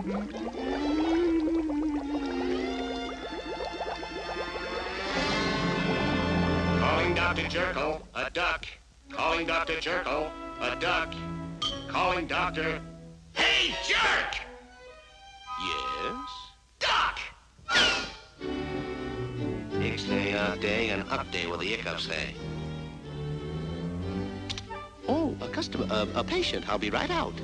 Calling Dr. Jekyll, a duck. Calling Dr. Jekyll, a duck. Calling Dr. Hey, jerk! Yes? Duck! Ixnay, day, and upday will the hiccups say. Oh, a customer, a patient. I'll be right out.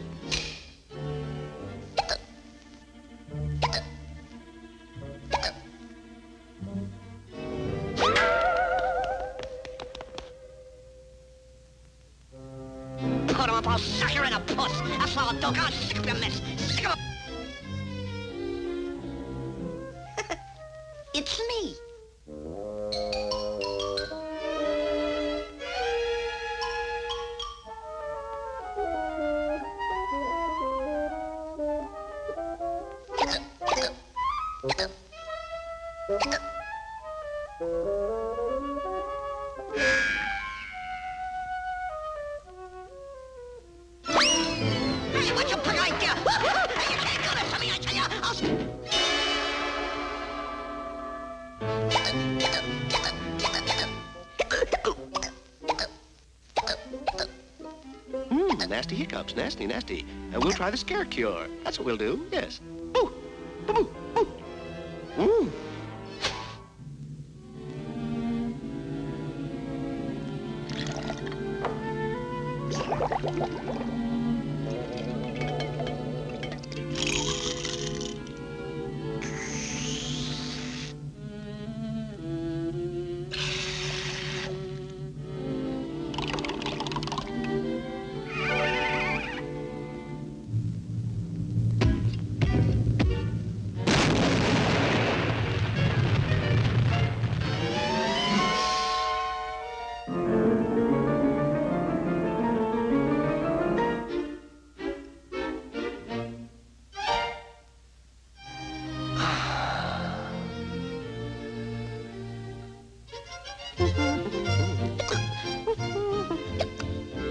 Put him up, I'll suck you in a puss. I'll swallow a dog, I'll sick up your mess. Sick up. It's me. Hey, what's your big idea? Hey, you can't do this to me, I tell you. Nasty hiccups, nasty, nasty. And we'll try the scare cure. That's what we'll do, yes. Boo! Boo! Boo! Boo!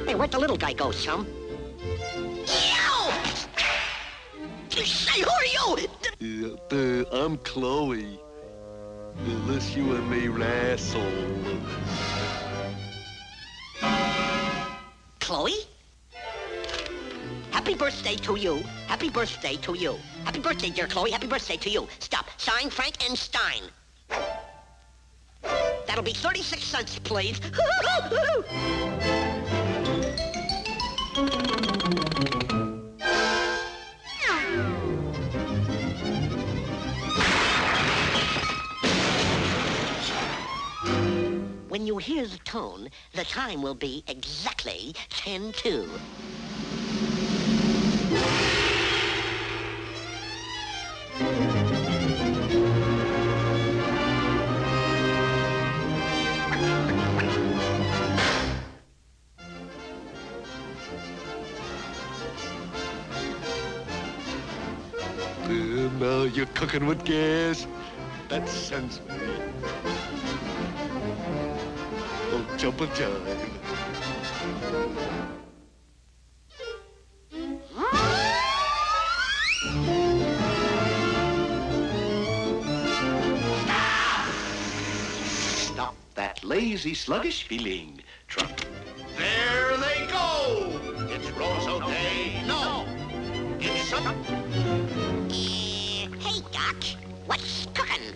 Hey, where'd the little guy go, chum? Ew! Say, who are you? I'm Chloe. Unless you and me wrestle. Chloe? Happy birthday to you. Happy birthday to you. Happy birthday, dear Chloe. Happy birthday to you. Stop. Signed, Frankenstein. That'll be 36 cents, please. When you hear the tone, the time will be exactly 10:02. Now you're cooking with gas. That sounds me. Oh, jump a jive. Stop that lazy, sluggish feeling. Truck. There they go! It's Rosa Day. No! It's some... Hey, Doc. What's cooking?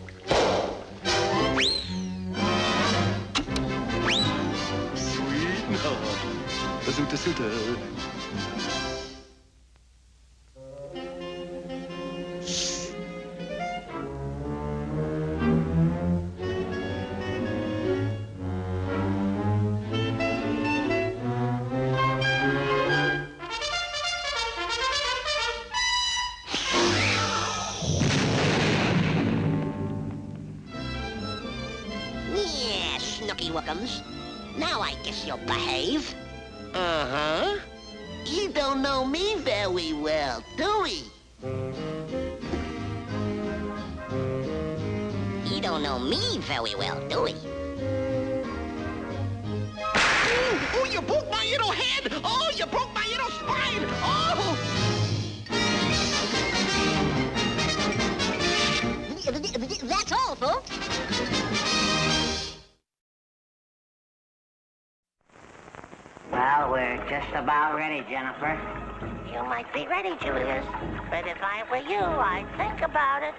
Sweet no. Bazooka suta. Yeah, Snooky Wookums. Now I guess you'll behave. Uh-huh. You don't know me very well, do we? You don't know me very well, do we? Oh, you broke my little head! Oh, you broke my little spine! Oh! Just about ready, Jennifer. You might be ready, Julius, but if I were you, I'd think about it.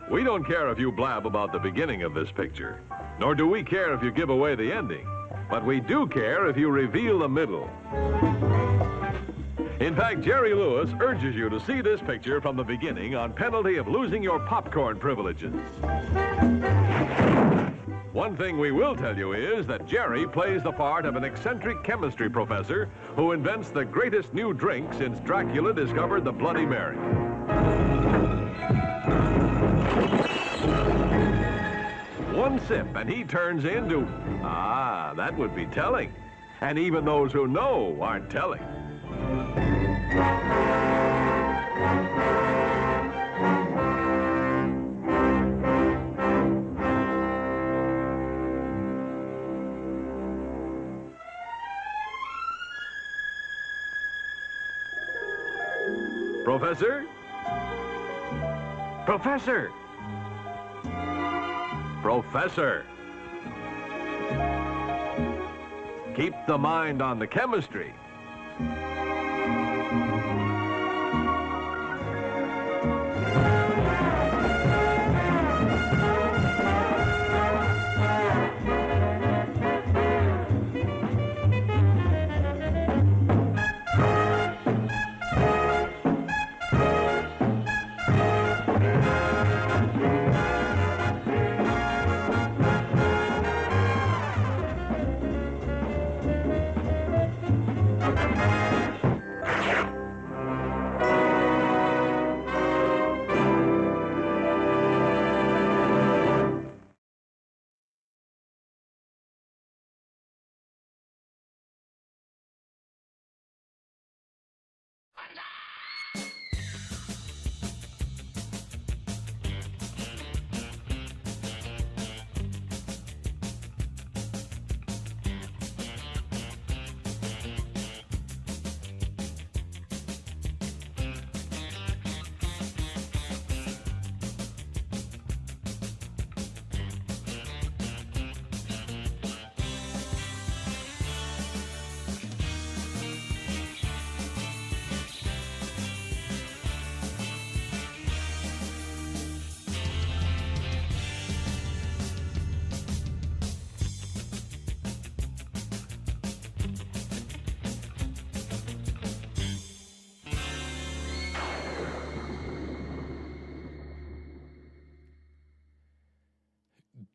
We don't care if you blab about the beginning of this picture, nor do we care if you give away the ending, but we do care if you reveal the middle. In fact, Jerry Lewis urges you to see this picture from the beginning on penalty of losing your popcorn privileges. One thing we will tell you is that Jerry plays the part of an eccentric chemistry professor who invents the greatest new drink since Dracula discovered the Bloody Mary. One sip and he turns into, that would be telling. And even those who know aren't telling. Professor? Professor! Professor! Keep the mind on the chemistry.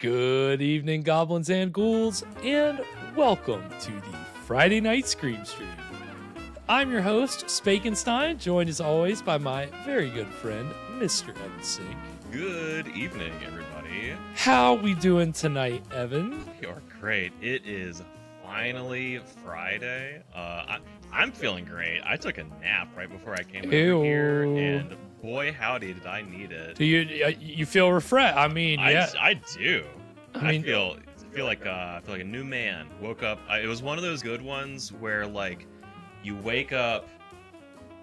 Good evening, goblins and ghouls, and welcome to the Friday Night Scream Stream. I'm your host, Spakenstein, joined as always by my very good friend, Mr. Evan Sink. Good evening, everybody. How we doing tonight, Evan? We are great. It is finally Friday. I'm feeling great. I took a nap right before I came over here, and boy, howdy, did I need it. Do you feel refreshed? I mean, yeah, I do. I feel like a new man. Woke up. It was one of those good ones where like you wake up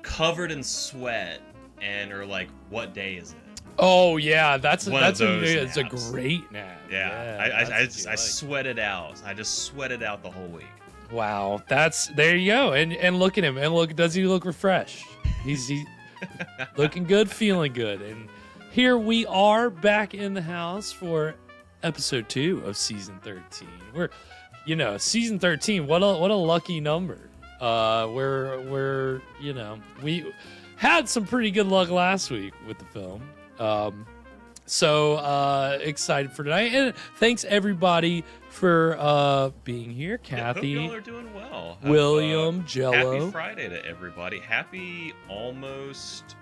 covered in sweat and are like, what day is it? Oh yeah, it's a naps. great nap. Yeah, I sweated out. I just sweated out the whole week. Wow, there you go. And look at him. And look, does he look refreshed? He's looking good, feeling good. And here we are back in the house for episode 2 of season 13. We're, season 13. What a lucky number. We had some pretty good luck last week with the film. So excited for tonight, and thanks everybody for being here. Kathy, hope y'all are doing well. William, Jello. Happy Friday to everybody. Happy almost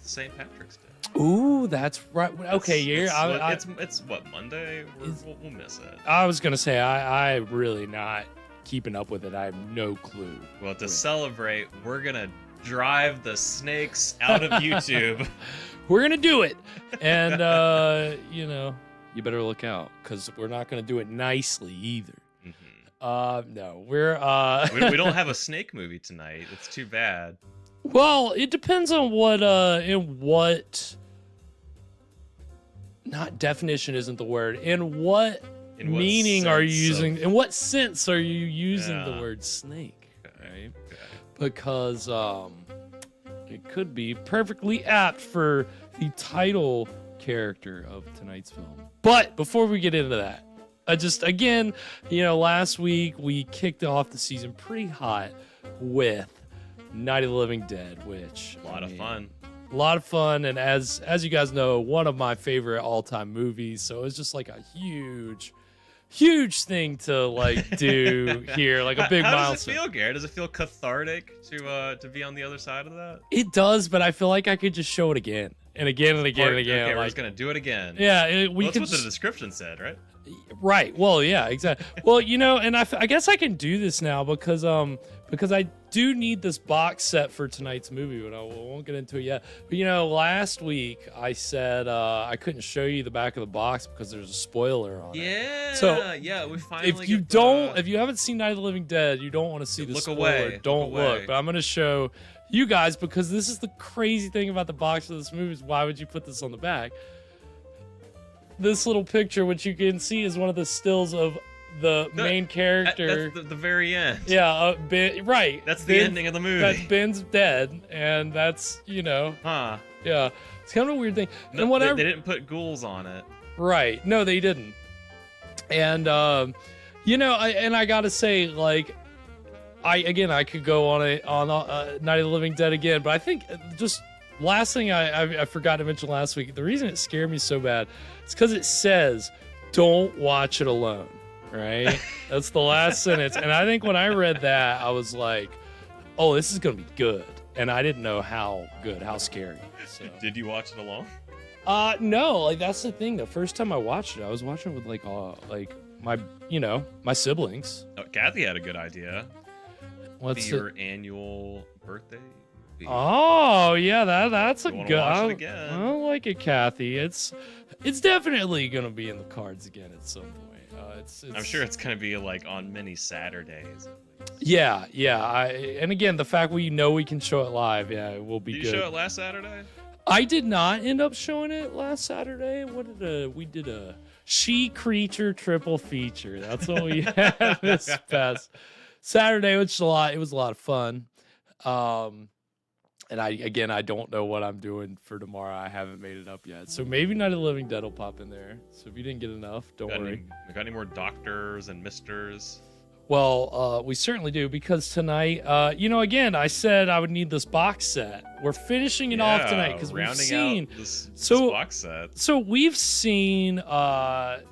St. Patrick's Day. Ooh, that's right. Okay, It's what, Monday? We'll miss it. I was gonna say I'm really not keeping up with it. I have no clue. Well, to celebrate, we're gonna drive the snakes out of YouTube. We're gonna do it, and you better look out because we're not gonna do it nicely either. Mm-hmm. No, we're we don't have a snake movie tonight. It's too bad. Well, it depends on what not definition isn't the word. In what meaning are you using? In what sense are you using the word snake? Right? Okay. Because it could be perfectly apt for the title character of tonight's film. But before we get into that, again, last week we kicked off the season pretty hot with Night of the Living Dead, which a lot of fun, and as you guys know, one of my favorite all-time movies. So it was just like a huge thing to like do here, like a big milestone. How does it feel, Garrett? Does it feel cathartic to be on the other side of that? It does, but I feel like I could just show it again and again and again and again. Okay, we're just gonna do it again. Yeah, that's what the description said, right? Right. Well, yeah, exactly. Well, and I guess I can do this now because I do need this box set for tonight's movie, but I won't get into it yet. But last week I said I couldn't show you the back of the box because there's a spoiler on it. Yeah. So yeah, we finally. If you haven't seen Night of the Living Dead, you don't want to see the spoiler. Don't look. But I'm gonna show you guys because this is the crazy thing about the box of this movie is why would you put this on the back? This little picture, which you can see, is one of the stills of the main character. That's the very end. Yeah, right. That's the ending of the movie. That's Ben's dead, and that's Huh. Yeah, it's kind of a weird thing. No, and whatever. They didn't put ghouls on it. Right? No, they didn't. And I gotta say, like, I could go on Night of the Living Dead again, but I think just. Last thing I forgot to mention last week, the reason it scared me so bad is because it says, don't watch it alone, right? That's the last sentence. And I think when I read that, I was like, oh, this is going to be good. And I didn't know how good, how scary. So. Did you watch it alone? No, like that's the thing. The first time I watched it, I was watching it with my siblings. Oh, Kathy had a good idea. What's your annual birthday? Oh yeah, that's a good. I like it, Kathy. It's definitely gonna be in the cards again at some point. I'm sure it's gonna be like on many Saturdays. Yeah. And again, the fact we can show it live, it will be good. Did you show it last Saturday? I did not end up showing it last Saturday. We did a She Creature triple feature. That's what we had this past Saturday, which it was a lot of fun. And I don't know what I'm doing for tomorrow. I haven't made it up yet. So maybe Night of the Living Dead will pop in there. So if you didn't get enough, don't worry. Got any more doctors and misters? Well, we certainly do because tonight, again, I said I would need this box set. We're finishing it off tonight because we've seen this box set. So we've seen Night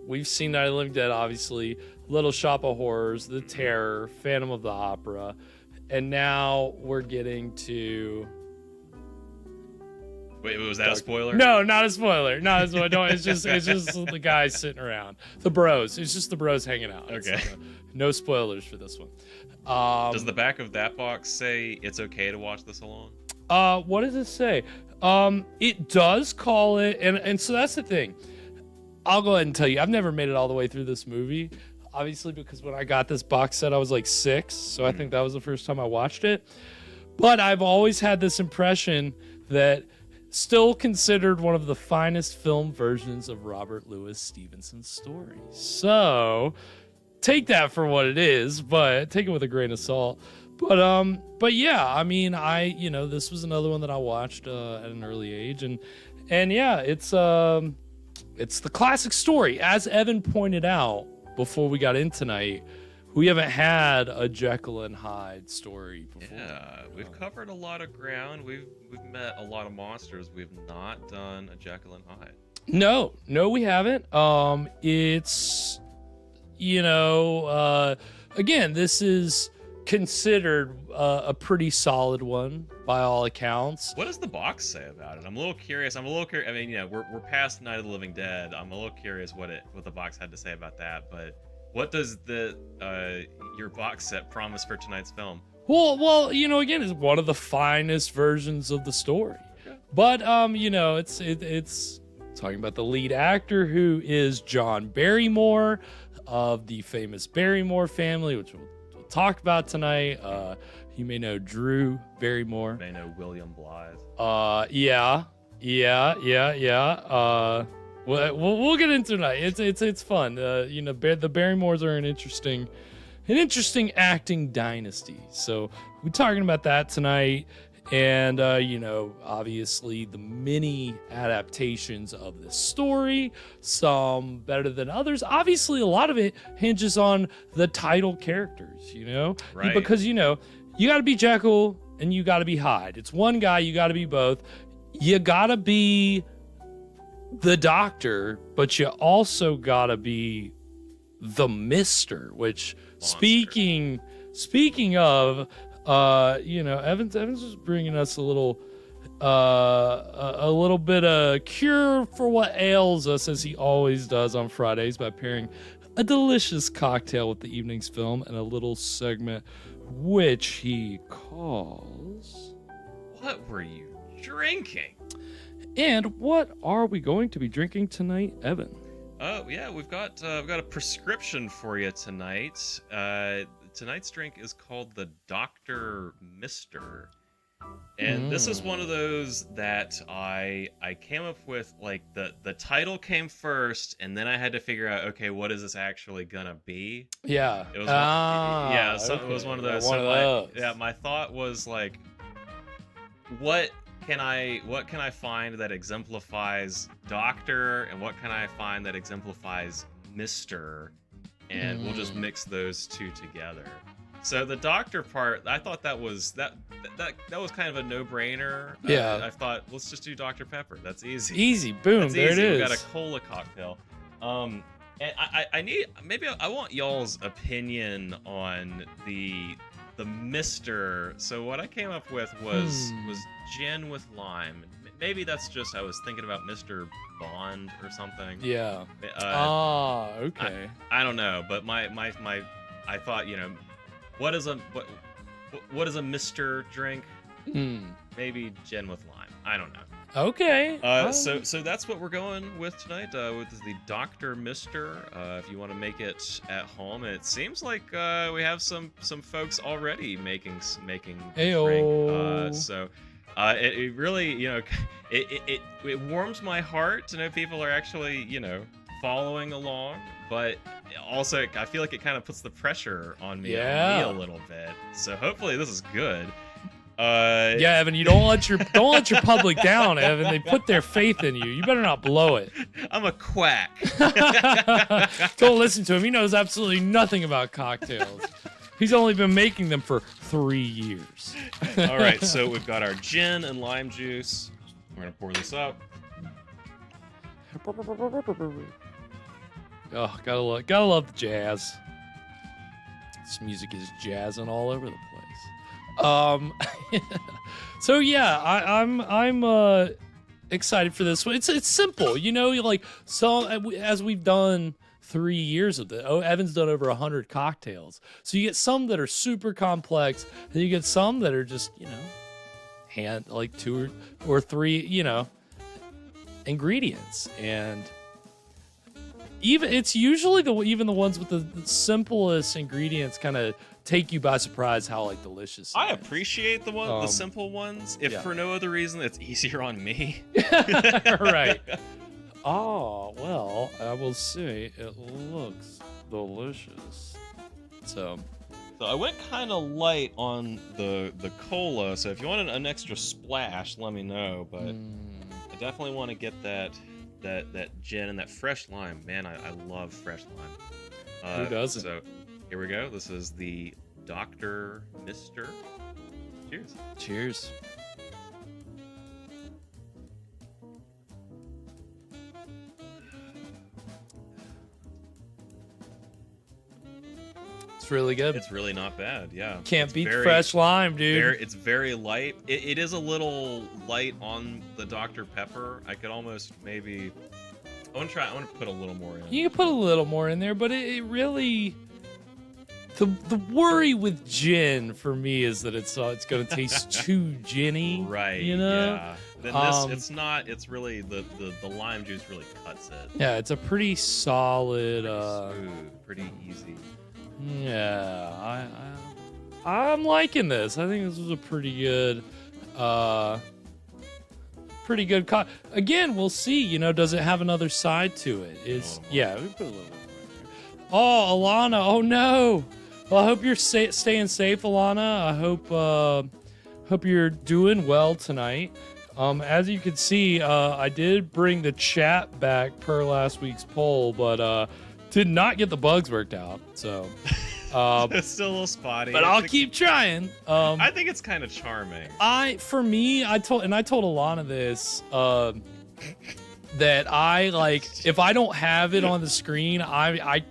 of the Living Dead, obviously, Little Shop of Horrors, The Terror, Phantom of the Opera. And now we're getting to. Wait, was that a spoiler? No, not a spoiler. Not a spoiler. It's just the guys sitting around. The bros. It's just the bros hanging out. Okay. No spoilers for this one. Does the back of that box say it's okay to watch this alone? What does it say? It does call it, and so that's the thing. I'll go ahead and tell you, I've never made it all the way through this movie. Obviously, because when I got this box set, I was like 6, so I think that was the first time I watched it. But I've always had this impression that still considered one of the finest film versions of Robert Louis Stevenson's story. So take that for what it is, but take it with a grain of salt. But yeah, I mean, this was another one that I watched at an early age, and yeah, it's the classic story, as Evan pointed out. Before we got in tonight, we haven't had a Jekyll and Hyde story before. Yeah, we've covered a lot of ground. We've met a lot of monsters. We've not done a Jekyll and Hyde. No, we haven't. It's again, this is considered a pretty solid one by all accounts. What does the box say about it? I'm a little curious. I mean, we're past Night of the Living Dead. I'm a little curious what the box had to say about that. But what does your box set promise for tonight's film? Well, again, it's one of the finest versions of the story. Okay. But it's Talking about the lead actor, who is John Barrymore of the famous Barrymore family, which we'll talk about tonight. You may know Drew Barrymore. You may know William Blythe. Yeah. We'll get into it tonight. It's fun. The Barrymores are an interesting acting dynasty. So we're talking about that tonight. And, obviously the many adaptations of this story, some better than others. Obviously, a lot of it hinges on the title characters, Right. Because, you got to be Jekyll and you got to be Hyde. It's one guy, you got to be both. You got to be the Doctor, but you also got to be the Mister, which Monster. Speaking of, Evans was bringing us a little bit of cure for what ails us, as he always does on Fridays, by pairing a delicious cocktail with the evening's film and a little segment which he calls What were you drinking? And what are we going to be drinking tonight, Evan? Oh yeah, we've got a prescription for you tonight. Tonight's drink is called the Dr. Mister. And this is one of those that I came up with, like, the title came first, and then I had to figure out, okay, what is this actually gonna be? Yeah. It was okay. It was one of those. One so of those. My thought was like, what can I find that exemplifies Doctor, and what can I find that exemplifies Mister? And we'll just mix those two together. So the Doctor part, I thought that was kind of a no-brainer. Yeah. I thought, let's just do Dr. Pepper. That's easy. Easy, boom, That's there easy. it is. We got a cola cocktail. And I want y'all's opinion on the Mister. So what I came up with was gin with lime. Maybe that's just, I was thinking about Mr. Bond or something. Yeah. Okay. I don't know, but I thought, what is a Mr. drink? Maybe gin with lime. I don't know. Okay. So that's what we're going with tonight. With the Dr. Mister. If you want to make it at home, and it seems like we have some folks already making the drink. So it really, it warms my heart to know people are actually, following along. But also, I feel like it kind of puts the pressure on me a little bit. So hopefully this is good. Yeah, Evan, you don't let your public down, Evan. They put their faith in you. You better not blow it. I'm a quack. Don't listen to him. He knows absolutely nothing about cocktails. He's only been making them for 3 years. All right, so we've got our gin and lime juice. We're gonna pour this up. Oh, gotta love the jazz. This music is jazzing all over the place. So yeah, I'm excited for this one. It's simple, like as we've done 3 years of it. Evan's done over 100 cocktails. So you get some that are super complex, and you get some that are just, like 2 or 3, ingredients. And it's usually even the ones with the simplest ingredients kind of take you by surprise how delicious. I appreciate the simple ones. If for no other reason, it's easier on me. Right. Oh, well, I will say it looks delicious. So I went kind of light on the cola. So if you want an extra splash, let me know. But I definitely want to get that gin and that fresh lime. Man, I love fresh lime. Who doesn't? So here we go. This is the Dr. Mister. Cheers. Cheers. It's really good. It's really not bad, yeah. Can't beat fresh lime, dude. It's very light. It is a little light on the Dr. Pepper. I could almost maybe... I want to put a little more in. You can put a little more in there, but it really... The worry with gin for me is that it's going to taste too ginny, Right. You know. Yeah. Then this, it's not. It's really the lime juice really cuts it. Yeah, it's a pretty solid. Smooth, pretty easy. Yeah, I'm liking this. I think this was a pretty good. Again, we'll see. You know, does it have another side to it? Yeah, we put a little bit more. Oh, Alana. Oh no. Well, I hope you're staying safe, Alana. I hope you're doing well tonight. As you can see, I did bring the chat back per last week's poll, but did not get the bugs worked out. So it's still a little spotty. But I'll keep trying. I think it's kind of charming. I told Alana this that I like if I don't have it on the screen, I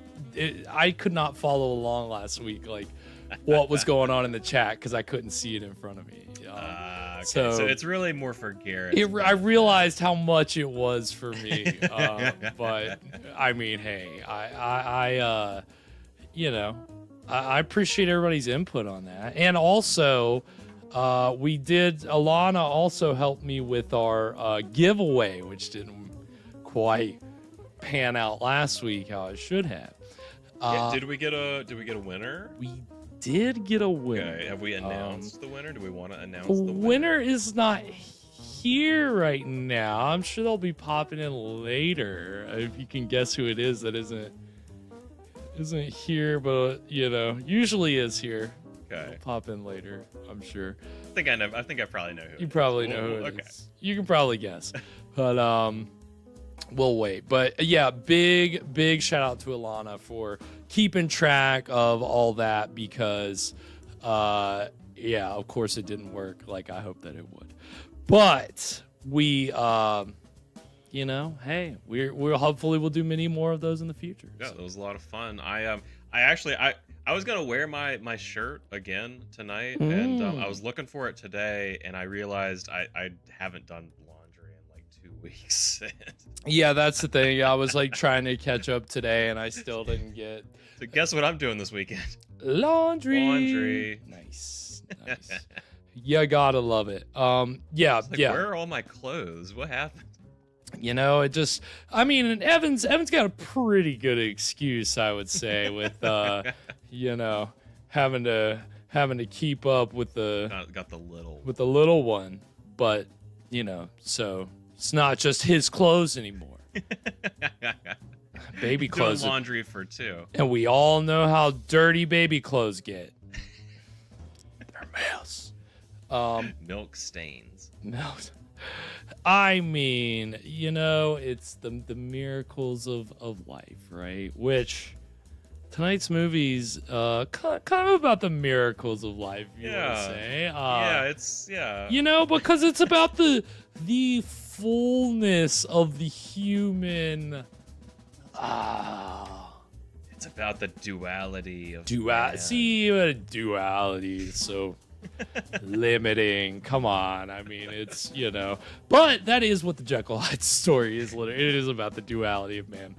could not follow along last week, like what was going on in the chat because I couldn't see it in front of me. Okay. So it's really more for Garrett. I realized how much it was for me, but I mean, hey, I appreciate everybody's input on that, and also Alana also helped me with our giveaway, which didn't quite pan out last week how it should have. Did we get a winner? We did get a winner. Okay. Have we announced the winner? Do we want to announce the the winner? Is not here right now. I'm sure they'll be popping in later. If you can guess who it is that isn't here, but usually is here. Okay. They'll pop in later, I'm sure. I think I know. I think I probably know who. You probably know who it is. You can probably guess, but we'll wait. But yeah, big shout out to Alana for keeping track of all that because, of course it didn't work like I hoped that it would. But we, hey, we're hopefully we'll do many more of those in the future. Yeah, it was a lot of fun. I was gonna wear my shirt again tonight, and I was looking for it today, and I realized I haven't done laundry in like 2 weeks. Yeah, that's the thing. I was like trying to catch up today, and I still didn't get. So guess what I'm doing this weekend? Laundry. Nice. You gotta love it. Yeah. Where are all my clothes? What happened? It just. I mean, Evan's got a pretty good excuse, I would say, with having to keep up with got the little one, but so it's not just his clothes anymore. Baby clothes. Doing laundry for two. And we all know how dirty baby clothes get. They're mess. Milk stains. Milk. I mean, it's the miracles of life, right? Which tonight's movie's kind of about the miracles of life, you want to say. Because it's about the fullness of the human. It's about the duality of duality is so limiting. Come on. I mean, it's, but that is what the Jekyll Hyde story is. Literally, it is about the duality of man.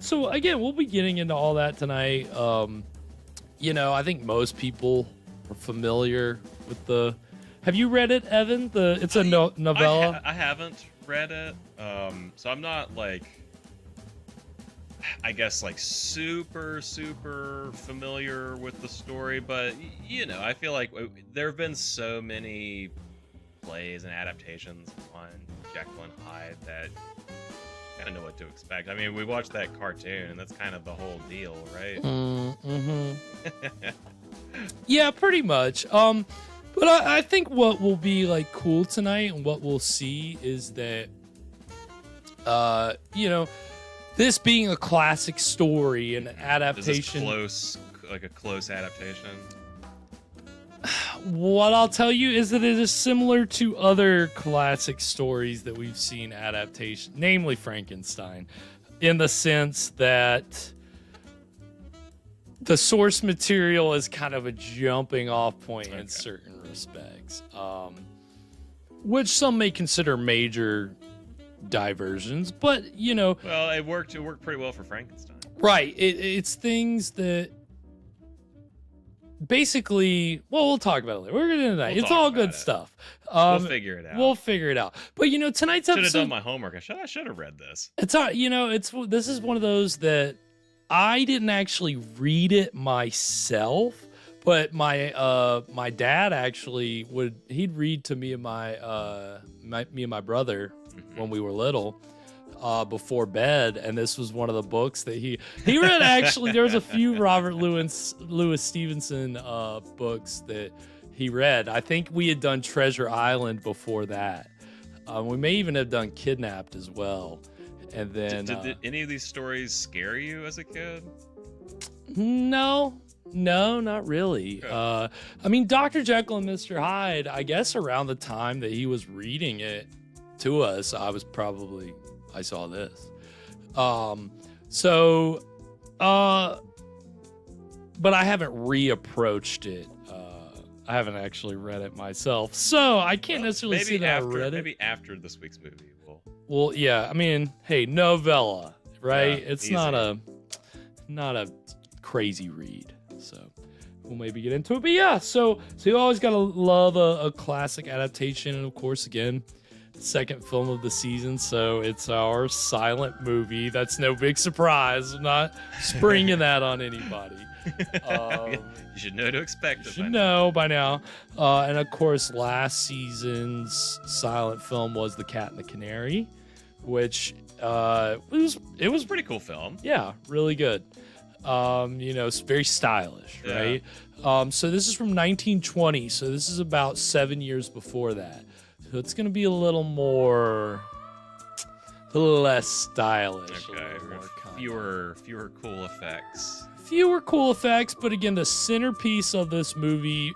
So again, we'll be getting into all that tonight. I think most people are familiar with the. Have you read it, Evan? It's a novella. I haven't read it, so I'm not like. I guess like super familiar with the story, but I feel like there have been so many plays and adaptations on Jekyll and Hyde that I kind of know what to expect. I mean, we watched that cartoon, and that's kind of the whole deal, right? Mm-hmm. Yeah, pretty much. But I think what will be like cool tonight and what we'll see is that, this being a classic story and adaptation. Is this a close adaptation? What I'll tell you is that it is similar to other classic stories that we've seen adaptation, namely Frankenstein, in the sense that the source material is kind of a jumping off point in certain respects, which some may consider major diversions, but well, it worked pretty well for Frankenstein, right? It's things that basically, well, we'll talk about it later. We're gonna do that. We'll It's talk all about good it. stuff. We'll figure it out. We'll figure it out. But tonight's Should have episode, done my homework. I should have read this. it's this is one of those that I didn't actually read it myself, but my dad actually he'd read to me and my brother when we were little. Before bed, and this was one of the books that he read. Actually, there was a few Robert Louis Stevenson books that he read. I think we had done Treasure Island before that. We may even have done Kidnapped as well. And then Did any of these stories scare you as a kid? No, not really. Okay. I mean, Dr. Jekyll and Mr. Hyde, I guess around the time that he was reading it to us, I saw this. But I haven't reapproached it. I haven't actually read it myself, so I can't necessarily say that I read it. Maybe after this week's movie, Well, yeah. I mean, hey, novella, right? Yeah, it's easy. not a crazy read, so we'll maybe get into it. But yeah, so you always gotta love a classic adaptation, and of course, again, second film of the season, so it's our silent movie. That's no big surprise. I'm not springing that on anybody. You should know to expect it. You should know by now. And of course, last season's silent film was The Cat and the Canary, which it was a pretty cool film. Yeah, really good. It's very stylish, right? So this is from 1920, so this is about 7 years before that. So it's going to be a little less stylish. Okay. Fewer cool effects. Fewer cool effects, but again, the centerpiece of this movie,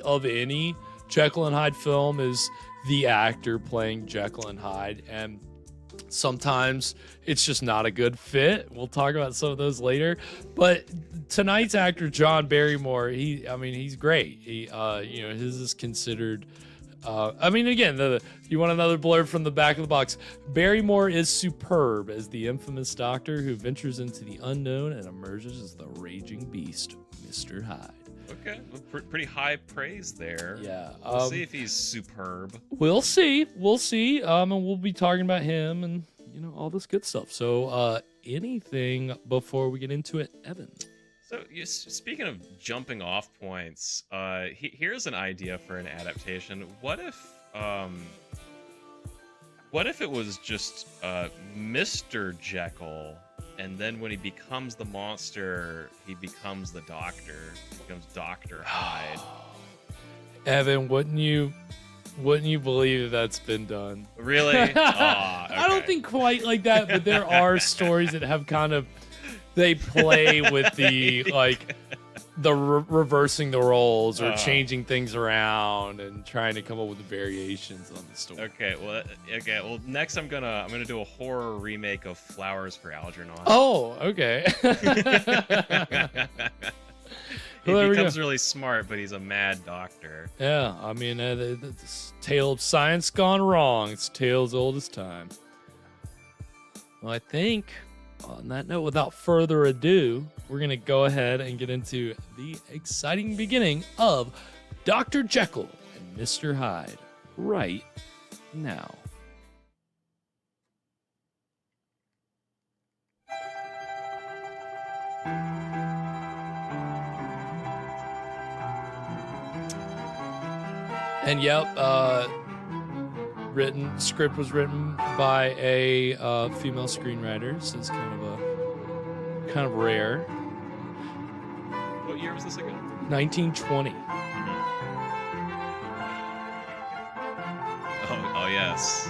of any Jekyll and Hyde film, is the actor playing Jekyll and Hyde. And sometimes it's just not a good fit. We'll talk about some of those later. But tonight's actor, John Barrymore, he's great. His is considered... you want another blurb from the back of the box. Barrymore is superb as the infamous doctor who ventures into the unknown and emerges as the raging beast, Mr. Hyde. Okay, well, pretty high praise there. Yeah. We'll see if he's superb. We'll see. And we'll be talking about him and, all this good stuff. So, anything before we get into it, Evan? So, speaking of jumping off points, here's an idea for an adaptation. What if it was just Mr. Jekyll, and then when he becomes the monster, he becomes the doctor, becomes Dr. Hyde? Evan, wouldn't you believe that's been done? Really? Okay. I don't think quite like that, but there are stories that have kind of... They play with the reversing the roles or changing things around and trying to come up with the variations on the story. Okay. Well, next I'm gonna do a horror remake of Flowers for Algernon. Oh, okay. He becomes really smart, but he's a mad doctor. Yeah, I mean, it's a tale of science gone wrong. It's a tale as old as time. Well, I think... on that note, without further ado, we're going to go ahead and get into the exciting beginning of Dr. Jekyll and Mr. Hyde right now. And script was written by a female screenwriter, so it's kind of rare. What year was this again? 1920. Oh yes.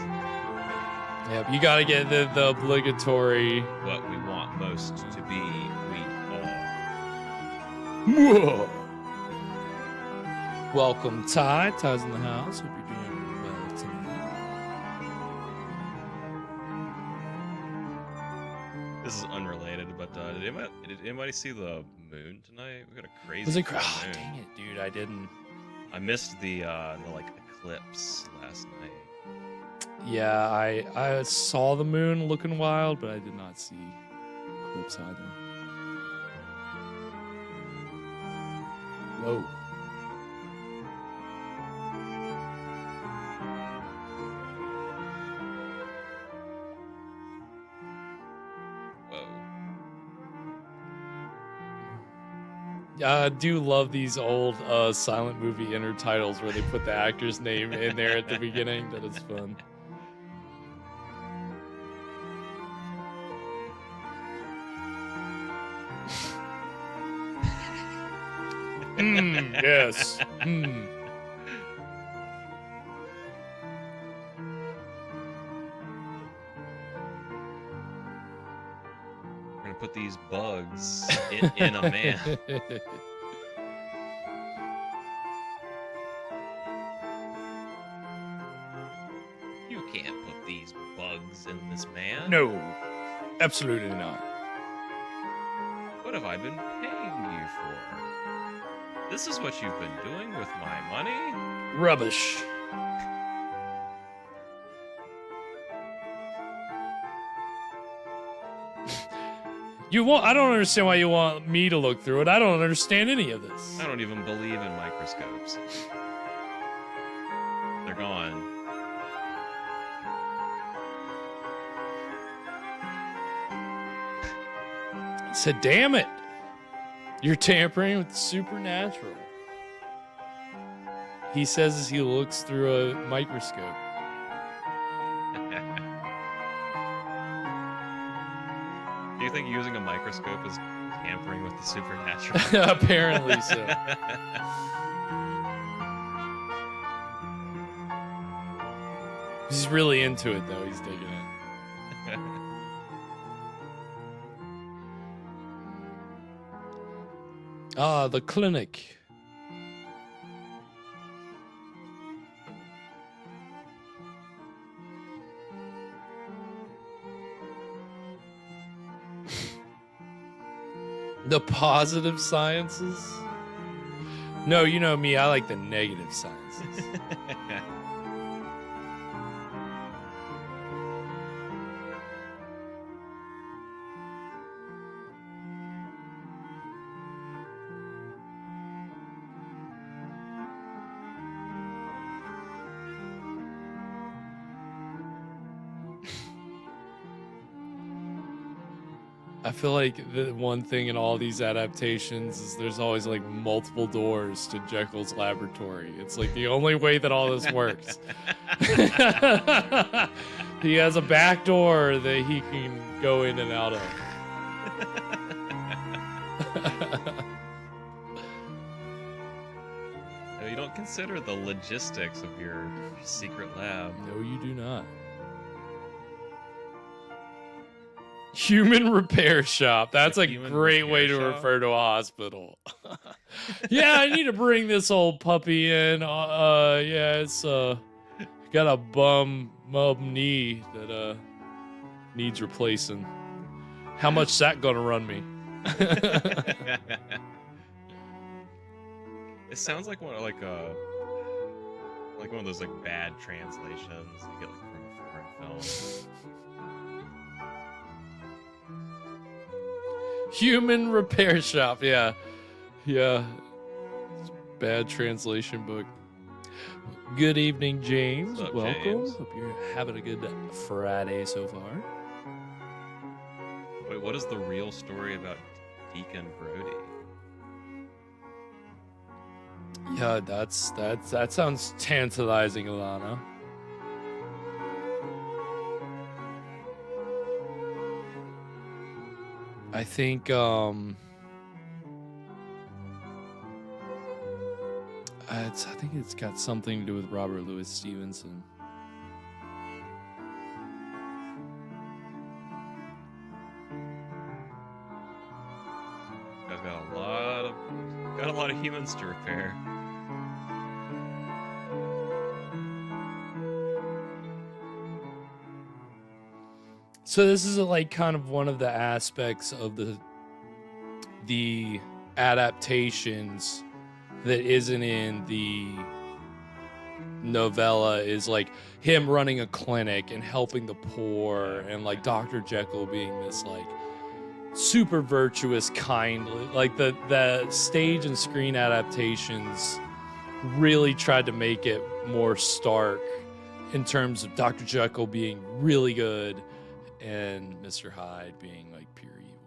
Yep, you gotta get the obligatory. What we want most to be, we Whoa. Welcome, Ty. Ty's in the house. Hope you're doing well tonight. This is unrelated, but did anybody see the moon tonight? We got a crazy. Was it? moon. Oh, dang it, dude! I didn't. I missed the eclipse last night. Yeah, I saw the moon looking wild, but I did not see eclipse either. Whoa. I do love these old silent movie intertitles where they put the actor's name in there at the beginning. That is fun. Yes. We're gonna put these bugs in a man. You can't put these bugs in this man. No, absolutely not. What have I been paying you for? This is what you've been doing with my money? Rubbish. I don't understand why you want me to look through it. I don't understand any of this. I don't even believe in microscopes. They're gone. He said, damn it. You're tampering with the supernatural. He says as he looks through a microscope. Do you think using a microscope is tampering with the supernatural? Apparently so. He's really into it, though. He's digging it. Ah, the clinic. The positive sciences? No, you know me, I like the negative sciences. I feel like the one thing in all these adaptations is there's always like multiple doors to Jekyll's laboratory. It's like the only way that all this works. He has a back door that he can go in and out of. No, you don't consider the logistics of your secret lab. No, you do not. Human repair shop. That's a great way to refer to a hospital. Yeah, I need to bring this old puppy in. Yeah, it's got a bum knee that needs replacing. How much's that gonna run me? It sounds like one of those like bad translations you get like from foreign films. Human repair shop. Yeah. Bad translation book. Good evening, James. What's up, welcome. James? Hope you're having a good Friday so far. Wait, what is the real story about Deacon Brody? Yeah, that sounds tantalizing, Alana. I think I think it's got something to do with Robert Louis Stevenson. I've got a lot of humans to repair. So this is like kind of one of the aspects of the adaptations that isn't in the novella is like him running a clinic and helping the poor and like Dr. Jekyll being this like super virtuous, kindly. Like the stage and screen adaptations really tried to make it more stark in terms of Dr. Jekyll being really good and Mr. Hyde being like pure evil.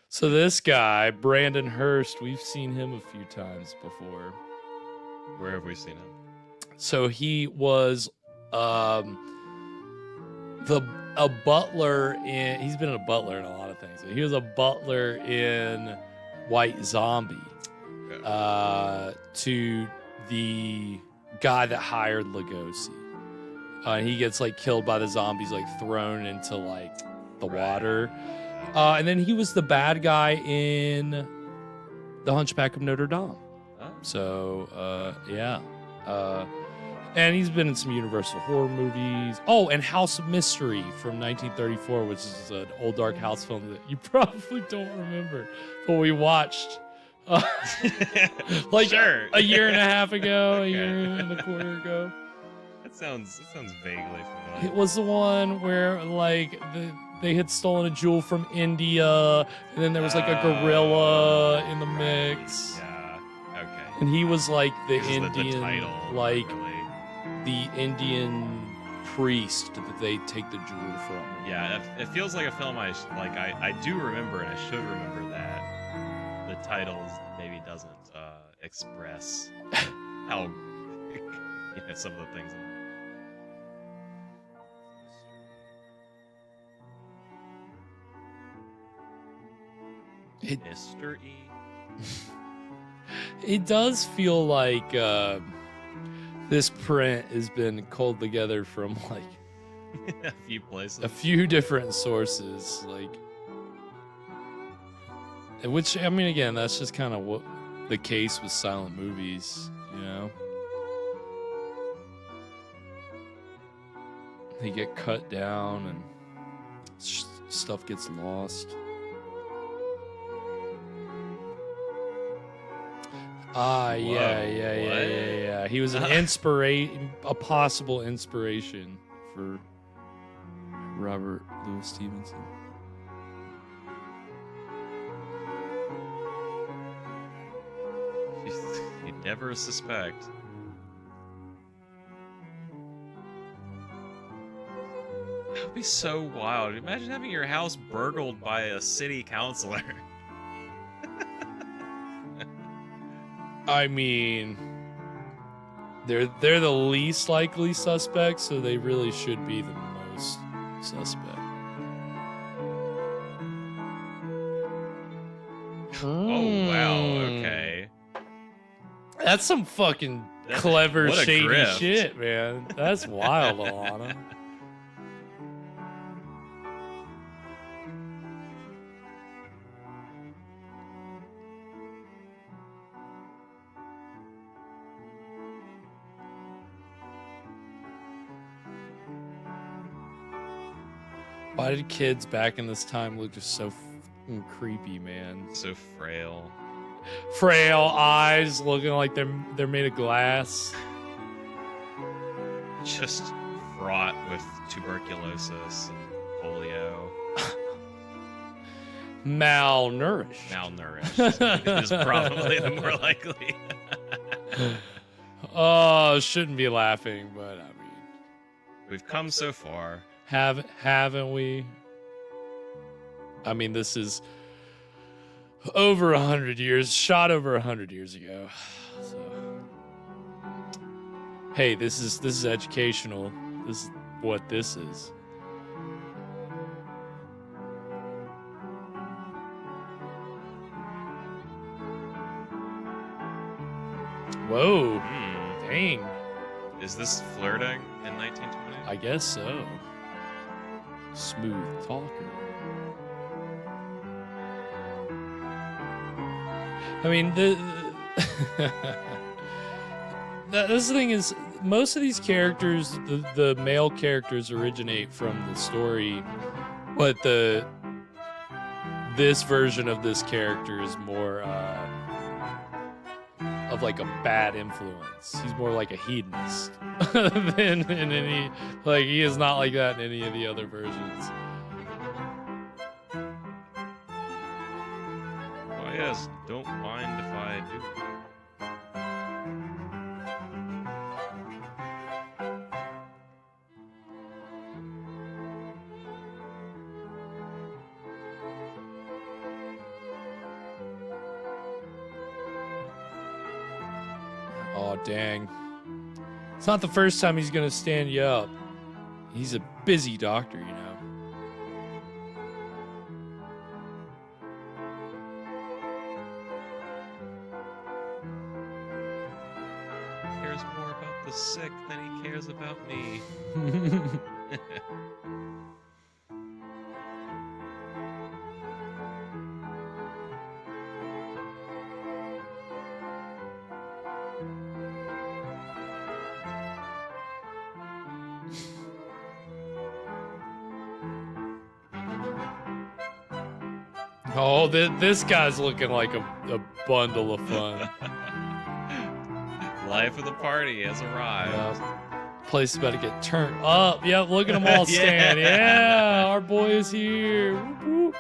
So this guy, Brandon Hurst, we've seen him a few times before. Where have we seen him? So he was a butler in, he's been a butler in a lot of things. He was a butler in White Zombie to the guy that hired Lugosi. He gets like killed by the zombies, like thrown into like the water. And then he was the bad guy in The Hunchback of Notre Dame. So, yeah. And he's been in some Universal horror movies. Oh, and House of Mystery from 1934, which is an old dark house film that you probably don't remember, but we watched like a year and a half ago, a year and a quarter ago. That sounds vaguely familiar. It was the one where like they had stolen a jewel from India, and then there was like a gorilla in the mix. Yeah. Okay. And he was like the This is Indian, the title, like really. the Indian priest that they take the jewel from. Yeah, it feels like a film I do remember, and I should remember that. The title maybe doesn't express how some of the things. Mr. E. It does feel like this print has been culled together from like a few places, a few different sources, like, which I mean, again, that's just kind of what the case with silent movies, you know. They get cut down and stuff gets lost. Yeah. He was an a possible inspiration for Robert Louis Stevenson. You'd never suspect. That would be so wild. Imagine having your house burgled by a city councilor. I mean, they're the least likely suspects, so they really should be the most suspect. Oh wow, okay. That's some fucking clever, what a shady grift. shit, man. That's wild, Alana. Why did kids back in this time look just so fucking creepy, man? So frail. Frail eyes, looking like they're made of glass. Just fraught with tuberculosis and polio. Malnourished. Malnourished is probably the more likely. Oh, shouldn't be laughing, but I mean, we've come so far. Haven't we? I mean, this is over 100 years, shot over 100 years ago. So, hey, this is educational. This is what this is. Whoa, dang. Is this flirting in 1920? I guess so. Smooth talker. I mean, this thing is, most of these characters, the male characters originate from the story, but this version of this character is more of like a bad influence. He's more like a hedonist than in any, like, he is not like that in any of the other versions. yes, don't mind if I do. Oh, dang. It's not the first time he's going to stand you up. He's a busy doctor, you know. He cares more about the sick than he cares about me. Oh, this guy's looking like a bundle of fun. Life of the party has arrived. Yeah. Place is about to get turned up. Yep, look at them all stand. Yeah, our boy is here. Whoop, whoop.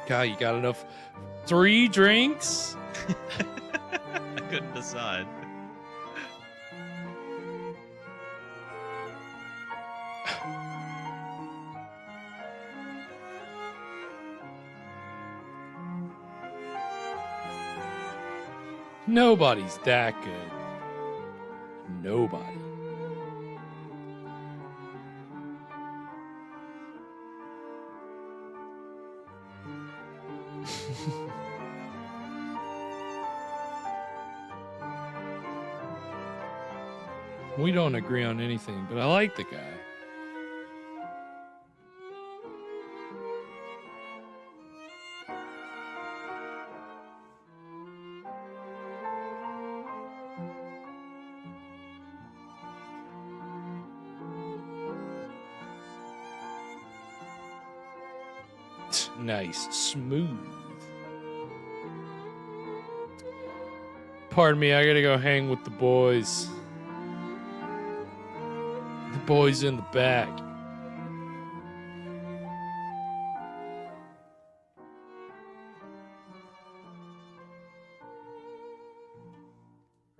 God, you got enough? 3 drinks? I couldn't decide. Nobody's that good. Nobody. We don't agree on anything, but I like the guy. Nice, smooth. Pardon me, I gotta go hang with the boys. The boys in the back.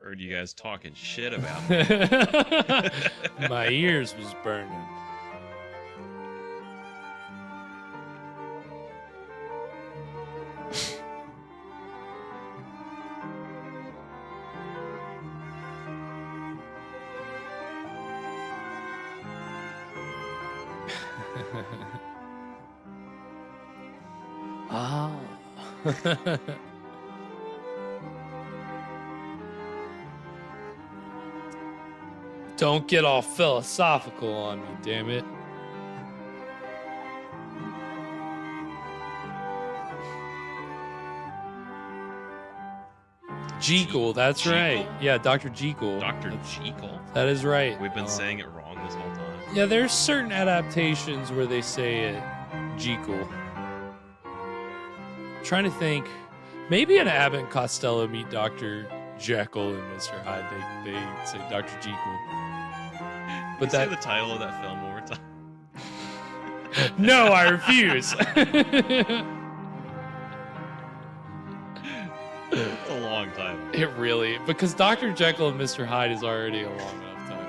Heard you guys talking shit about me. My ears was burning. Ah. Don't get all philosophical on me, damn it. JEKYLL, that's JEKYLL? right. Yeah, Dr. JEKYLL. Dr. JEKYLL? That is right. We've been saying it wrong this whole time. Yeah, there's certain adaptations where they say it JEKYLL. Trying to think, maybe in Abbott and Costello meet Dr. Jekyll and Mr. Hyde. They say Dr. JEKYLL. But Can you say the title of that film one more time? No, I refuse. It's a long time. It really, because Dr. Jekyll and Mr. Hyde is already a long enough time.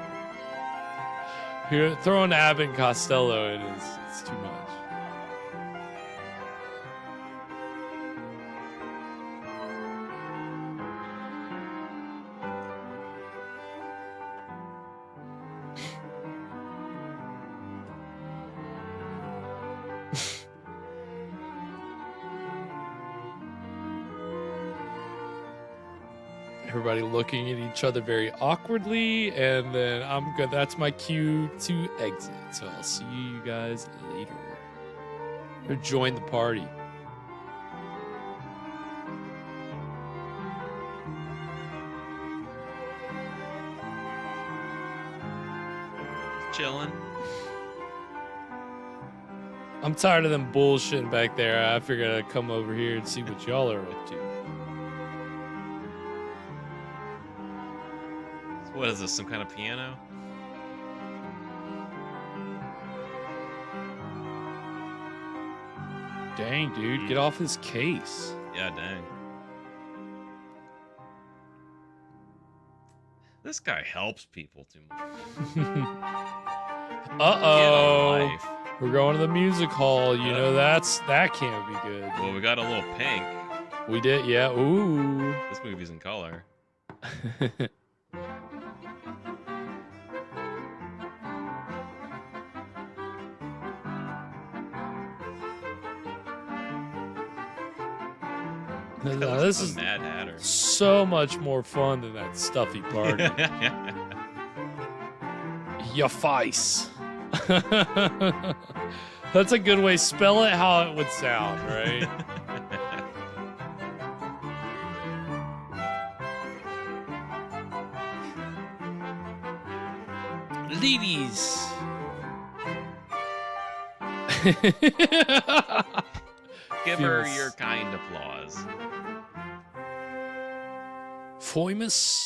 Here, throwing Abbott and Costello in it's too much. Everybody looking at each other very awkwardly, and then I'm good. That's my cue to exit. So I'll see you guys later. Or join the party. Chilling. I'm tired of them bullshitting back there. I figured I'd come over here and see what y'all are up to. So what is this, some kind of piano? Dang, dude, get off his case. Yeah, dang. This guy helps people too much. Uh-oh. We're going to the music hall. You know, that can't be good. Well, we got a little pink. We did, yeah. Ooh. This movie's in color. No, this is Mad Hatter. so much more fun than that stuffy party. Your face. That's a good way. Spell it how it would sound, right? Ladies. Give her your kind applause. Famous.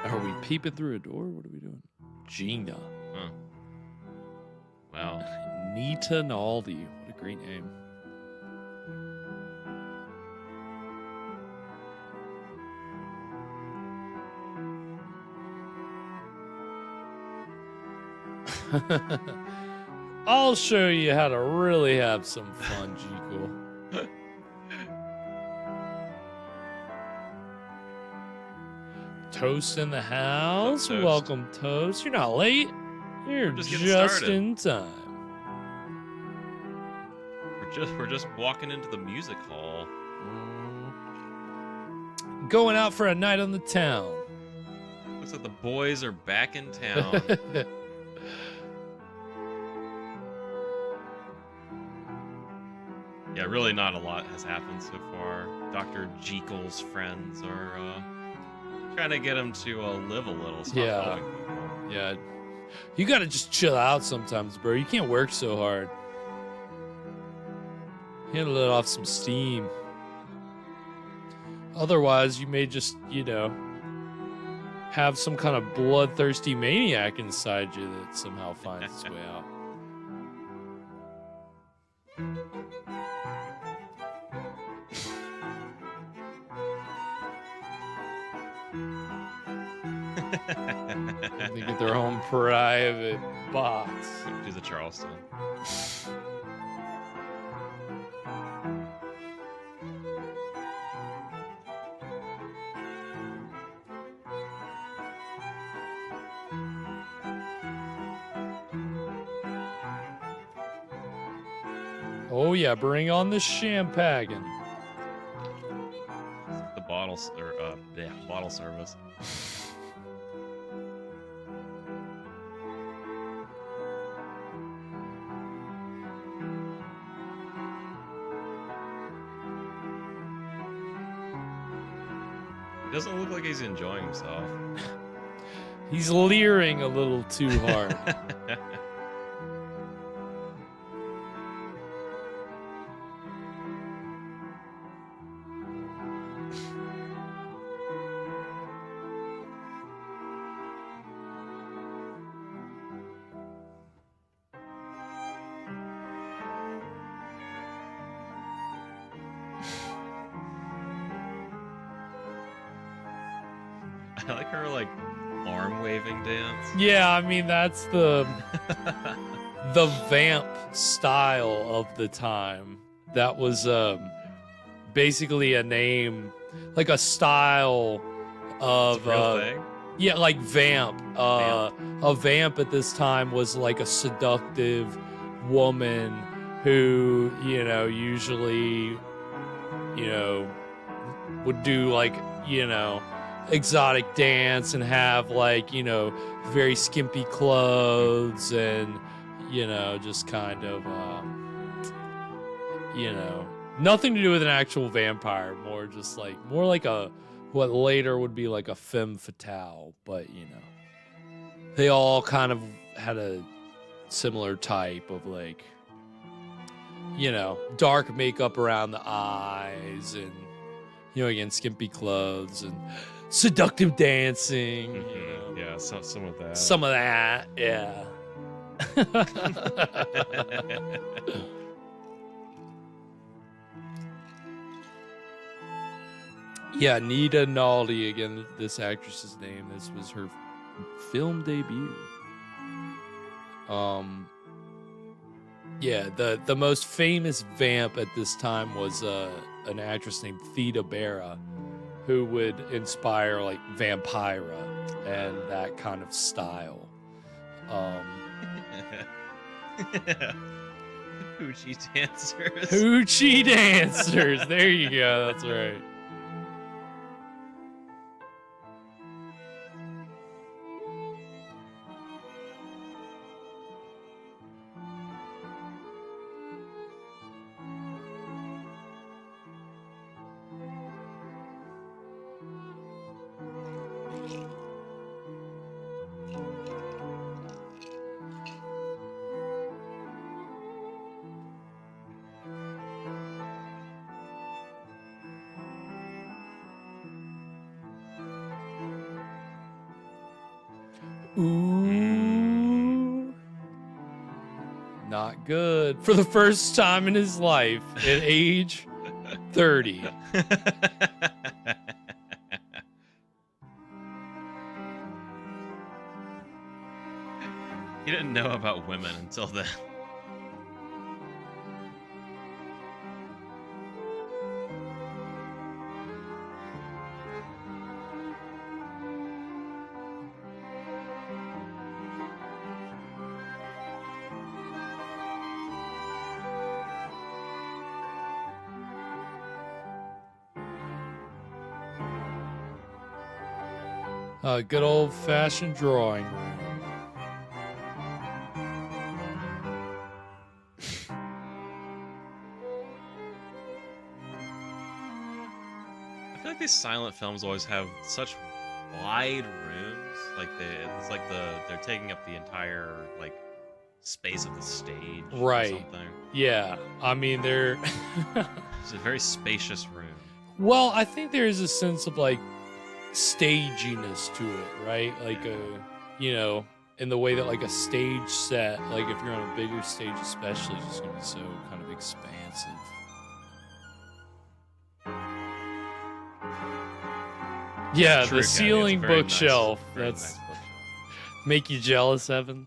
Are we peeping through a door? What are we doing? Gina. Huh. Wow. Nita Naldi. What a great name. I'll show you how to really have some fun, JEKYLL. Toast in the house. Toast. Welcome, Toast. You're not late. You're Just just, getting started. in time. We're just walking into the music hall. Going out for a night on the town. Looks like the boys are back in town. Yeah, really not a lot has happened so far. Dr. JEKYLL's friends are trying to get him to live a little. Stop Yeah. following people. Yeah. You gotta just chill out sometimes, bro. You can't work so hard. You gotta let off some steam. Otherwise, you may just, have some kind of bloodthirsty maniac inside you that somehow finds its way out. They get their own private box. To the Charleston. Oh yeah, bring on the champagne. The bottles, or bottle service. He doesn't look like he's enjoying himself. He's leering a little too hard. I like her arm waving dance. Yeah, I mean that's the vamp style of the time. That was basically a name, like a style of It's a real thing. yeah, like vamp. A vamp at this time was like a seductive woman who, usually, would do exotic dance and have like, you know, very skimpy clothes and, you know, just kind of, you know, nothing to do with an actual vampire, more like a, what later would be like a femme fatale, but you know, they all kind of had a similar type of like, you know, dark makeup around the eyes and, you know, again, skimpy clothes and seductive dancing. You know. Yeah, some of that. Some of that, yeah. Yeah, Nita Naldi, again, this actress's name. This was her film debut. Yeah, the most famous vamp at this time was an actress named Theda Bara, who would inspire like Vampira and that kind of style. Hoochie dancers. Hoochie dancers. There you go. That's right. Ooh. Not good. For the first time in his life, at age 30. He didn't know about women until then. A good old-fashioned drawing room. I feel like these silent films always have such wide rooms. Like it's like they're taking up the entire like space of the stage. Right. Or something. Yeah. I mean, they're. It's a very spacious room. Well, I think there is a sense of like staginess to it, right? Like you know, in the way that like a stage set, like if you're on a bigger stage especially, is just gonna be so kind of expansive. Yeah, True, the ceiling it's a very bookshelf. very That's nice bookshelf. make you jealous, Evan.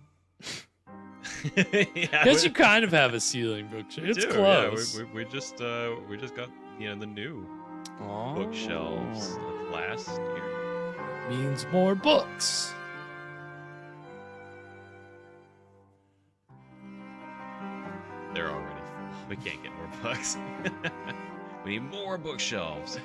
Yeah, Because you kind of have a ceiling bookshelf. It's do, close. Yeah, we just got, you know, the new bookshelves last year. Means more books. They're already full. We can't get more books. We need more bookshelves.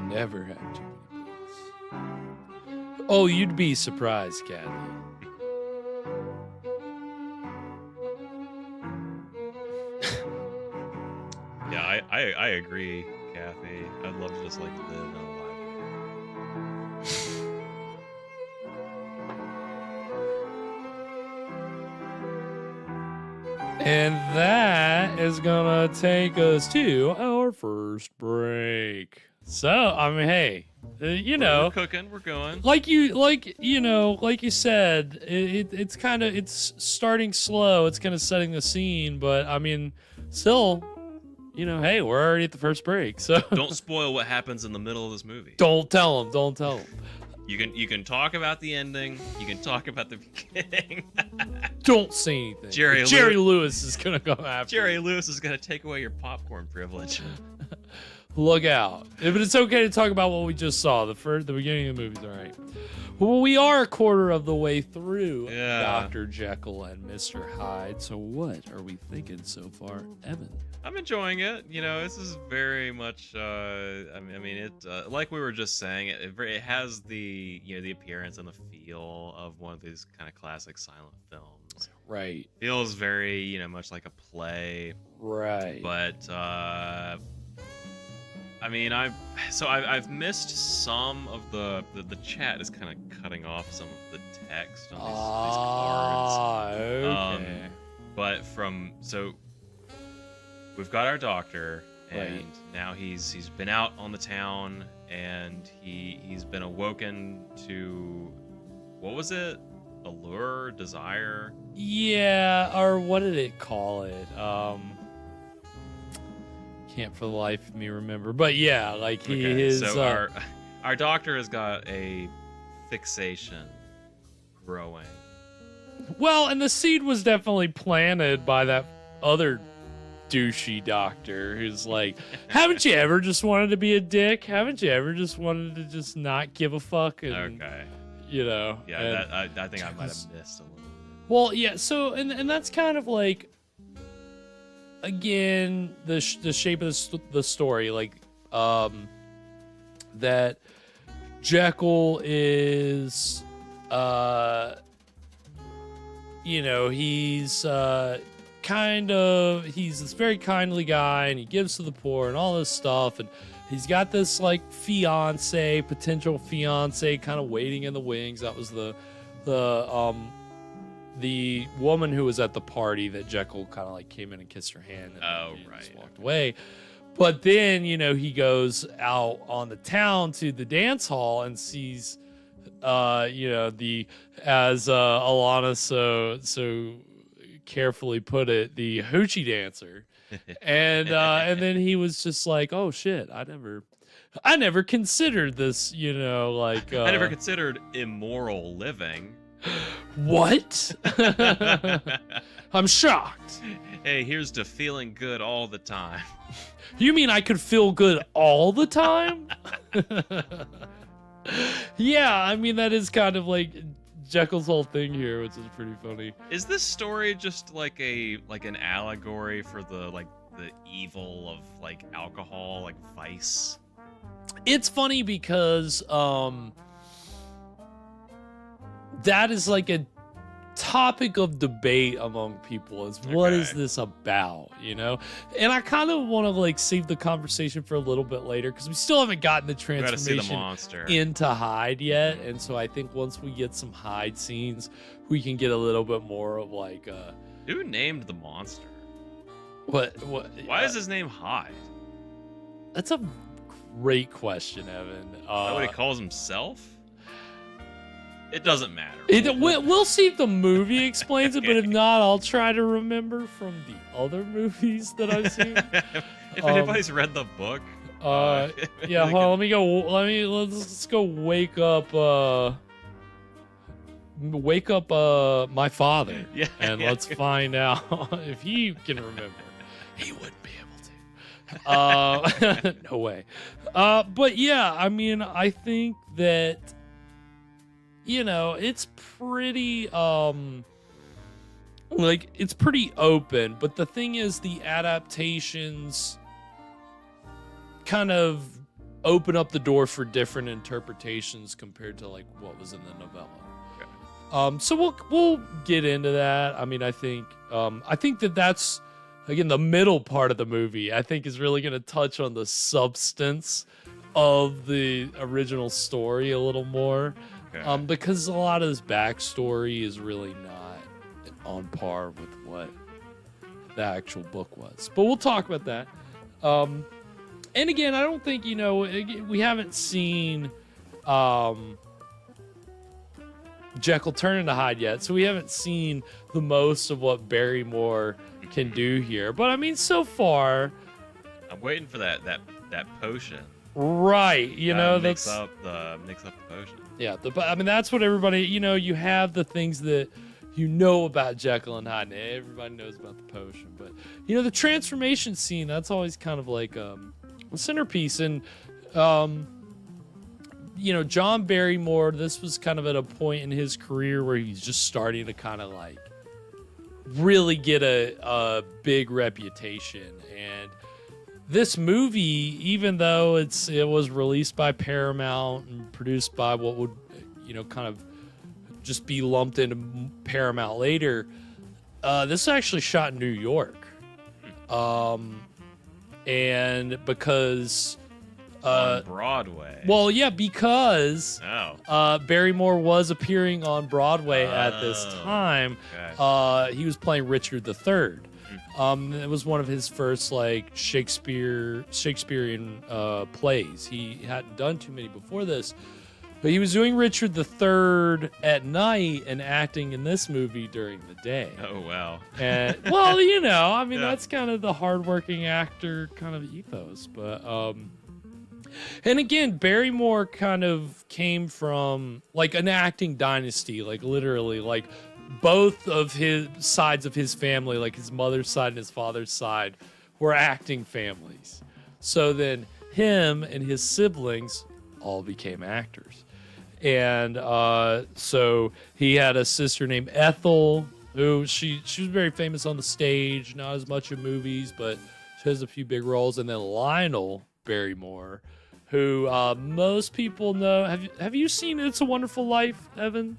Never have too many books. Oh, you'd be surprised, Kathy. Yeah, I agree, Kathy. I'd love to just like live in a library. And that is gonna take us to our first break. So, I mean, hey, you know, we're cooking, we're going. like you said, it's kind of, it's starting slow. It's kind of setting the scene, but I mean, still, you know, hey, we're already at the first break, so Don't spoil what happens in the middle of this movie. don't tell them. Don't tell them. You can talk about the ending. You can talk about the beginning. Don't say anything. Jerry Lewis is gonna come after. Jerry Lewis is gonna take away your popcorn privilege. Look out. But it's okay to talk about what we just saw. The beginning of the movie's all right. Well, we are a quarter of the way through Dr. Jekyll and Mr. Hyde. So what are we thinking so far, Evan? I'm enjoying it. You know, this is very much. I mean, it like we were just saying. It has the the appearance and the feel of one of these kind of classic silent films. Right. Feels very much like a play. Right. But I mean, I've missed some of the chat is kind of cutting off some of the text on these cards. Okay. But we've got our doctor, and Right. now he's been out on the town, and he's been awoken to, what was it? Allure, desire. Yeah, or what did it call it? Can't for the life of me remember. But yeah, like he is. So our doctor has got a fixation growing. Well, and the seed was definitely planted by that other douchey doctor who's like, haven't you ever just wanted to be a dick? Haven't you ever just wanted to just not give a fuck? And, Okay. Yeah, I think I might have missed a little bit. Well, yeah, so, and that's kind of like, again, the shape of the story, like, that Jekyll is, he's, he's this very kindly guy, and he gives to the poor and all this stuff, and he's got this like potential fiance kind of waiting in the wings. That was the woman who was at the party that Jekyll kind of like came in and kissed her hand and just walked away. But then, he goes out on the town to the dance hall and sees as Alana so carefully put it, the hoochie dancer. And then he was just like, oh shit, I never considered this, I never considered immoral living. What? I'm shocked. Hey, here's to feeling good all the time. You mean I could feel good all the time? Yeah, I mean that is kind of like Jekyll's whole thing here, which is pretty funny. Is this story just like an allegory for the evil of like alcohol, like vice? It's funny because that is like a topic of debate among people is what is this about, And I kind of want to like save the conversation for a little bit later because we still haven't gotten the transformation into Hyde yet, and so I think once we get some Hyde scenes, we can get a little bit more of like who named the monster? What? Why is his name Hyde? That's a great question, Evan. Is that what he calls himself? It doesn't matter. We'll see if the movie explains it, but if not, I'll try to remember from the other movies that I've seen. If anybody's read the book, yeah, hold on, let's go wake up my father, let's find out if he can remember. He wouldn't be able to. No way. But yeah, I mean, I think that it's pretty it's pretty open, but the thing is the adaptations kind of open up the door for different interpretations compared to like what was in the novella. So we'll get into that. I mean, I think that's again the middle part of the movie I think is really going to touch on the substance of the original story a little more. Because a lot of this backstory is really not on par with what the actual book was. But we'll talk about that. And again, I don't think, we haven't seen Jekyll turn into Hyde yet, so we haven't seen the most of what Barrymore can do here. But I mean, so far, I'm waiting for that potion. Right, you know, mix up the potion. Yeah, I mean that's what everybody, you know, you have the things that you know about Jekyll and Hyde. And everybody knows about the potion, but you know the transformation scene, that's always kind of like a centerpiece. And you know, John Barrymore, this was kind of at a point in his career where he's just starting to kind of like really get a big reputation. And this movie, even though it was released by Paramount and produced by what would, you know, kind of just be lumped into Paramount later, this is actually shot in New York. And because on Broadway. Well, yeah, because Barrymore was appearing on Broadway at this time. Okay. He was playing Richard III. It was one of his first like Shakespearean plays. He hadn't done too many before this, but he was doing Richard III at night and acting in this movie during the day. Oh wow! And well, you know, I mean, that's kind of the hardworking actor kind of ethos, but and again, Barrymore kind of came from like an acting dynasty, like literally, like both of his sides of his family, like his mother's side and his father's side, were acting families. So then him and his siblings all became actors. And so he had a sister named Ethel, who she was very famous on the stage, not as much in movies, but she has a few big roles. And then Lionel Barrymore, who most people know. Have you seen It's a Wonderful Life, Evan?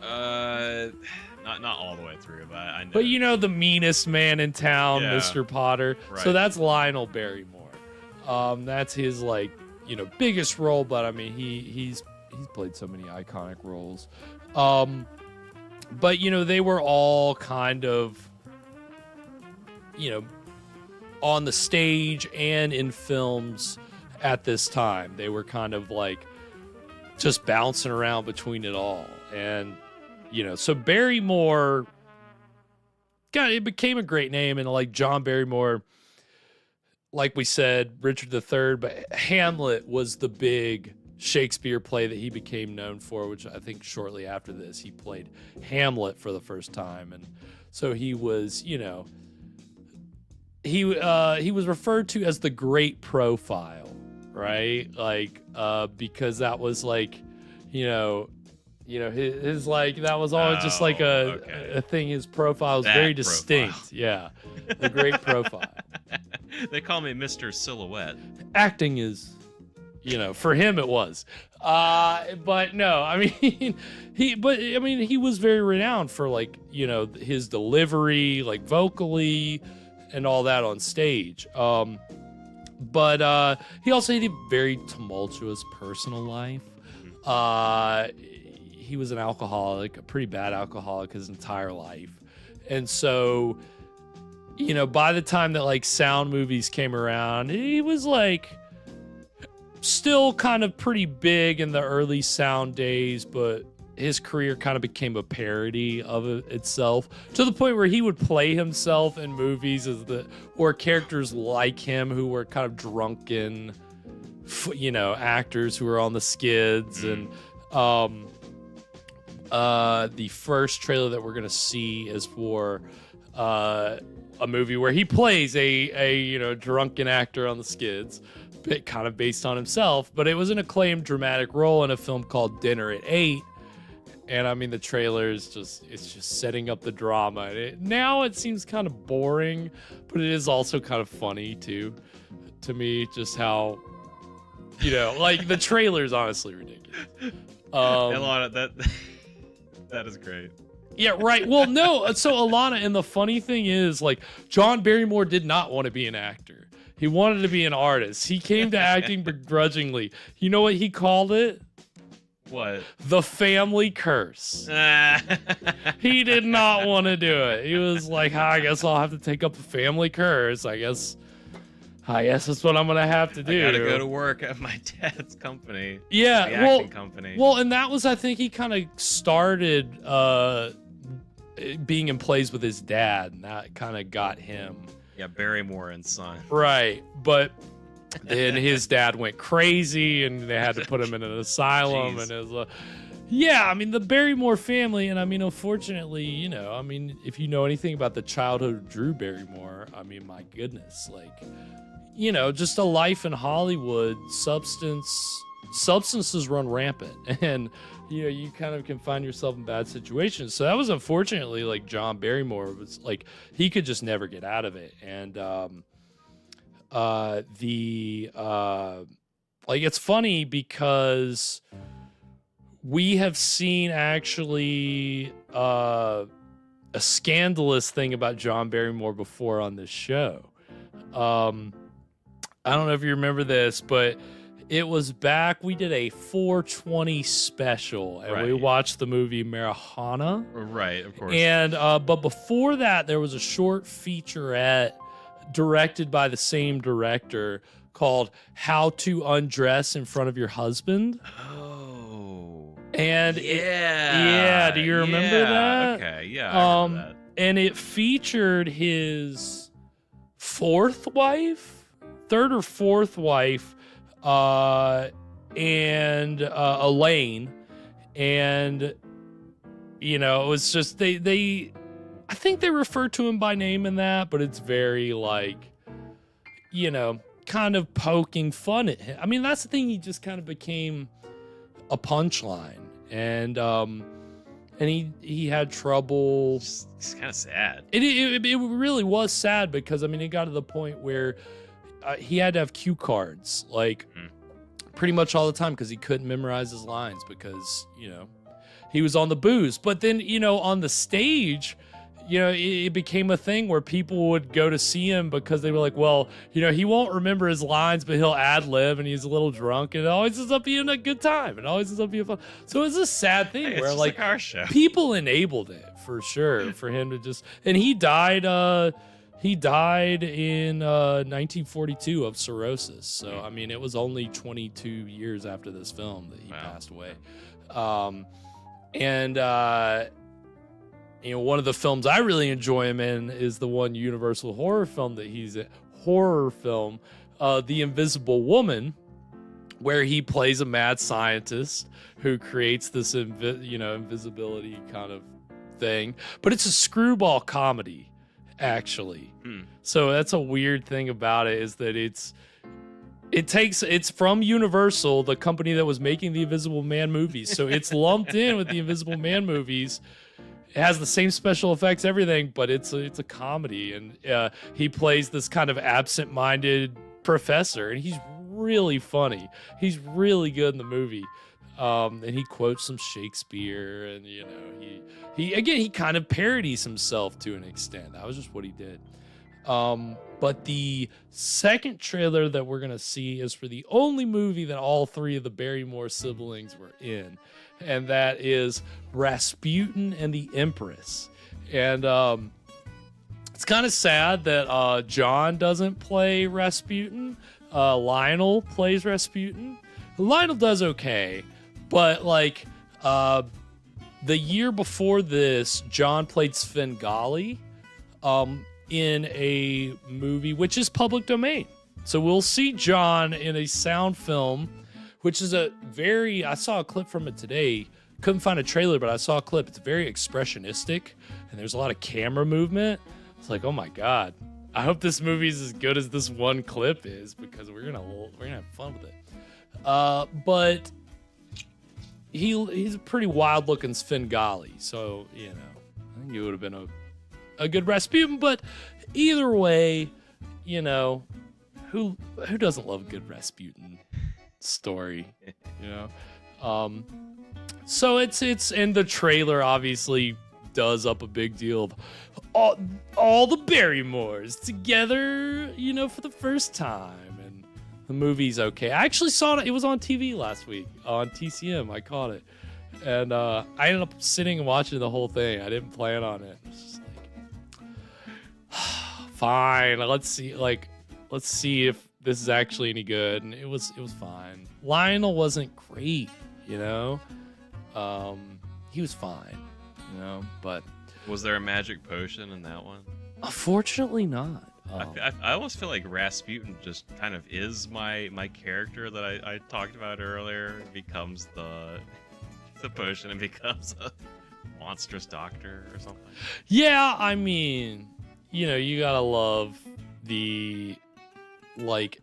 Not all the way through, but I know. But you know the meanest man in town, Mr. Potter. Right. So that's Lionel Barrymore. That's his like, you know, biggest role. But I mean, he's played so many iconic roles. But you know, they were all kind of, you know, on the stage and in films at this time. They were kind of like just bouncing around between it all. And you know, so Barrymore, God, it became a great name. And like John Barrymore, like we said, Richard III, but Hamlet was the big Shakespeare play that he became known for, which I think shortly after this, he played Hamlet for the first time. And so he was, you know, he was referred to as the great profile, right? Like, because that was like, you know, his like, that was always just like a thing. His profile was very distinct. Profile. Yeah. The great profile. They call me Mr. Silhouette. Acting is, you know, for him it was. But no, I mean, he was very renowned for like, you know, his delivery, like vocally and all that on stage. But he also had a very tumultuous personal life. He was an alcoholic, a pretty bad alcoholic his entire life. And so, you know, by the time that like sound movies came around, he was like still kind of pretty big in the early sound days, but his career kind of became a parody of itself to the point where he would play himself in movies or characters like him who were kind of drunken, you know, actors who were on the skids. And the first trailer that we're gonna see is for a movie where he plays a you know, drunken actor on the skids, kind of based on himself, but it was an acclaimed dramatic role in a film called Dinner at 8. And I mean, the trailer is it's just setting up the drama. Now it seems kind of boring, but it is also kind of funny too, to me, just how, you know, like the trailer is honestly ridiculous. Alana, that is great. Yeah, right. Well, no. So Alana, and the funny thing is, like, John Barrymore did not want to be an actor. He wanted to be an artist. He came to acting begrudgingly. You know what he called it? What? The family curse. He did not want to do it. He was like, I guess I'll have to take up the family curse. I guess that's what I'm gonna have to do. I gotta go to work at my dad's company. Yeah, the acting company. Well, and that was, I think, he kind of started being in plays with his dad, and that kind of got him Yeah, Barrymore and Son. Right, but then his dad went crazy, and they had to put him in an asylum. Jeez. And it was, yeah, I mean, the Barrymore family, and I mean, unfortunately, you know, I mean, if you know anything about the childhood of Drew Barrymore, I mean, my goodness, like, you know, just a life in Hollywood, substances run rampant, and you know, you kind of can find yourself in bad situations. So that was unfortunately like John Barrymore was like, he could just never get out of it. And like, it's funny because we have seen actually a scandalous thing about John Barrymore before on this show. I don't know if you remember this, but it was back, we did a 420 special, and we watched the movie Marijuana. Right, of course. And but before that, there was a short featurette directed by the same director called How to Undress in Front of Your Husband. Oh. And yeah. Do you remember that? Okay, yeah. I remember that. And it featured his third or fourth wife, and Elaine, and you know, it was just they I think they refer to him by name in that, but it's very like, you know, kind of poking fun at him. I mean, that's the thing, he just kind of became a punchline, and he had trouble. It's kind of sad. It really was sad, because I mean, it got to the point where he had to have cue cards, like pretty much all the time, because he couldn't memorize his lines, because, you know, he was on the booze. But then, you know, on the stage, you know, it became a thing where people would go to see him because they were like, well, you know, he won't remember his lines, but he'll ad lib, and he's a little drunk, and it always ends up being a good time. It always ends up being fun. So it's a sad thing, Hey, where it's like our show. People enabled it for sure for him to just, and he died in 1942 of cirrhosis. So, I mean, it was only 22 years after this film that he passed away. You know, one of the films I really enjoy him in is the one Universal horror film that he's in, The Invisible Woman, where he plays a mad scientist who creates this, invisibility kind of thing. But it's a screwball comedy, actually. So that's a weird thing about it, is that it's from Universal, the company that was making the Invisible Man movies. So it's lumped in with the Invisible Man movies. It has the same special effects, everything, but it's a comedy, and he plays this kind of absent-minded professor, and he's really funny. He's really good in the movie. And he quotes some Shakespeare, and you know, he kind of parodies himself to an extent. That was just what he did. But the second trailer that we're gonna see is for the only movie that all three of the Barrymore siblings were in, and that is Rasputin and the Empress. And it's kind of sad that John doesn't play Rasputin. Lionel plays Rasputin. Lionel does okay, but like the year before this, John played Svengali in a movie which is public domain. So we'll see John in a sound film, which is I saw a clip from it today. Couldn't find a trailer, but I saw a clip. It's very expressionistic, and there's a lot of camera movement. It's like, oh my God, I hope this movie is as good as this one clip is, because we're gonna have fun with it. But he's a pretty wild looking Svengali, so you know, I think he would have been a good Rasputin. But either way, you know, who doesn't love a good Rasputin story, you know? So it's and the trailer obviously does up a big deal of all the Barrymores together, you know, for the first time, and the movie's okay. I actually saw it. It was on TV last week on TCM. I caught it, and I ended up sitting and watching the whole thing. I didn't plan on it. It's just like, fine. Let's see if this is actually any good. And it was fine. Lionel wasn't great, you know. He was fine, you know, but was there a magic potion in that one? Unfortunately not. I almost feel like Rasputin just kind of is my character that I talked about earlier. He becomes the potion and becomes a monstrous doctor or something. Yeah, I mean, you know, you gotta love the like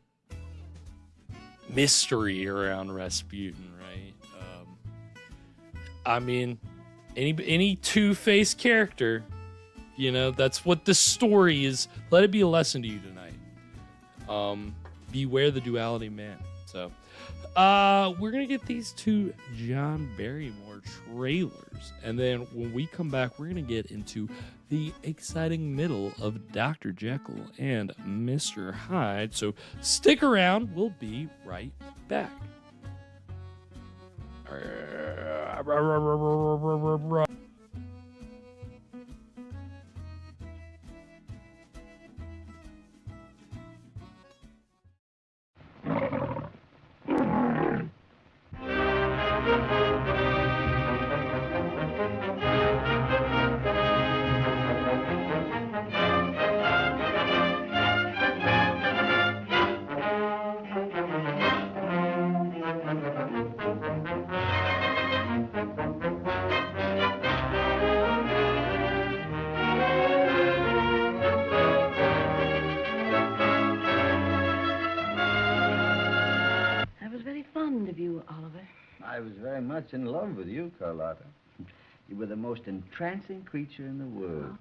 mystery around Rasputin, right? I mean, any two-faced character, you know, that's what the story is. Let it be a lesson to you tonight. Beware the duality man. So, we're gonna get these two John Barrymore trailers, and then when we come back, we're gonna get into the exciting middle of Dr. Jekyll and Mr. Hyde. So stick around. We'll be right back. I was very fond of you, Oliver. I was very much in love with you, Carlotta. You were the most entrancing creature in the world.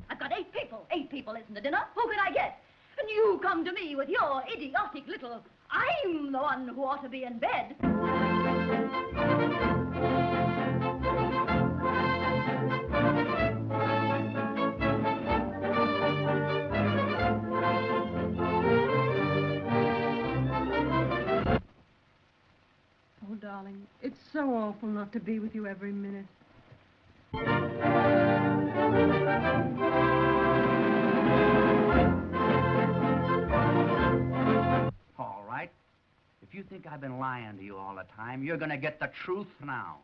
I've got 8 people. 8 people isn't the dinner. Who can I get? And you come to me with your idiotic little, I'm the one who ought to be in bed. Oh, darling, it's so awful not to be with you every minute. All right. If you think I've been lying to you all the time, you're gonna get the truth now.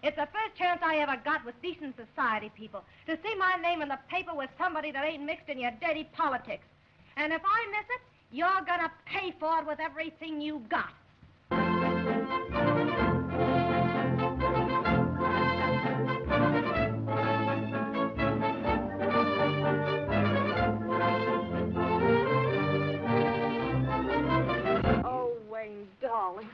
It's the first chance I ever got with decent society people to see my name in the paper with somebody that ain't mixed in your dirty politics. And if I miss it, you're gonna pay for it with everything you got. Oh, Wayne, darling.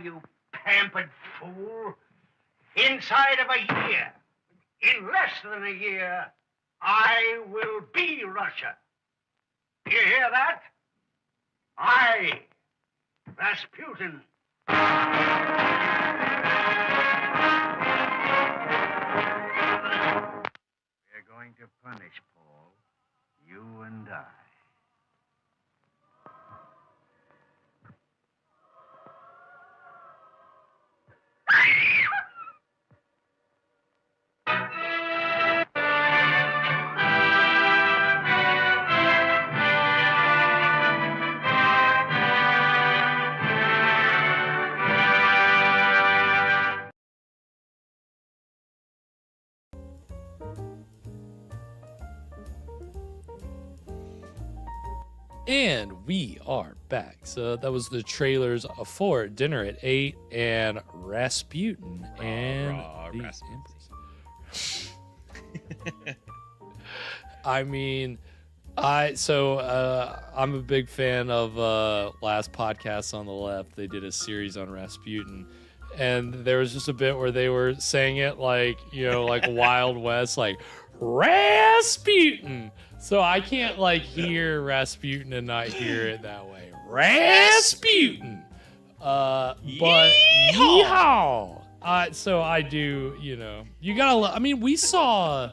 you pampered fool. Inside of a year, in less than a year, I will be Russia. You hear that? I, Rasputin. We're going to punish Paul, you and I. And we are back. So that was the trailers for Dinner at 8 and Rasputin and the Empress. I mean, I'm a big fan of last podcast on the left. They did a series on Rasputin, and there was just a bit where they were saying it like, you know, like Wild West, like Rasputin. So I can't like hear Rasputin and not hear it that way. Rasputin. But yeehaw. So I do, you know, you gotta. I mean, we saw,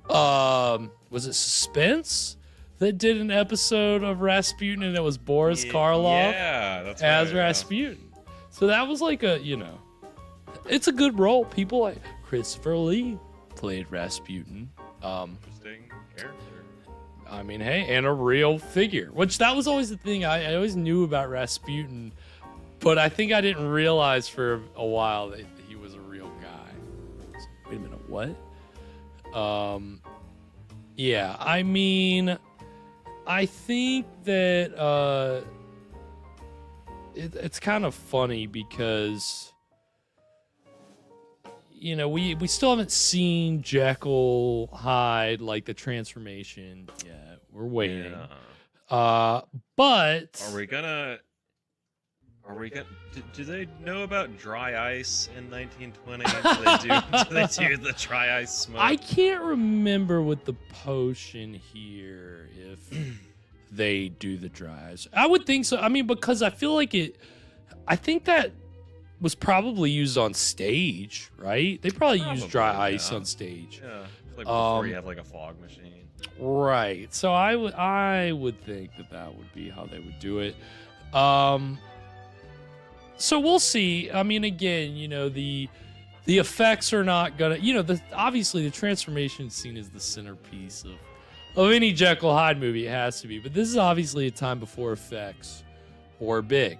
was it Suspense that did an episode of Rasputin, and it was Boris Karloff that's as right, Rasputin. So that was like a, you know, it's a good role. People like Christopher Lee played Rasputin. Interesting character. I mean, hey, and a real figure, which that was always the thing. I always knew about Rasputin, but I think I didn't realize for a while that he was a real guy. Wait a minute, what? Yeah, I mean, I think that it's kind of funny because, you know, we still haven't seen Jekyll Hyde, like the transformation yet. We're waiting. Yeah. But Are we gonna? Do they know about dry ice in 1920? Do they do the dry ice smoke? I can't remember with the potion here if they do the dry ice. I would think so. I mean, because I feel like I think that was probably used on stage, right? They probably used dry ice on stage. Yeah, like before you have like a fog machine. Right. So I would think that would be how they would do it. So we'll see. I mean, again, you know, the effects are not gonna, you know, obviously the transformation scene is the centerpiece of any Jekyll Hyde movie. It has to be. But this is obviously a time before effects were big.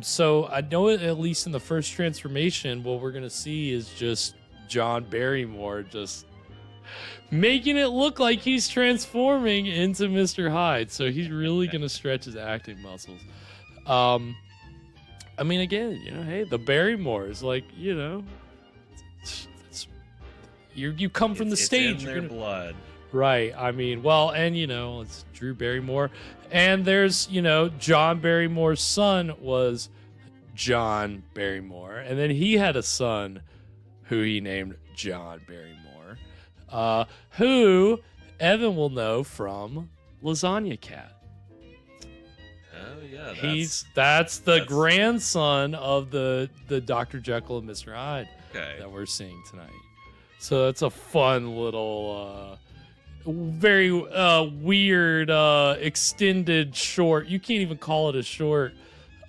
So I know at least in the first transformation, what we're gonna see is just John Barrymore just making it look like he's transforming into Mr. Hyde. So he's really gonna stretch his acting muscles. I mean, again, you know, hey, the Barrymores, like, you know, you come from the stage. It's in their blood. Right. I mean, well, and, you know, it's Drew Barrymore. And there's, you know, John Barrymore's son was John Barrymore. And then he had a son who he named John Barrymore, who Evan will know from Lasagna Cat. Oh yeah, that's the grandson of the Dr. Jekyll and Mr. Hyde that we're seeing tonight. So that's a fun little, very weird extended short. You can't even call it a short.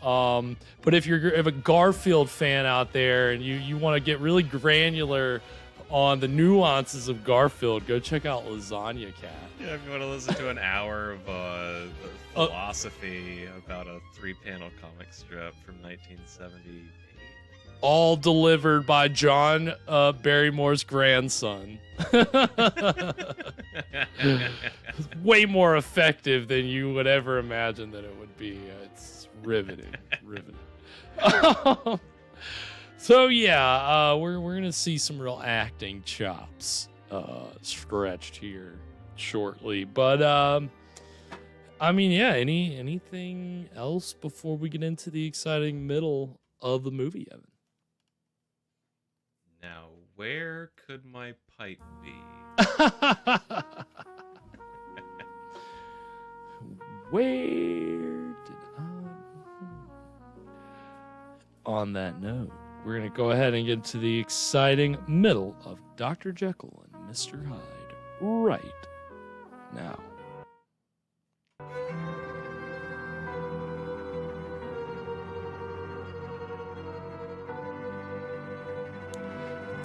But if you're a Garfield fan out there and you want to get really granular on the nuances of Garfield, go check out Lasagna Cat. Yeah, if you want to listen to an hour of philosophy about a 3-panel comic strip from 1978. All delivered by John Barrymore's grandson. Way more effective than you would ever imagine that it would be. It's riveting. So yeah, we're gonna see some real acting chops stretched here shortly. But I mean, yeah. Anything else before we get into the exciting middle of the movie, Evan. Now, where could my pipe be? Where did On that note, we're going to go ahead and get to the exciting middle of Dr. Jekyll and Mr. Hyde right now.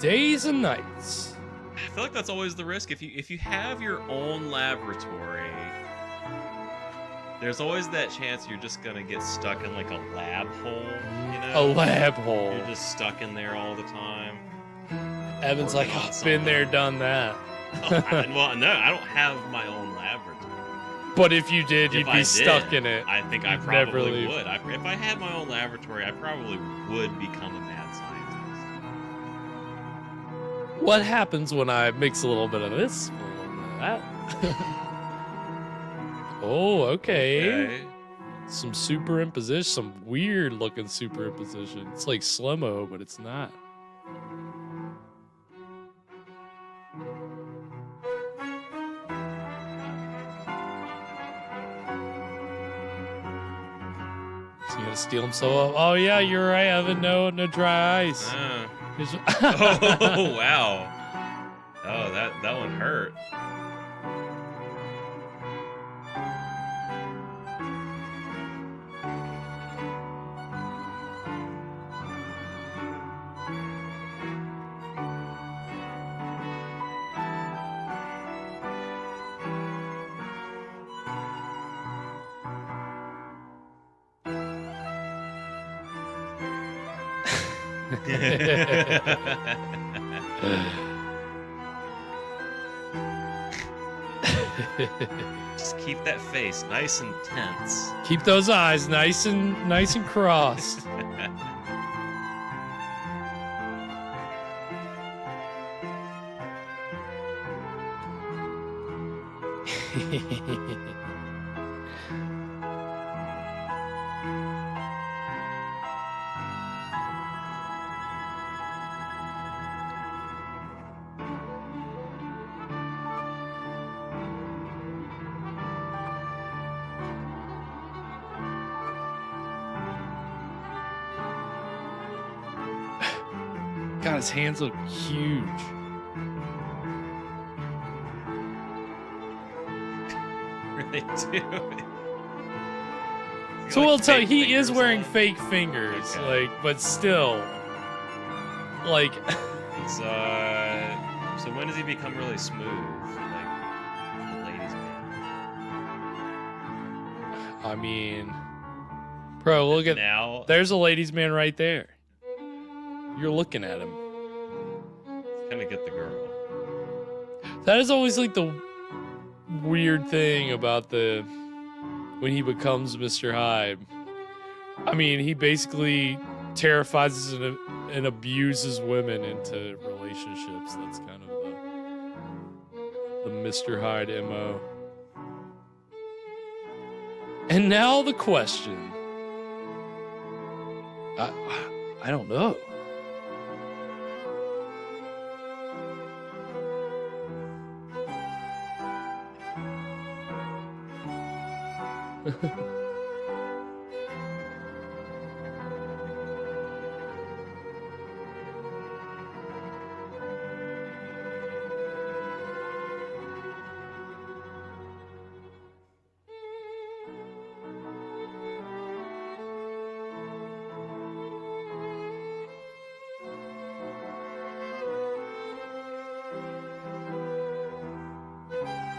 Days and nights. I feel like that's always the risk. If you have your own laboratory, there's always that chance you're just gonna get stuck in like a lab hole, you know? A lab hole. You're just stuck in there all the time. Evan's like, I've been there, done that. Well, no, I don't have my own laboratory. But if you did, you'd be stuck in it. I think I probably would. If I had my own laboratory, I probably would become a mad scientist. What happens when I mix a little bit of this, a little bit of that? Oh, okay. Some superimposition, some weird looking superimposition. It's like slow-mo, but it's not. Is he gonna steal himself up? Oh yeah, you're right, Evan. No dry ice. Oh wow. Oh, that one hurt. Just keep that face nice and tense. Keep those eyes nice and crossed. God, his hands look huge. Really do. So we'll tell you, he is wearing fake fingers, like, but still, like. So when does he become really smooth? Like the ladies' man. I mean, bro, look at now. There's a ladies' man right there. You're looking at him. He's gonna get the girl. That is always like the weird thing about when he becomes Mr. Hyde. I mean, he basically terrifies and abuses women into relationships. That's kind of the Mr. Hyde MO. And now the question. I don't know.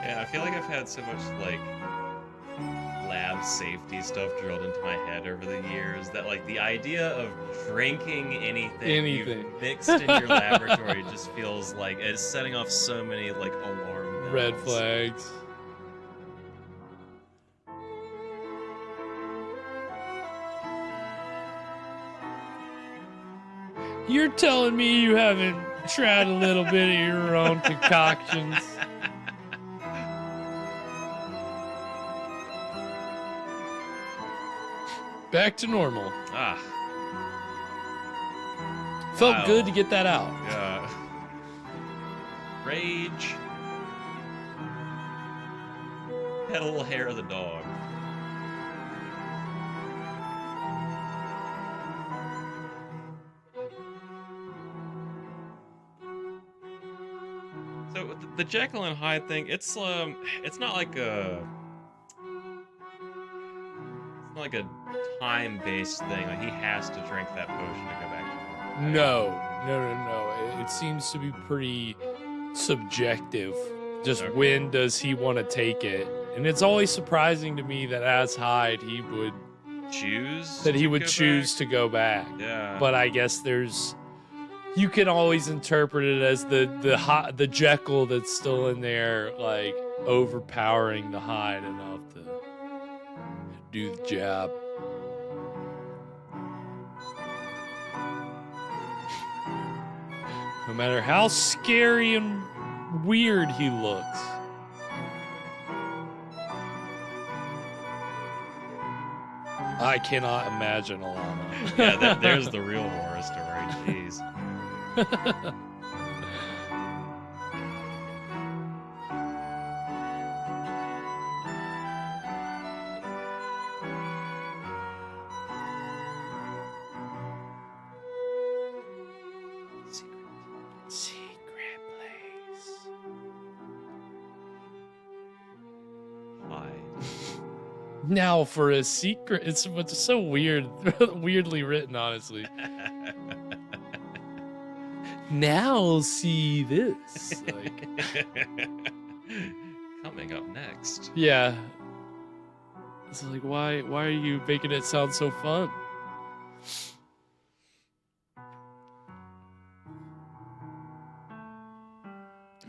Yeah, I feel like I've had so much like lab safety stuff drilled into my head over the years that like the idea of drinking anything you've mixed in your laboratory just feels like it's setting off so many like alarm bells. Red flags. You're telling me you haven't tried a little bit of your own concoctions? Back to normal. Felt good to get that out. Yeah. Rage. Had a little hair of the dog. So the Jekyll and Hyde thing, it's not like a time-based thing. Like he has to drink that potion to go back to home. No. It seems to be pretty subjective. Just when does he want to take it? And it's always surprising to me that as Hyde, he would choose to go back. Yeah. But I guess you can always interpret it as the Jekyll that's still in there, like overpowering the Hyde enough to do the job. No matter how scary and weird he looks. I cannot imagine Alana. Yeah, there's the real horror story. Jeez. Secret place. Hyde. Now for a secret, it's so weird, weirdly written, honestly. Now see this. Like, coming up next. Yeah. It's like, why are you making it sound so fun?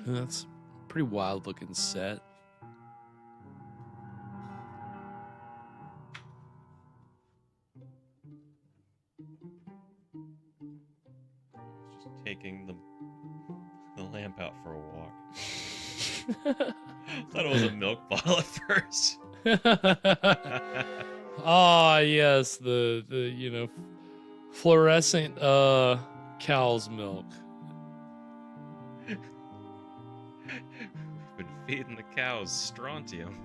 That's a pretty wild looking set. Taking the lamp out for a walk. Thought it was a milk bottle at first. Ah, yes, the fluorescent cow's milk. Been feeding the cows strontium.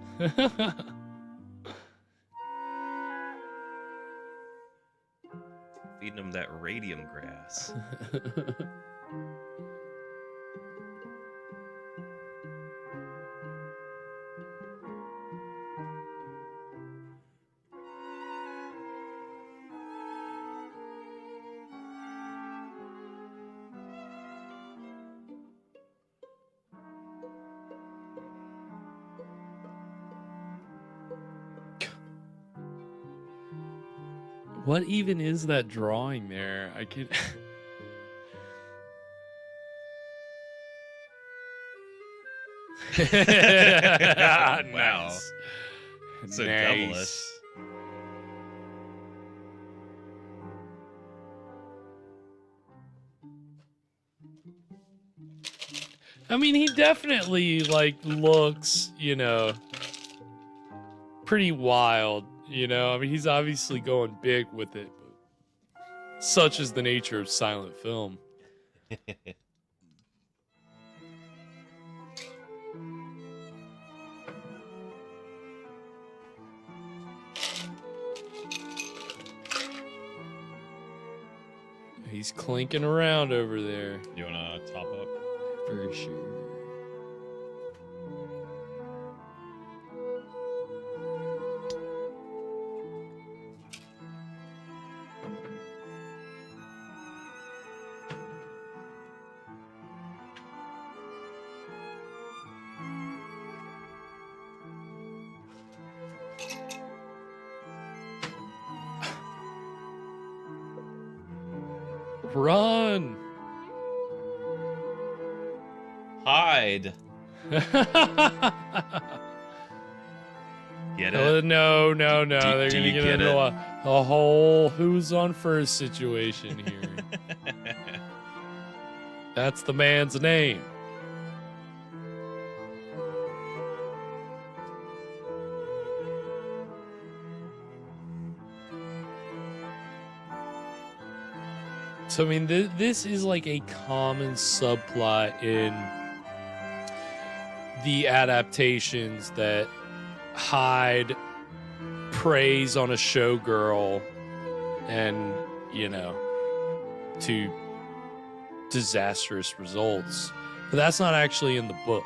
Feeding them that radium grass. What even is that drawing there? I could. Wow. Nice. So Nice. devilish. I mean, he definitely looks, pretty wild. I mean, he's obviously going big with it, but such is the nature of silent film. He's clinking around over there. You wanna top up? For sure. Run! Hide. Get it? No. They're do gonna you get get into it? a whole who's on first situation here. That's the man's name. So I mean, this is like a common subplot in the adaptations that Hyde preys on a showgirl, and you know, to disastrous results. But that's not actually in the book.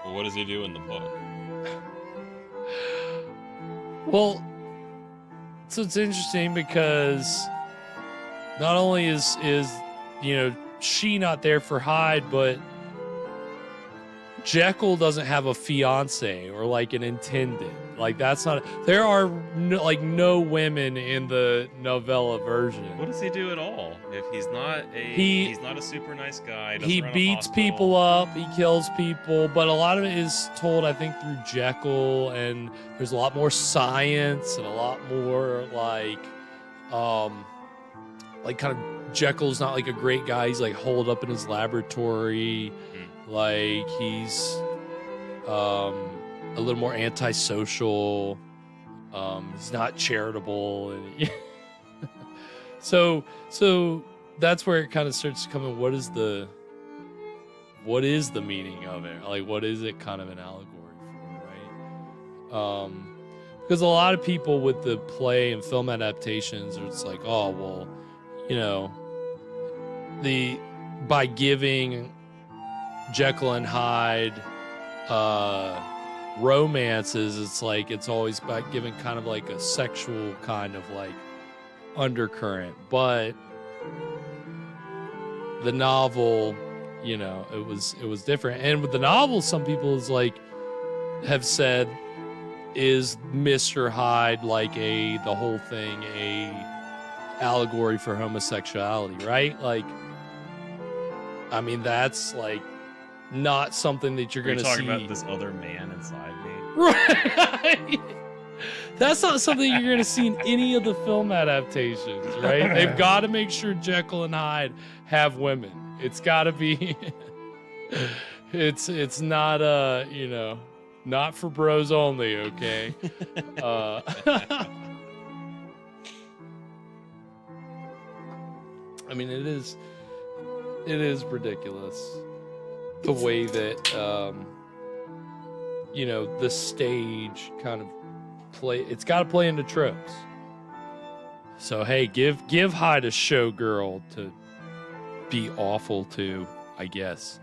Well, what does he do in the book? Well, so it's interesting because not only is you know, she not there for Hyde, but Jekyll doesn't have a fiance or like an intended. Like that's not. There are no women in the novella version. What does he do at all? If he's not he's not a super nice guy. He beats people up. He kills people. But a lot of it is told, I think, through Jekyll, and there's a lot more science and a lot more like kind of Jekyll's not like a great guy. He's like holed up in his laboratory. Like he's a little more antisocial. He's not charitable, and so that's where it kind of starts to come in. What is the meaning of it? Like, what is it kind of an allegory for, right? Because a lot of people with the play and film adaptations are just like, oh well, you know, by giving Jekyll and Hyde romances, it's always about giving kind of like a sexual kind of like undercurrent. But the novel, you know, it was different. And with the novel, some people have said, is Mr. Hyde like the whole thing a allegory for homosexuality, right? Like, I mean, that's like not something that you're going to see. Talking about this other man inside me. Right. That's not something you're going to see in any of the film adaptations, right? They've got to make sure Jekyll and Hyde have women. It's got to be. It's not you know, not for bros only, okay? I mean, it is ridiculous the way that you know, the stage kind of it's got to play into tropes. So hey, give Hyde a showgirl to be awful to, I guess.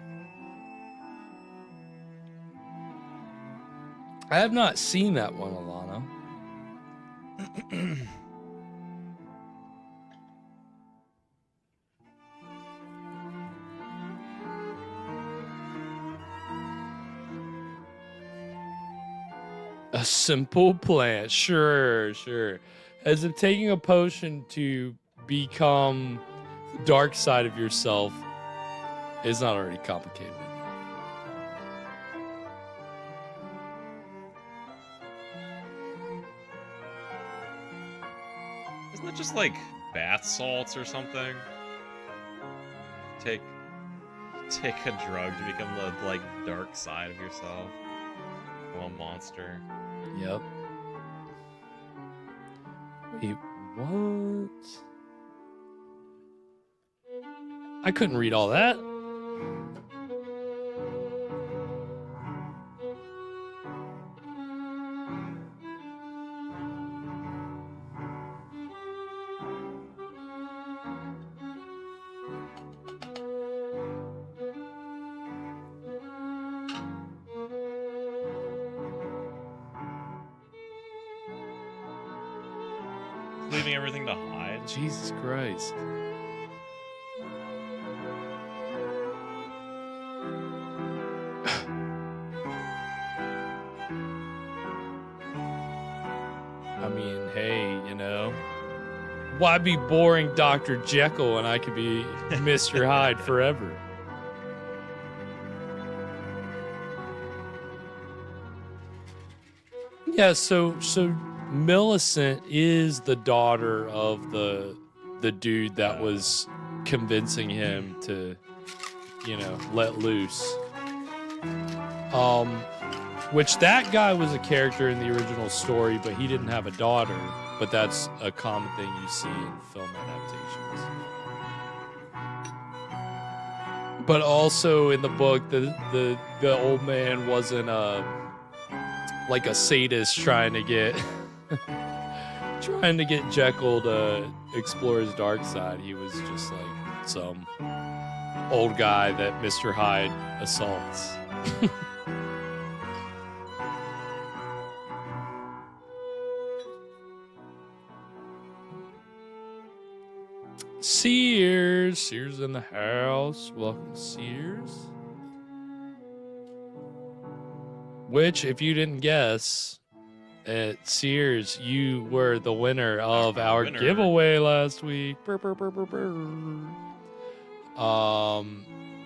I have not seen that one, Alana. A simple plan. Sure. As if taking a potion to become the dark side of yourself is not already complicated. Isn't it just like bath salts or something? Take a drug to become the like dark side of yourself. A monster. Yep. Wait, what? I couldn't read all that. Leaving everything to Hyde. Jesus Christ. I mean, hey, you know, why be boring Dr. Jekyll when I could be Mr. Hyde forever? Yeah, so Millicent is the daughter of the dude that was convincing him to, you know, let loose. Which that guy was a character in the original story, but he didn't have a daughter. But that's a common thing you see in film adaptations. But also in the book, the old man wasn't like a sadist trying to get Jekyll to explore his dark side. He was just like some old guy that Mr. Hyde assaults. Sears in the house. Welcome, Sears. Which, if you didn't guess, at Sears, you were the winner of our giveaway last week.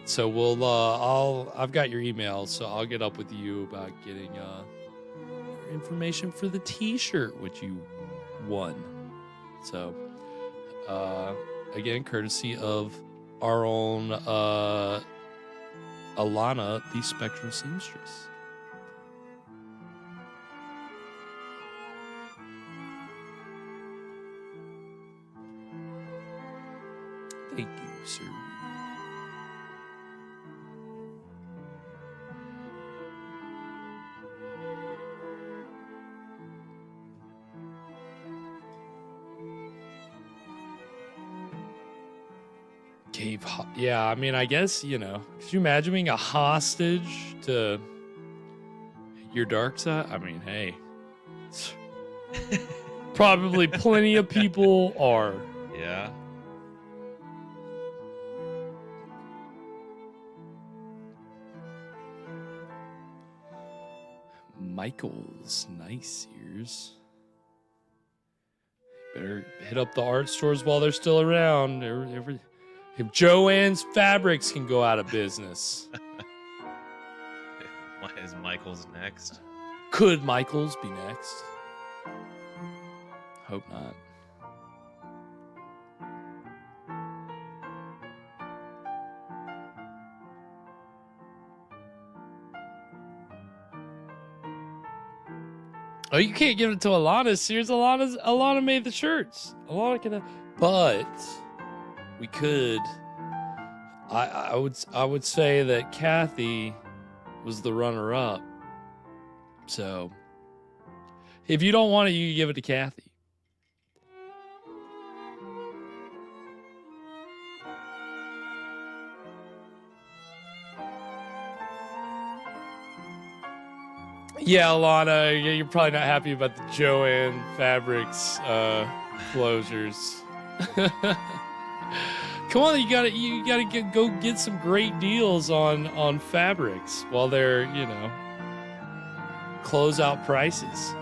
So we'll I've got your email, so I'll get up with you about getting information for the T-shirt which you won. So again, courtesy of our own Alana, the Spectral Seamstress. Thank you, sir. Yeah, I mean, I guess, you know, could you imagine being a hostage to your dark side? I mean, hey, probably plenty of people are. Yeah. Michael's nice ears. Better hit up the art stores while they're still around. If Joann's Fabrics can go out of business. Is Michael's next? Could Michael's be next? Hope not. Oh, you can't give it to Alana. Sears, Alana made the shirts. Alana can have, but we could. I would say that Kathy was the runner-up. So if you don't want it, you can give it to Kathy. Yeah, Alana, you're probably not happy about the Joann Fabrics closures. Come on, you gotta go get some great deals on fabrics while they're, you know, closeout prices.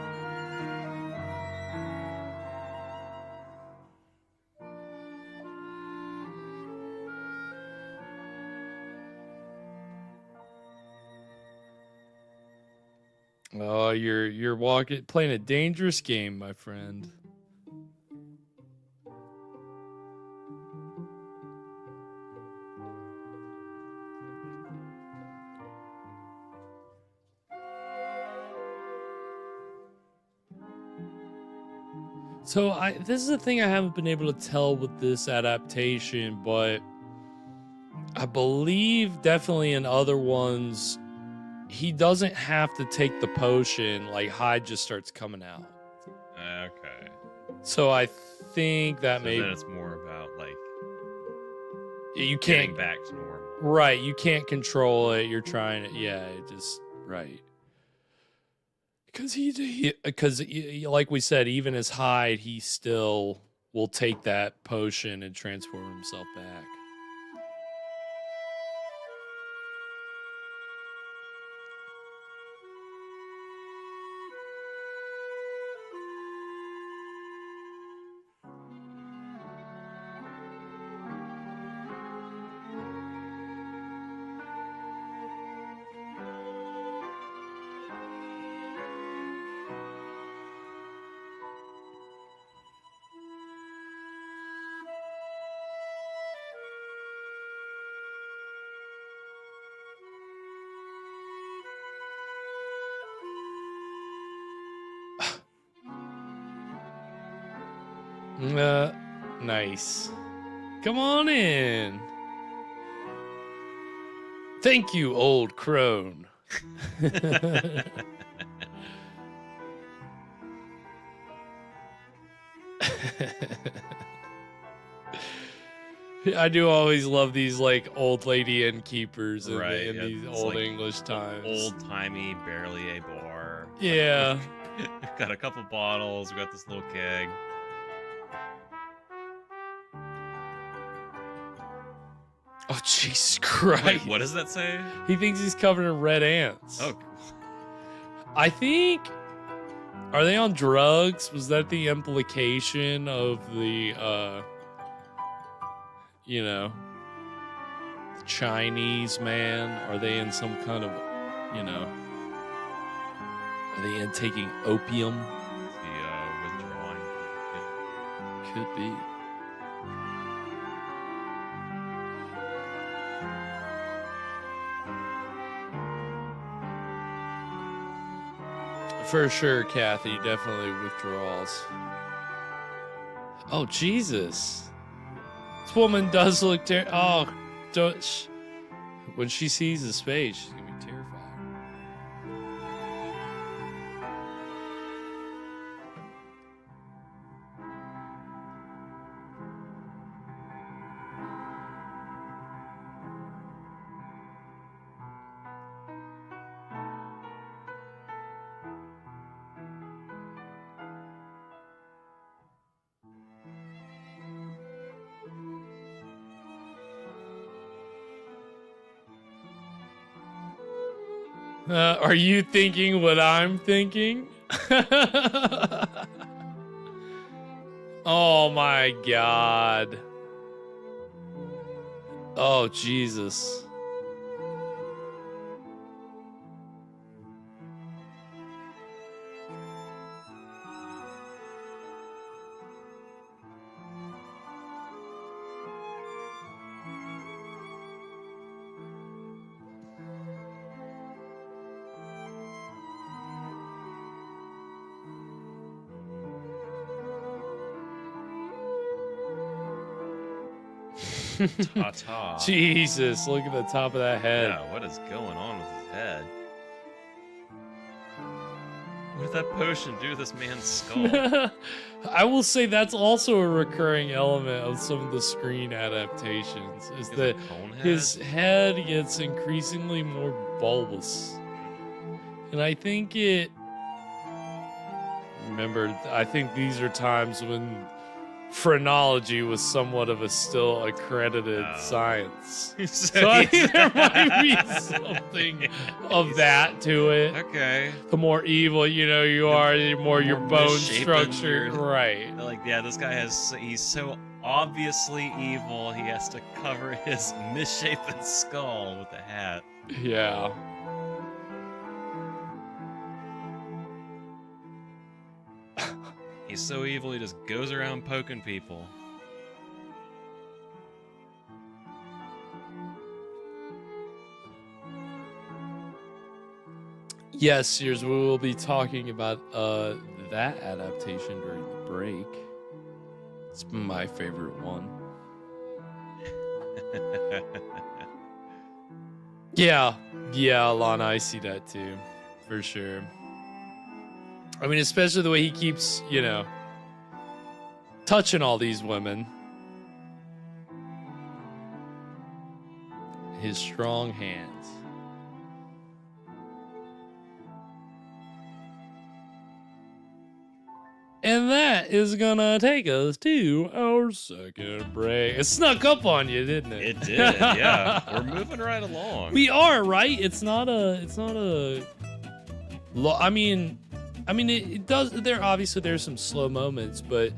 Oh, you're playing a dangerous game, my friend. So this is the thing I haven't been able to tell with this adaptation, but I believe definitely in other ones, he doesn't have to take the potion. Like Hyde just starts coming out. Okay. So I think that maybe then it's more about like you getting can't back to normal. Right, you can't control it. You're trying to, yeah, it just right. Because like we said, even as Hyde, he still will take that potion and transform himself back. Nice. Come on in. Thank you, old crone. I do always love these like old lady innkeepers in, in these old like English times. Old timey, barely a bar. Yeah. We've got a couple bottles. We got this little keg. Oh Jesus Christ! Wait, what does that say? He thinks he's covered in red ants. Oh. I think. Are they on drugs? Was that the implication of the, you know, Chinese man? Are they in some kind of, you know, are they in taking opium? The withdrawing. Yeah. Could be. For sure, Kathy. Definitely withdrawals. Oh, Jesus. This woman does look terrible. Oh, don't. When she sees his face, she's going to be terrified. Are you thinking what I'm thinking? Oh my God. Oh, Jesus. Ta-ta. Jesus, look at the top of that head. Yeah, what is going on with his head? What did that potion do to this man's skull? I will say that's also a recurring element of some of the screen adaptations, is that his head gets increasingly more bulbous. And I think remember, I think these are times when phrenology was somewhat of a still accredited science. So I think there might be something of that to it. Okay. The more evil, you know, you are, the more your bone structure. Right. Like, yeah, this guy he's so obviously evil, he has to cover his misshapen skull with a hat. Yeah. He's so evil, he just goes around poking people. Yes, here's we will be talking about that adaptation during the break. It's my favorite one. Yeah, Alana, I see that too, for sure. I mean, especially the way he keeps, you know, touching all these women. His strong hands. And that is gonna take us to our second break. It snuck up on you, didn't it? It did, yeah. We're moving right along. We are, right? It's not a I mean, it does. There's some slow moments, but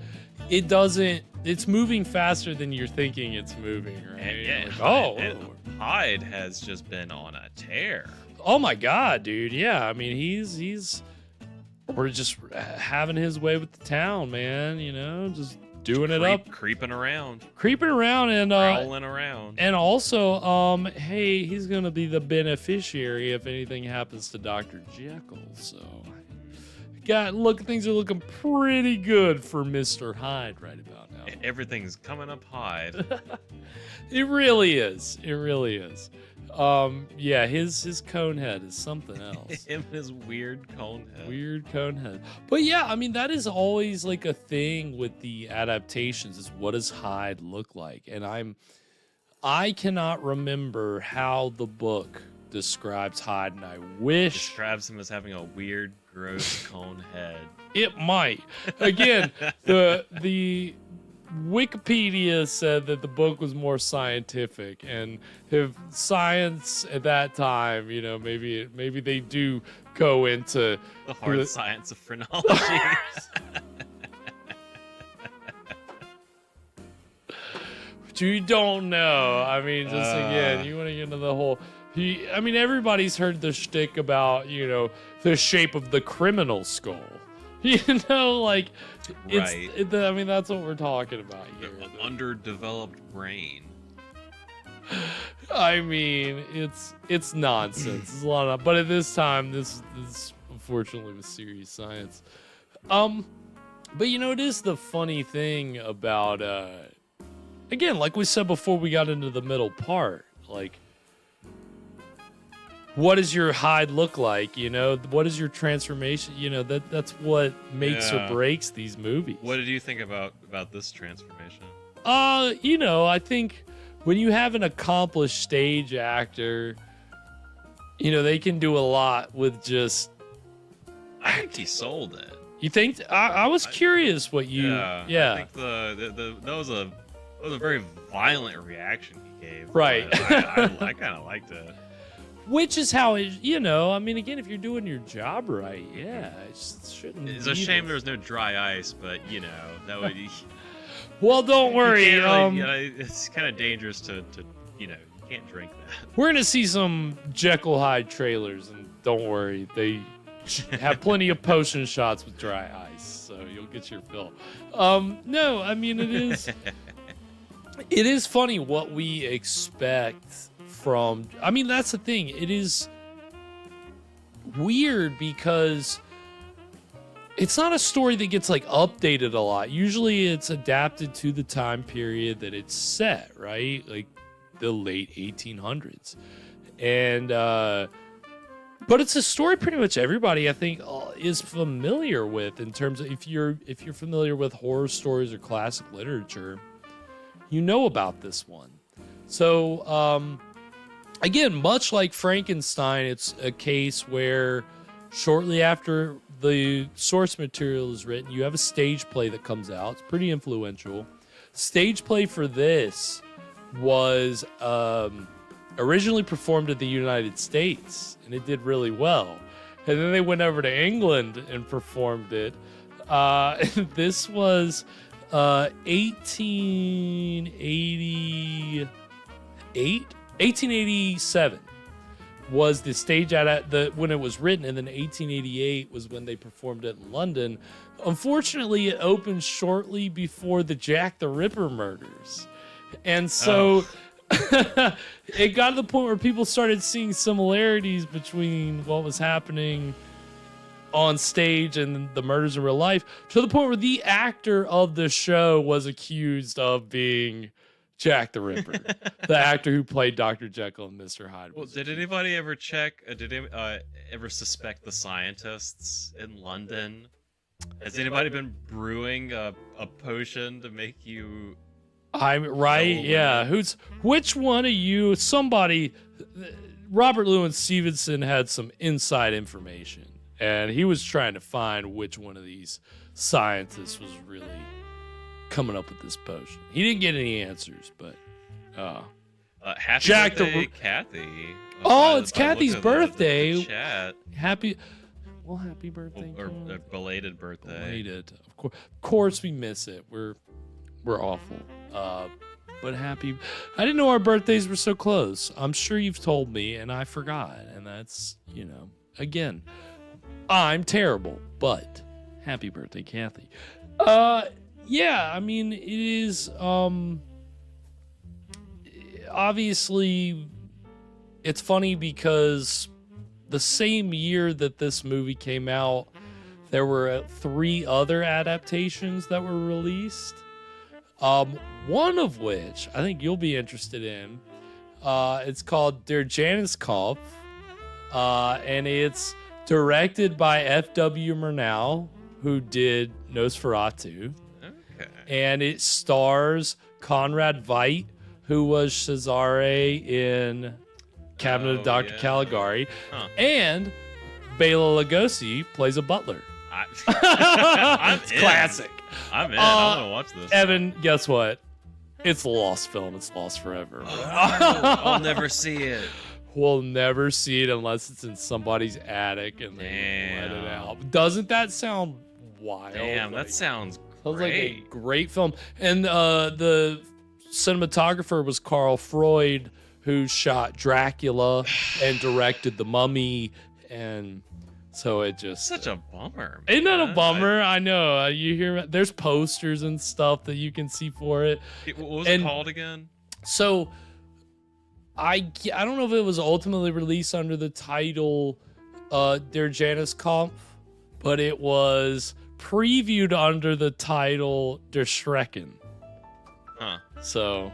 it doesn't. It's moving faster than you're thinking it's moving, right? And, like, and HYDE has just been on a tear. Oh my God, dude! Yeah, I mean, we're just having his way with the town, man. You know, just doing it up, creeping around, and crawling around, and also, hey, he's gonna be the beneficiary if anything happens to Dr. Jekyll. So. things are looking pretty good for Mr. Hyde right about now. Everything's coming up Hyde. It really is. It really is. Yeah, his cone head is something else. Him and his weird cone head. Weird cone head. But yeah, I mean, that is always like a thing with the adaptations is what does Hyde look like? And I cannot remember how the book describes Hyde, and I wish describes him as having a weird, gross cone head. It might. Again, the Wikipedia said that the book was more scientific, and if science at that time, you know, maybe they do go into the hard science of phrenology. But you don't know. I mean, just again, you want to get into the whole. I mean, everybody's heard the shtick about, you know, the shape of the criminal skull. You know, like, right. I mean, that's what we're talking about here. The underdeveloped brain. I mean, it's nonsense. It's a lot of, but at this time, this unfortunately was serious science. But you know, it is the funny thing about, again, like we said before we got into the middle part, like, what does your Hyde look like? You know, what is your transformation? You know, that's what makes or breaks these movies. What did you think about this transformation? You know, I think when you have an accomplished stage actor, you know, they can do a lot with just. I think he sold it. You think? I was curious what you. Yeah. I think that was a very violent reaction he gave. Right. I kind of liked it. Which is how it, you know, I mean, again, if you're doing your job right, yeah, it shouldn't. It's a shame there was no dry ice, but you know that would. Well, don't worry. You know, it's kind of dangerous to, you know, you can't drink that. We're gonna see some Jekyll Hyde trailers, and don't worry, they have plenty of potion shots with dry ice, so you'll get your fill. No, I mean it is funny what we expect from. I mean, that's the thing. It is weird because it's not a story that gets like updated a lot. Usually it's adapted to the time period that it's set, right? Like the late 1800s. And but it's a story pretty much everybody I think is familiar with in terms of if you're familiar with horror stories or classic literature, you know about this one. So again, much like Frankenstein, it's a case where shortly after the source material is written, you have a stage play that comes out. It's pretty influential. Stage play for this was originally performed in the United States, and it did really well. And then they went over to England and performed it. This was 1887 was the stage when it was written, and then 1888 was when they performed it in London. Unfortunately, it opened shortly before the Jack the Ripper murders, and so it got to the point where people started seeing similarities between what was happening on stage and the murders in real life, to the point where the actor of the show was accused of being Jack the Ripper, the actor who played Dr. Jekyll and Mr. Hyde. Well, did anybody ever check? Did anybody ever suspect the scientists in London? Has anybody been brewing a potion to make you? I'm right. Yeah. Which one of you? Somebody. Robert Louis Stevenson had some inside information, and he was trying to find which one of these scientists was really coming up with this potion. He didn't get any answers, but happy Jack birthday, Kathy. It's Kathy's birthday. The chat. Happy birthday. Or belated birthday. Belated. Of course we miss it. We're awful. But happy. I didn't know our birthdays were so close. I'm sure you've told me and I forgot, and that's, you know, again, I'm terrible, but happy birthday, Kathy. Yeah, I mean, it is, obviously, it's funny because the same year that this movie came out, there were 3 other adaptations that were released. One of which I think you'll be interested in. It's called Der JEKYLL MR, and it's directed by F.W. Murnau, who did Nosferatu. Okay. And it stars Conrad Veidt, who was Cesare in Cabinet of Dr. Caligari, and Bela Lugosi plays a butler. It's classic. I'm in. I'm gonna watch this. Evan, guess what? It's a lost film. It's lost forever. I'll never see it. We'll never see it unless it's in somebody's attic and they let it out. Doesn't that sound wild? Damn, that sounds like a great film. And the cinematographer was Carl Freud, who shot Dracula and directed The Mummy, and so it just such a bummer. Isn't that a bummer? I know. You hear there's posters and stuff that you can see for it. What was it called again? So I don't know if it was ultimately released under the title Der JEKYLL, but it was previewed under the title Der Schrecken. Huh. So,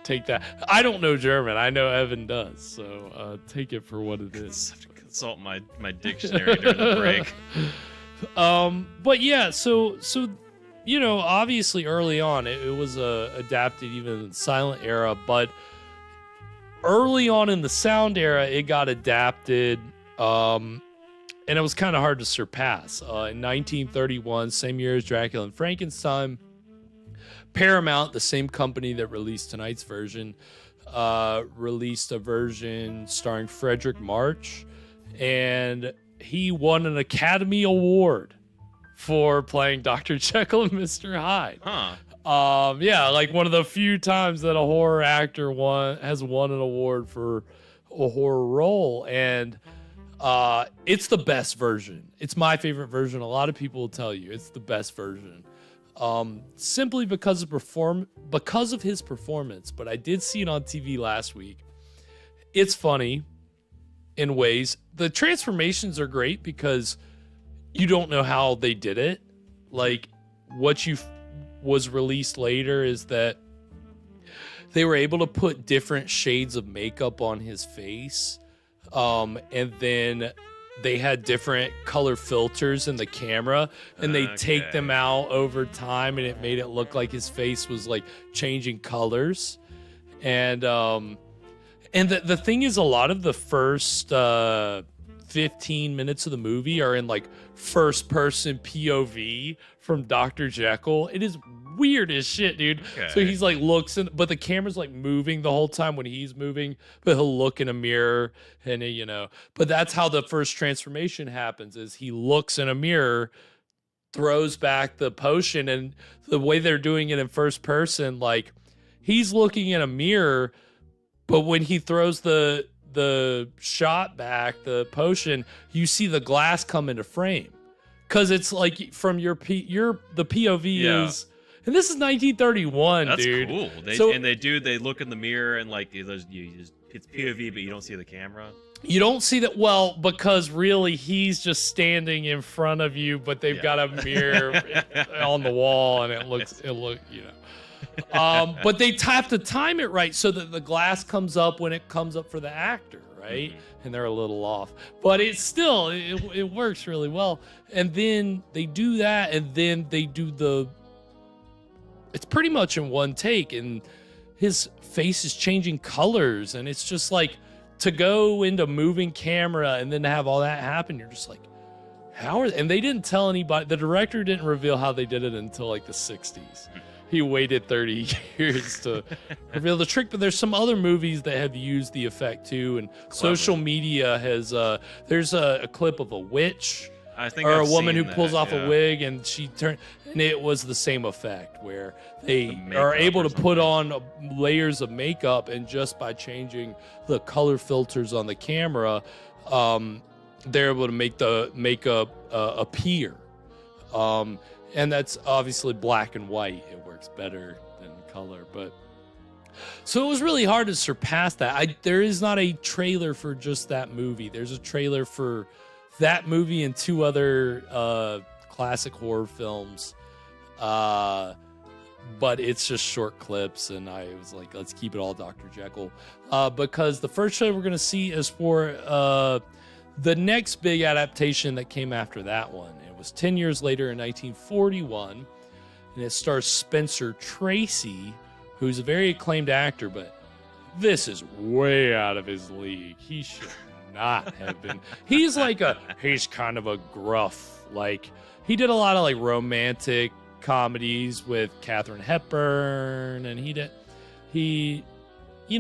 take that. I don't know German. I know Evan does. So take it for what it is. I have to consult my dictionary during the break. But yeah, so obviously early on it was adapted even in the silent era, but early on in the sound era it got adapted, and it was kind of hard to surpass. In 1931, same year as Dracula and Frankenstein, Paramount, the same company that released tonight's version, released a version starring Frederick March, and he won an Academy Award for playing Dr. Jekyll and Mr. Hyde. Yeah, like one of the few times that a horror actor has won an award for a horror role, and it's the best version. It's my favorite version. A lot of people will tell you it's the best version, simply because of his performance. But I did see it on TV last week. It's funny in ways. The transformations are great because you don't know how they did it. Like, what was released later is that they were able to put different shades of makeup on his face, and then they had different color filters in the camera, and they take them out over time, and it made it look like his face was like changing colors. And the thing is, a lot of the first 15 minutes of the movie are in like first person POV from Dr. Jekyll. It is weird as shit, dude. Okay. So he's like but the camera's like moving the whole time when he's moving, but he'll look in a mirror and but that's how the first transformation happens, is he looks in a mirror, throws back the potion, and the way they're doing it in first person, like he's looking in a mirror, but when he throws the shot back, the potion, you see the glass come into frame, because it's like from the POV is, and this is 1931. That's dude. Cool. They look in the mirror and like it's POV, but you don't see the camera. You don't see that, well, because really he's just standing in front of you, but they've got a mirror on the wall, and it looks. But they have to time it right so that the glass comes up when it comes up for the actor, right? Mm-hmm. And they're a little off, but it's still it works really well. And then they do that, and then they do it's pretty much in one take, and his face is changing colors, and it's just like, to go into moving camera and then to have all that happen, you're just like, and they didn't tell anybody. The director didn't reveal how they did it until like the 60s. He waited 30 years to reveal the trick, but there's some other movies that have used the effect too, and social media has, there's a clip of a witch, or a woman who pulls off a wig, and and it was the same effect, where they are able to put on layers of makeup, and just by changing the color filters on the camera, they're able to make the makeup appear. And that's obviously black and white. It works better than color, but so it was really hard to surpass that. There is not a trailer for just that movie. There's a trailer for that movie and 2 other classic horror films. But it's just short clips, and I was like, let's keep it all Dr. Jekyll. Because the first show we're going to see is for the next big adaptation that came after that one. It was 10 years later in 1941, and it stars Spencer Tracy, who's a very acclaimed actor, but this is way out of his league. He should not have been. He's kind of a gruff, like, he did a lot of like romantic comedies with Katharine Hepburn, and he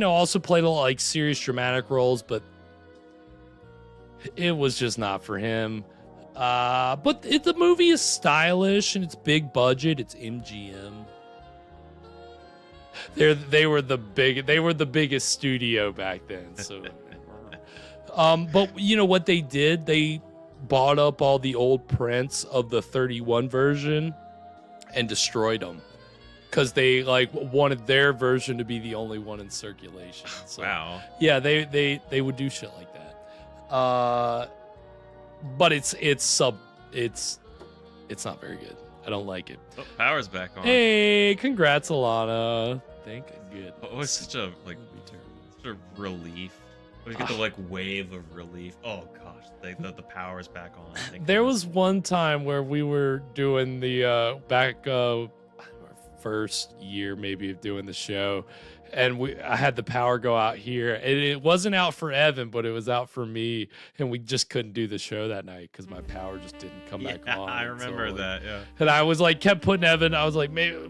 also played a lot like serious dramatic roles, but it was just not for him. But the movie is stylish and it's big budget. It's MGM. They were the biggest studio back then. So, but you know what they did? They bought up all the old prints of the 31 version and destroyed them because they wanted their version to be the only one in circulation. So, wow. Yeah, they would do shit like that. But it's not very good. I don't like it. Oh, power's back on. Hey, congrats, Alana. Thank goodness. Oh, it's such a relief. We get the wave of relief. Oh gosh, the power's back on. There was one time where we were doing the first year maybe of doing the show, and I had the power go out here, and it wasn't out for Evan, but it was out for me, and we just couldn't do the show that night because my power just didn't come back on. I remember that. Yeah. And I was kept putting Evan. I was like, maybe I'll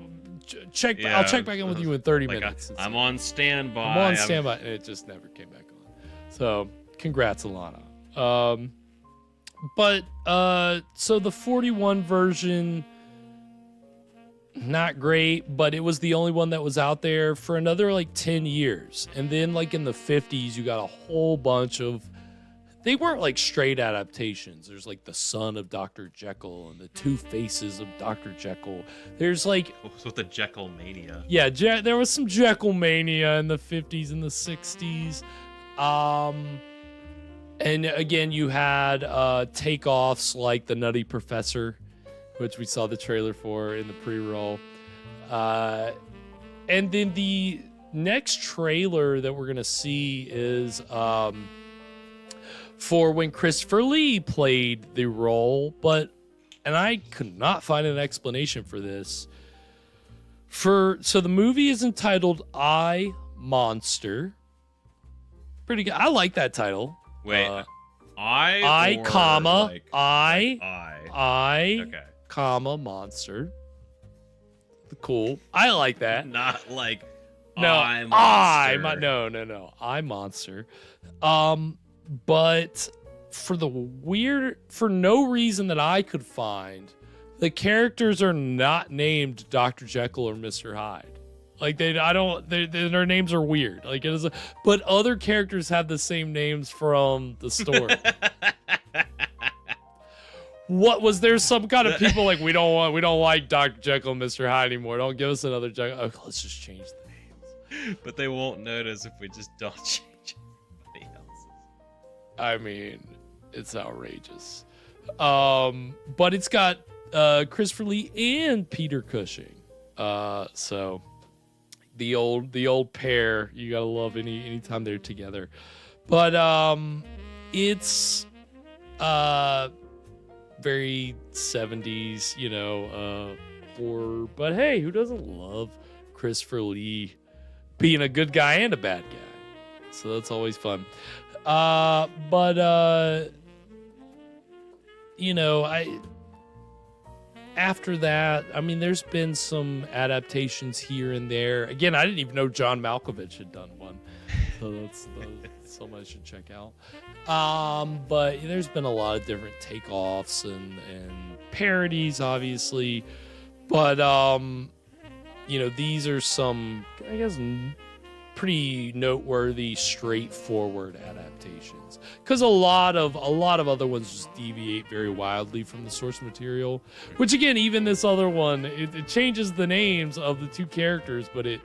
check back in with you in 30 minutes. I'm on standby. I'm on standby, and it just never came back on. So congrats, Alana. So the 41 version, not great, but it was the only one that was out there for another 10 years. And then in the 50s, you got a whole bunch of, they weren't straight adaptations. There's the Son of Dr. Jekyll and the Two Faces of Dr. Jekyll. There's with the Jekyll mania. Yeah, there was some Jekyll mania in the 50s and the 60s. And again, you had takeoffs like The Nutty Professor, which we saw the trailer for in the pre-roll. And then the next trailer that we're going to see is for when Christopher Lee played the role, and I could not find an explanation for this. So the movie is entitled I, Monster. Pretty good. I like that title. Wait, okay. Monster. Cool. I like that. Not no, Monster. No. I, Monster. But for no reason that I could find, the characters are not named Dr. Jekyll or Mr. Hyde. Their names are weird. But other characters have the same names from the story. What was there some kind of people we don't like Dr. Jekyll and Mr. Hyde anymore. Don't give us another Jekyll. Oh, let's just change the names. But they won't notice if we just don't change everybody else's. I mean, it's outrageous. But it's got Christopher Lee and Peter Cushing. So the old pair, you gotta love anytime they're together. But it's very 70s, horror. But hey, who doesn't love Christopher Lee being a good guy and a bad guy? So that's always fun. After that, I mean, there's been some adaptations here and there. Again, I didn't even know John Malkovich had done one. So that's something I should check out. But there's been a lot of different takeoffs and parodies, obviously. But, these are some, I guess, pretty noteworthy, straightforward adaptations. Because a lot of other ones just deviate very wildly from the source material. Which again, even this other one, it changes the names of the two characters, but I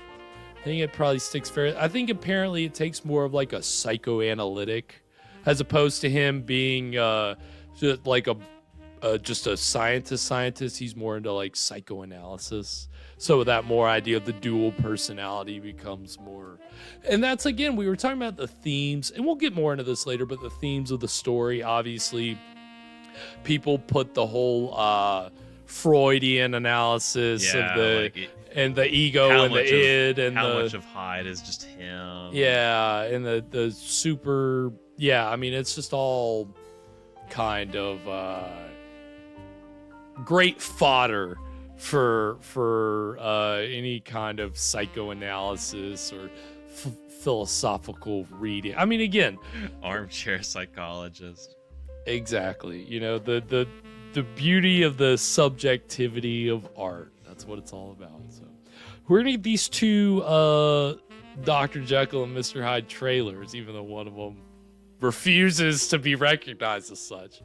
think it probably sticks fair. I think apparently it takes more of a psychoanalytic, as opposed to him being just like just a scientist. He's more into like psychoanalysis. So that more idea of the dual personality becomes more, and that's, again, we were talking about the themes, and we'll get more into this later, but the themes of the story, obviously people put the whole Freudian analysis of the, and the ego and the id, and how much of Hyde is just him. Yeah, and the super, I mean, it's just all kind of great fodder for any kind of psychoanalysis or philosophical reading. I mean, again, armchair psychologist. Exactly. You know, the beauty of the subjectivity of art. That's what it's all about. So we're gonna get these two Dr. Jekyll and Mr. Hyde trailers, even though one of them refuses to be recognized as such.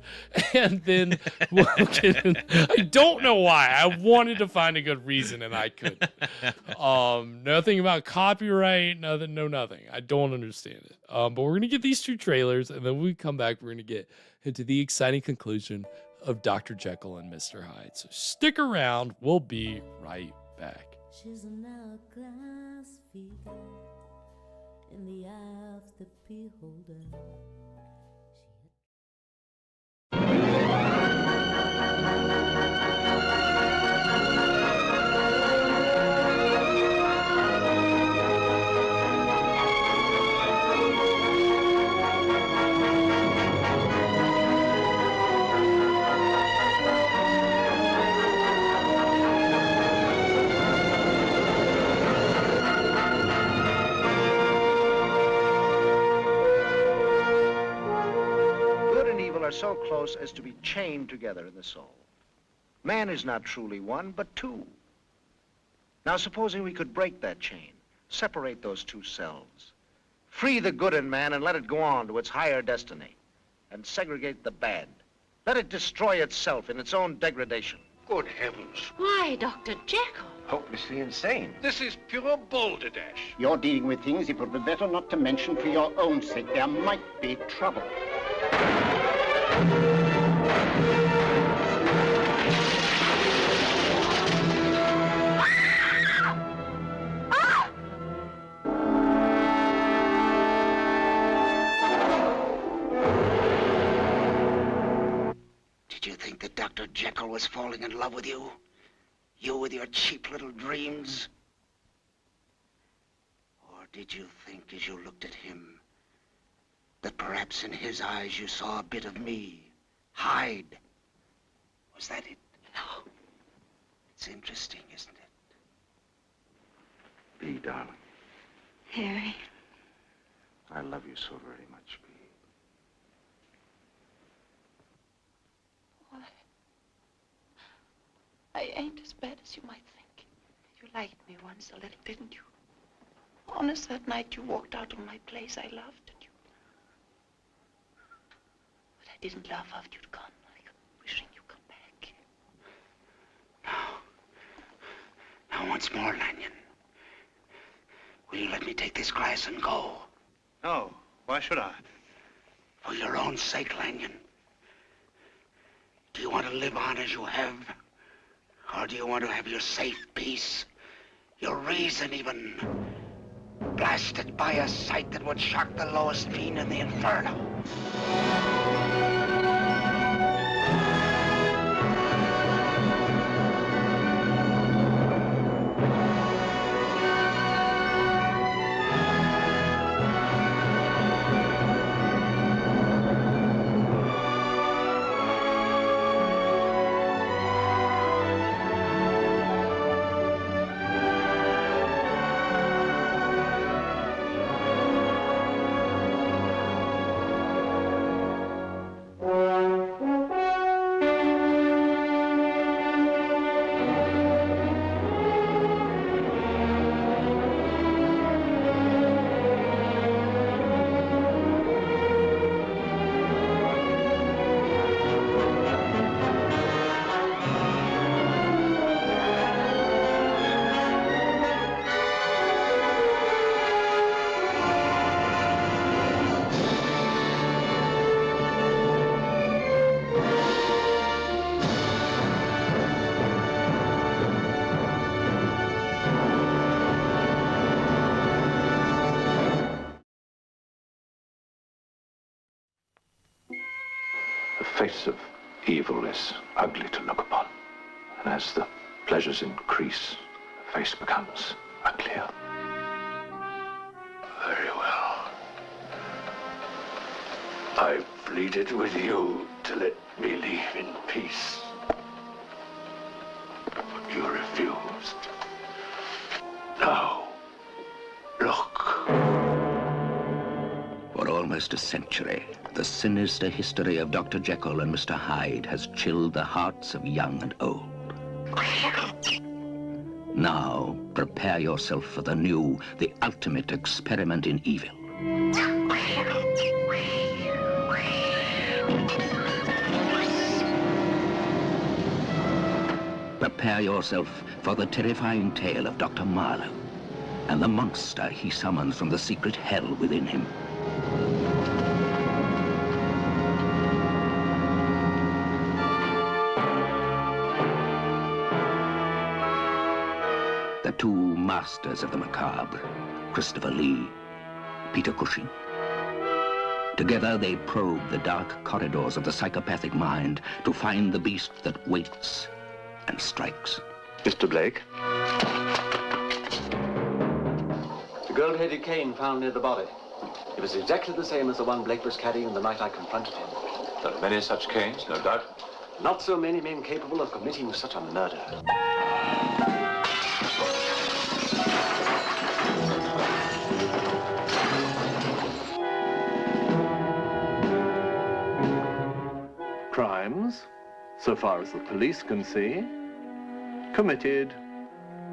And then we'll get in, I don't know why. I wanted to find a good reason and I couldn't. Nothing about copyright, nothing. I don't understand it. But we're gonna get these two trailers, and then when we come back, we're gonna get into the exciting conclusion of Dr. Jekyll and Mr. Hyde. So stick around. We'll be right back. She's an hourglass figure in the eye of the beholder. Are so close as to be chained together in the soul. Man is not truly one, but two. Now, supposing we could break that chain, separate those two selves, free the good in man and let it go on to its higher destiny, and segregate the bad. Let it destroy itself in its own degradation. Good heavens. Why, Dr. Jekyll? Hopelessly insane. This is pure balderdash. You're dealing with things it would be better not to mention for your own sake. There might be trouble. Did you think that Dr. Jekyll was falling in love with you? You with your cheap little dreams? Or did you think as you looked at him that perhaps in his eyes you saw a bit of me, Hyde? Was that it? No. It's interesting, isn't it? Bee, darling, Harry. I love you so very much, Bee. Why? I ain't as bad as you might think. You liked me once a little, didn't you? Honest, that night you walked out of my place, I loved you. But I didn't love after you'd gone. I kept wishing you'd come back. Now, once more, Lanyon. Will you let me take this glass and go? No. Why should I? For your own sake, Lanyon. Do you want to live on as you have? Or do you want to have your safe peace, your reason even, blasted by a sight that would shock the lowest fiend in the inferno? face of evil is ugly to look upon. And as the pleasures increase, the face becomes uglier. Very well. I pleaded with you to let me leave in peace. But you refused. Now, look. For almost a century, the sinister history of Dr. Jekyll and Mr. Hyde has chilled the hearts of young and old. Now, prepare yourself for the new, the ultimate experiment in evil. Prepare yourself for the terrifying tale of Dr. Marlowe and the monster he summons from the secret hell within him. The two masters of the macabre, Christopher Lee, Peter Cushing. Together they probe the dark corridors of the psychopathic mind to find the beast that waits and strikes. Mr. Blake? The gold-headed cane found near the body. It was exactly the same as the one Blake was carrying the night I confronted him. There are many such canes, no doubt. Not so many men capable of committing such a murder. Crimes, so far as the police can see, committed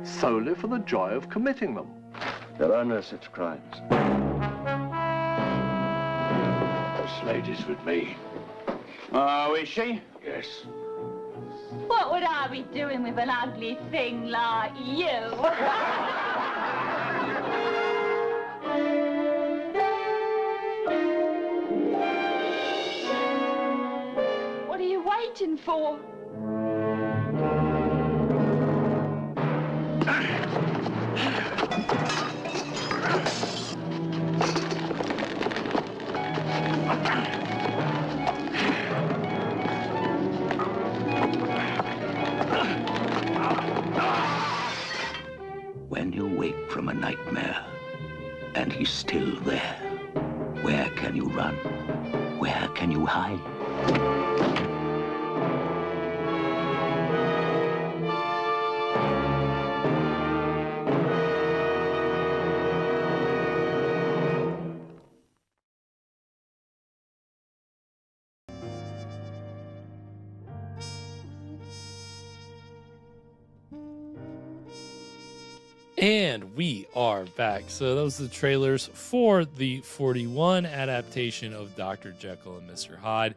solely for the joy of committing them. There are no such crimes. This lady's with me. Oh, is she? Yes. What would I be doing with an ugly thing like you? What are you waiting for? When you wake from a nightmare, and he's still there, where can you run? Where can you hide? And we are back. So those are the trailers for the 41 adaptation of Dr. Jekyll and Mr. Hyde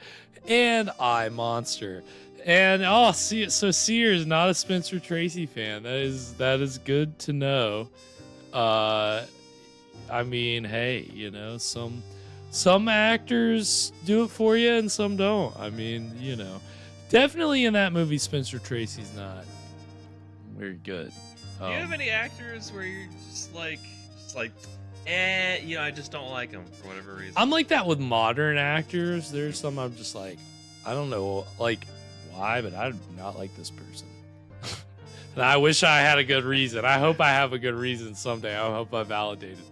and I, Monster. And so Sears not a Spencer Tracy fan. That is good to know. I mean, hey, you know, some actors do it for you and some don't. I mean, you know, definitely in that movie Spencer Tracy's not very good. Do you have any actors where you're just like, you know, I just don't like them for whatever reason? I'm like that with modern actors. There's some I'm just like, I don't know, like, why, but I do not like this person. And I wish I had a good reason. I hope I have a good reason someday. I hope I validate it.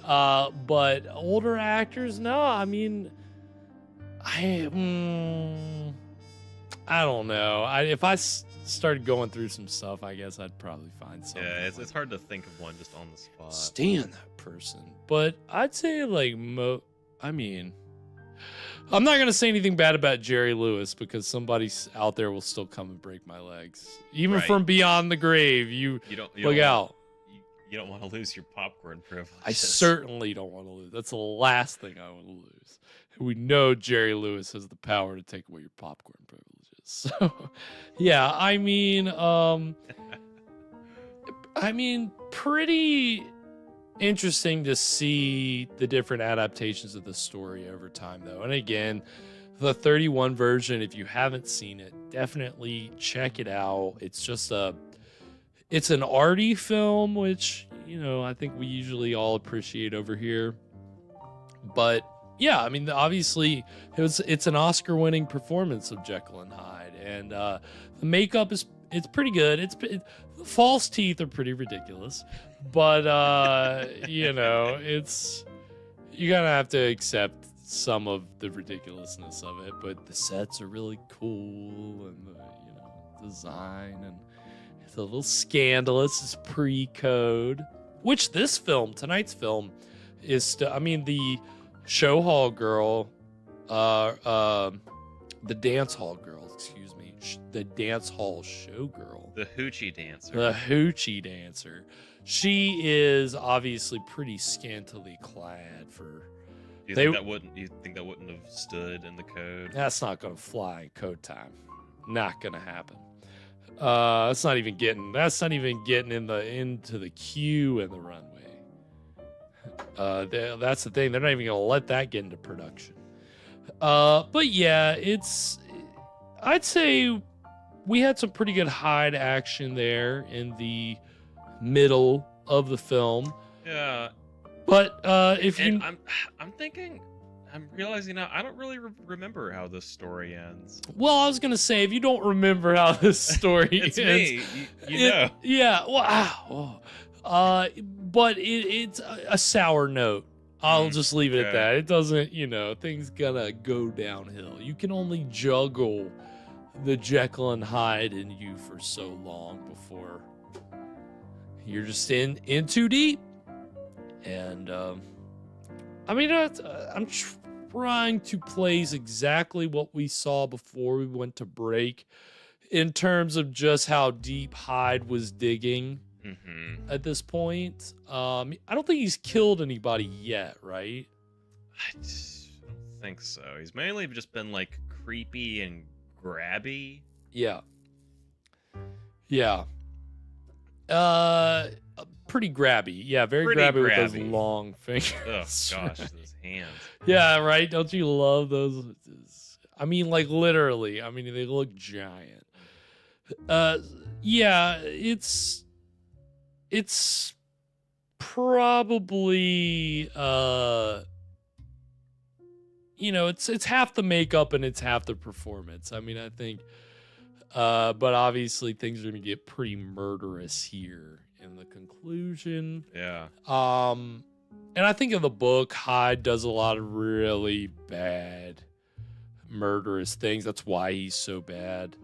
But older actors, no. I mean, I don't know. If I started going through some stuff, I guess I'd probably find something. Yeah, it's hard to think of one just on the spot. Stand that person. But I'd say like I mean, I'm not gonna say anything bad about Jerry Lewis because somebody out there will still come and break my legs, even from beyond the grave. You look out. You don't want to lose your popcorn privilege. I certainly don't want to lose. That's the last thing I want to lose. We know Jerry Lewis has the power to take away your popcorn privileges. So, yeah, I mean, pretty interesting to see the different adaptations of the story over time, though. And again, the 31 version, if you haven't seen it, definitely check it out. It's an arty film, which, you know, I think we usually all appreciate over here. But yeah, I mean, obviously it's an Oscar-winning performance of Jekyll and Hyde, and the makeup it's pretty good. The false teeth are pretty ridiculous, but you know, you're gonna have to accept some of the ridiculousness of it. But the sets are really cool, and the design, and it's a little scandalous. It's pre-code, which tonight's film is still. I mean, the show hall girl, the dance hall girl, excuse me, the dance hall show girl, the hoochie dancer. She is obviously pretty scantily clad for. Do you think that wouldn't have stood in the code? That's not gonna fly in code time. Not gonna happen. That's not even getting into the queue in the runway. That's the thing. They're not even gonna let that get into production. But yeah, I'd say we had some pretty good Hyde action there in the middle of the film. Yeah. But I'm realizing now I don't really remember how this story ends. Well, I was gonna say, if you don't remember how this story ends, me. You know. Yeah. Wow. But it's a sour note. I'll just leave it at that. It doesn't, things gonna go downhill. You can only juggle the Jekyll and Hyde in you for so long before you're just in too deep. And I mean, I'm trying to place exactly what we saw before we went to break in terms of just how deep Hyde was digging at this point. I don't think he's killed anybody yet, right? I don't think so. He's mainly just been like creepy and grabby. Yeah. Yeah. Pretty grabby. Yeah, very grabby with those long fingers. Oh gosh, those hands. Yeah, right? Don't you love those? I mean, like literally. I mean, they look giant. Yeah, it's probably it's half the makeup and it's half the performance. I mean, I think but obviously things are gonna get pretty murderous here in the conclusion. Yeah. And I think in the book, Hyde does a lot of really bad, murderous things. That's why he's so bad.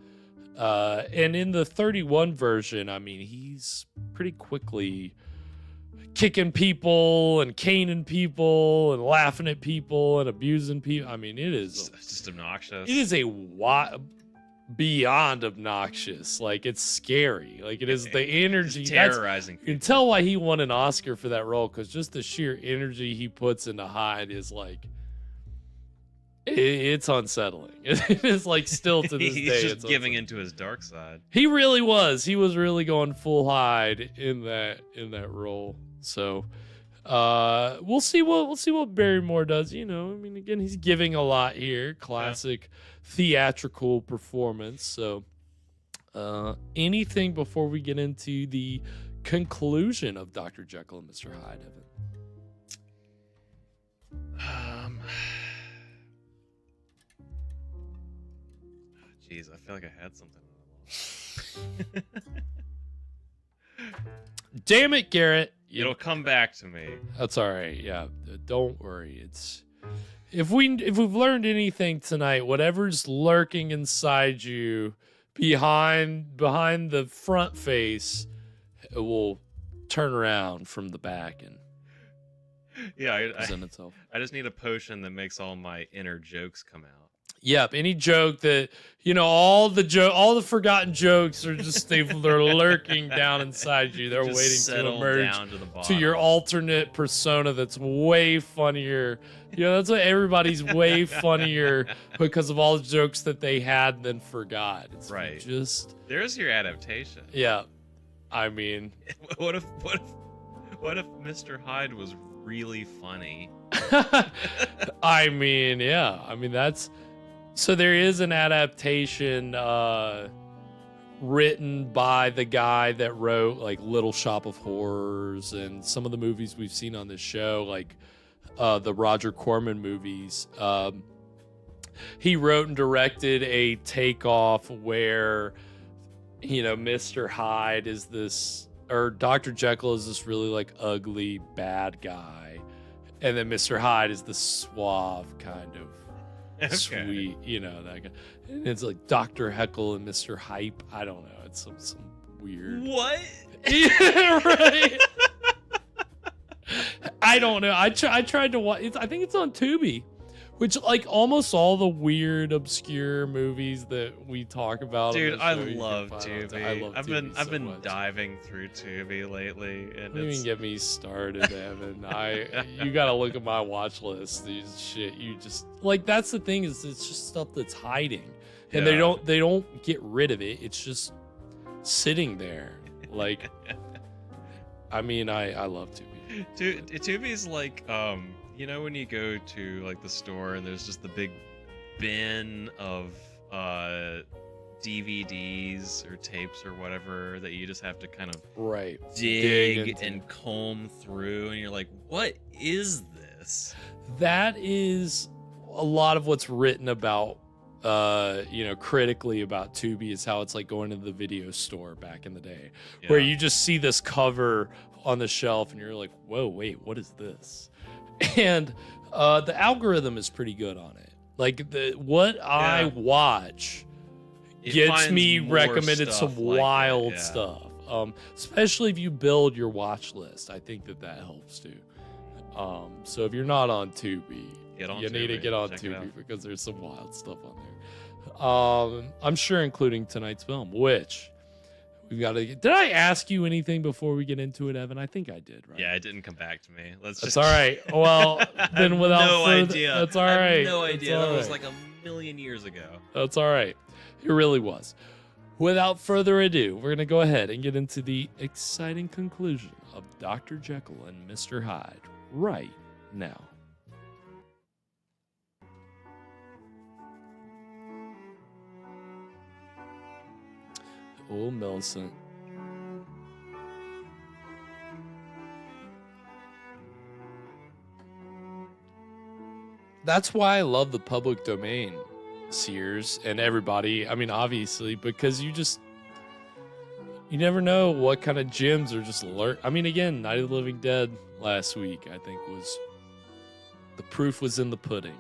And in the 31 version, I mean, he's pretty quickly kicking people and caning people and laughing at people and abusing people. I mean, it's just obnoxious. It is beyond obnoxious. Like, it's scary. Like, it is the energy. It's terrorizing. You can tell why he won an Oscar for that role, because just the sheer energy he puts into Hyde is like, it's unsettling. It is like still to this day. He's just giving into his dark side. He really was. He was really going full Hyde in that role. So we'll see what Barrymore does. I mean, again, he's giving a lot here. Classic theatrical performance. So anything before we get into the conclusion of Dr. Jekyll and Mr. Hyde, Evan? Jeez, I feel like I had something. Damn it, Garrett. It'll come back to me. That's all right. Yeah, don't worry. If we've learned anything tonight, whatever's lurking inside you behind the front face, it will turn around from the back and present itself. I just need a potion that makes all my inner jokes come out. Yep, any joke that all the forgotten jokes are just they're lurking down inside you. They're waiting to emerge to your alternate persona that's way funnier. That's why everybody's way funnier because of all the jokes that they had and then forgot. It's right. There's your adaptation. Yeah, I mean, what if Mr. Hyde was really funny? I mean, yeah. I mean, so there is an adaptation written by the guy that wrote like Little Shop of Horrors and some of the movies we've seen on this show, like the Roger Corman movies. He wrote and directed a takeoff where, you know, Mr. Hyde is this, or Dr. Jekyll is this really like ugly bad guy, and then Mr. Hyde is the suave kind of sweet, you know, that guy. And it's like Dr. Heckle and Mr. Hype. I don't know. It's some weird. What? Yeah, right. I don't know. I tried to watch. I think it's on Tubi, which like almost all the weird, obscure movies that we talk about. Dude, I love love Tubi. I love Tubi I've so been much. diving through Tubi lately, and Don't even get me started, Evan. You gotta look at my watch list. These shit, you just like that's the thing is it's just stuff that's hiding, and they don't get rid of it. It's just sitting there. Like, I mean, I love Tubi. Tubi's like, you know when you go to like the store and there's just the big bin of DVDs or tapes or whatever that you just have to kind of dig and comb through, and you're like, what is this? That is a lot of what's written about, you know, critically about Tubi is how it's like going to the video store back in the day, where you just see this cover on the shelf and you're like, whoa, wait, what is this? And the algorithm is pretty good on it. Like what I watch gets me recommended some wild stuff. Especially if you build your watch list. I think that helps too. So if you're not on Tubi, you need to get on Tubi because there's some wild stuff on there. I'm sure including tonight's film, which we've got to get. Did I ask you anything before we get into it, Evan? I think I did, right? Yeah, it didn't come back to me. That's all right. Well, then without no idea. That's all right. I have no idea. That was right. like a million years ago. That's all right. It really was. Without further ado, we're going to go ahead and get into the exciting conclusion of Dr. Jekyll and Mr. Hyde right now. Oh, Millicent. That's why I love the public domain, Sears, and everybody. I mean, obviously, because you never know what kind of gems are just lurk. I mean, again, Night of the Living Dead last week, I think the proof was in the pudding.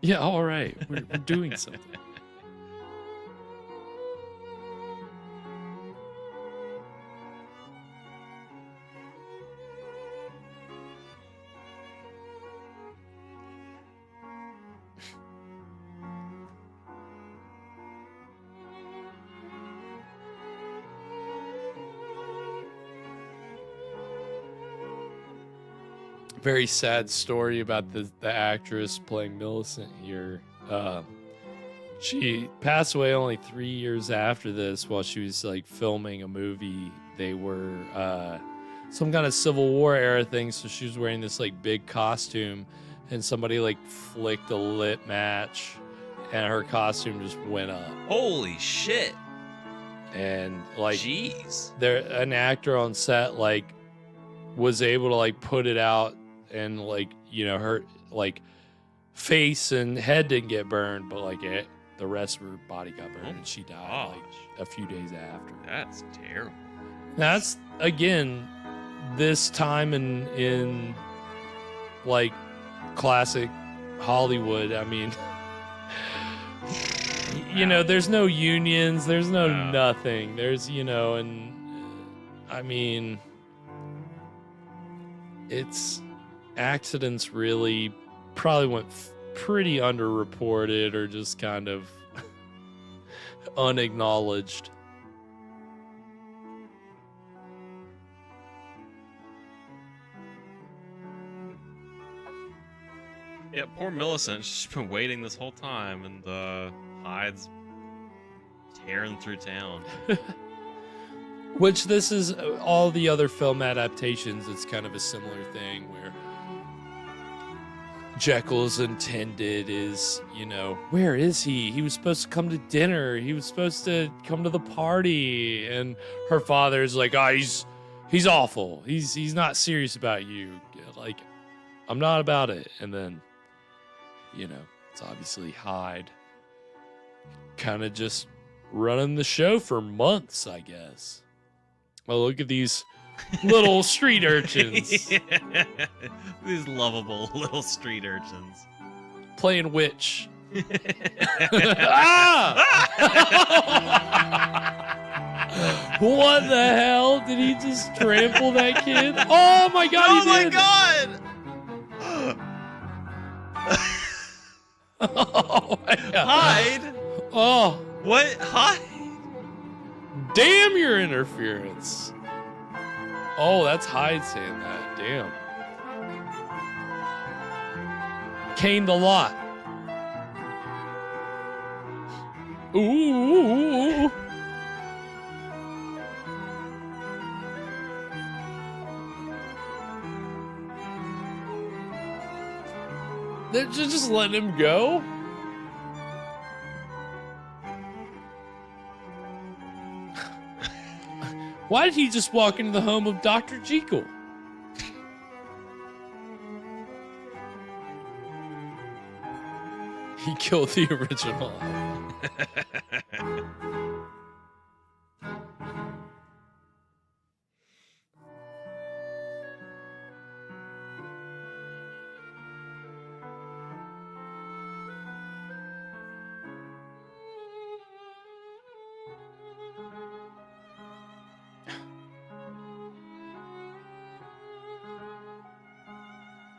Yeah, all right. We're doing something. Very sad story about the actress playing Millicent here. She passed away only 3 years after this while she was like filming a movie. They were some kind of Civil War era thing, so she was wearing this like big costume, and somebody like flicked a lit match and her costume just went up. Holy shit. And like, jeez, an actor on set like was able to like put it out, and like, you know, her like face and head didn't get burned, but like the rest of her body got burned, and she died like a few days after. That's terrible. That's again this time in like classic Hollywood. I mean, you know, there's no unions, there's no nothing. There's, you know, and I mean, it's accidents really probably went pretty underreported or just kind of unacknowledged. Yeah, poor Millicent. She's been waiting this whole time, and Hyde's tearing through town. Which this is all the other film adaptations. It's kind of a similar thing where Jekyll's intended is, you know, where is he? He was supposed to come to dinner. He was supposed to come to the party. And her father's like, oh, he's awful. He's not serious about you. like, I'm not about it. And then, you know, it's obviously Hyde kind of just running the show for months, I guess. Well, look at these little street urchins. Yeah. These lovable little street urchins. Playing witch. Ah! What the hell? Did he just trample that kid? Oh my god, oh he did! Oh my god. Hyde? Oh. What? Hyde? Damn your interference. Oh, that's Hyde saying that. Damn. Kane the lot. Ooh. They're just letting him go? Why did he just walk into the home of Dr. Jekyll? He killed the original.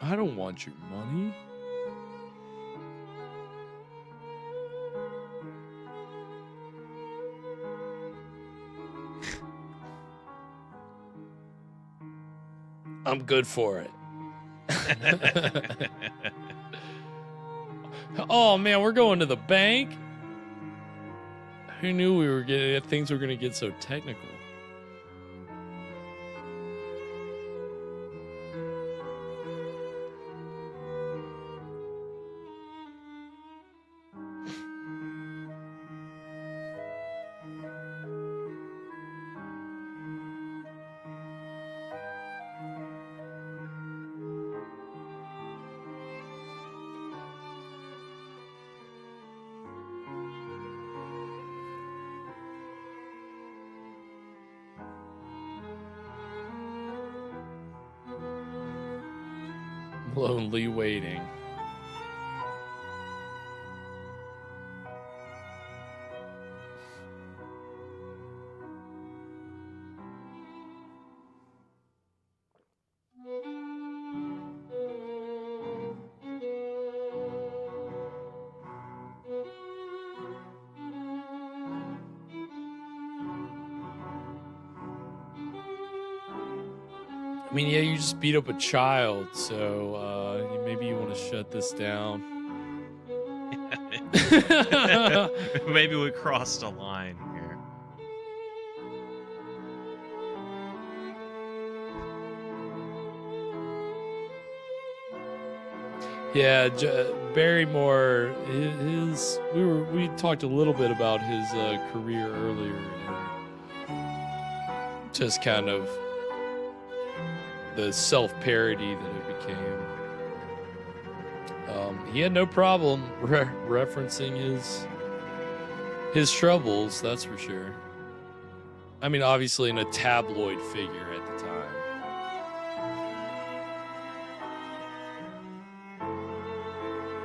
I don't want your money. I'm good for it. Oh man, we're going to the bank. Who knew we were getting things were going to get so technical? Lonely waiting. I mean, yeah, you just beat up a child, so maybe you want to shut this down. Maybe we crossed a line here. Yeah, Barrymore. We talked a little bit about his career earlier, and just kind of the self-parody that it became. He had no problem referencing his troubles, that's for sure. I mean, obviously in a tabloid figure at the time.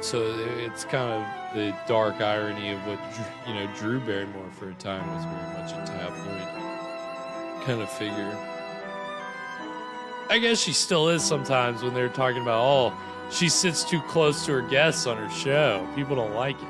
So it's kind of the dark irony of what, Drew Barrymore for a time was very much a tabloid kind of figure. I guess she still is sometimes when they're talking about, oh, she sits too close to her guests on her show. People don't like it.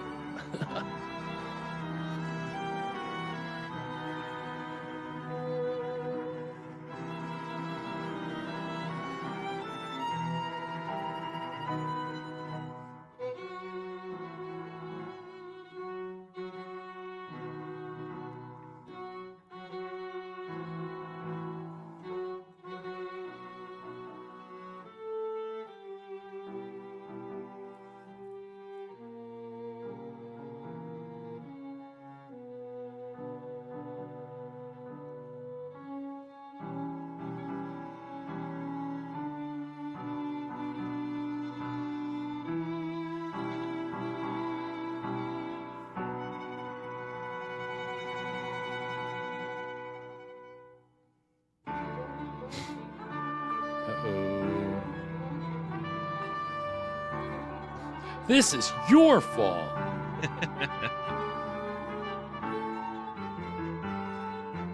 This is your fault.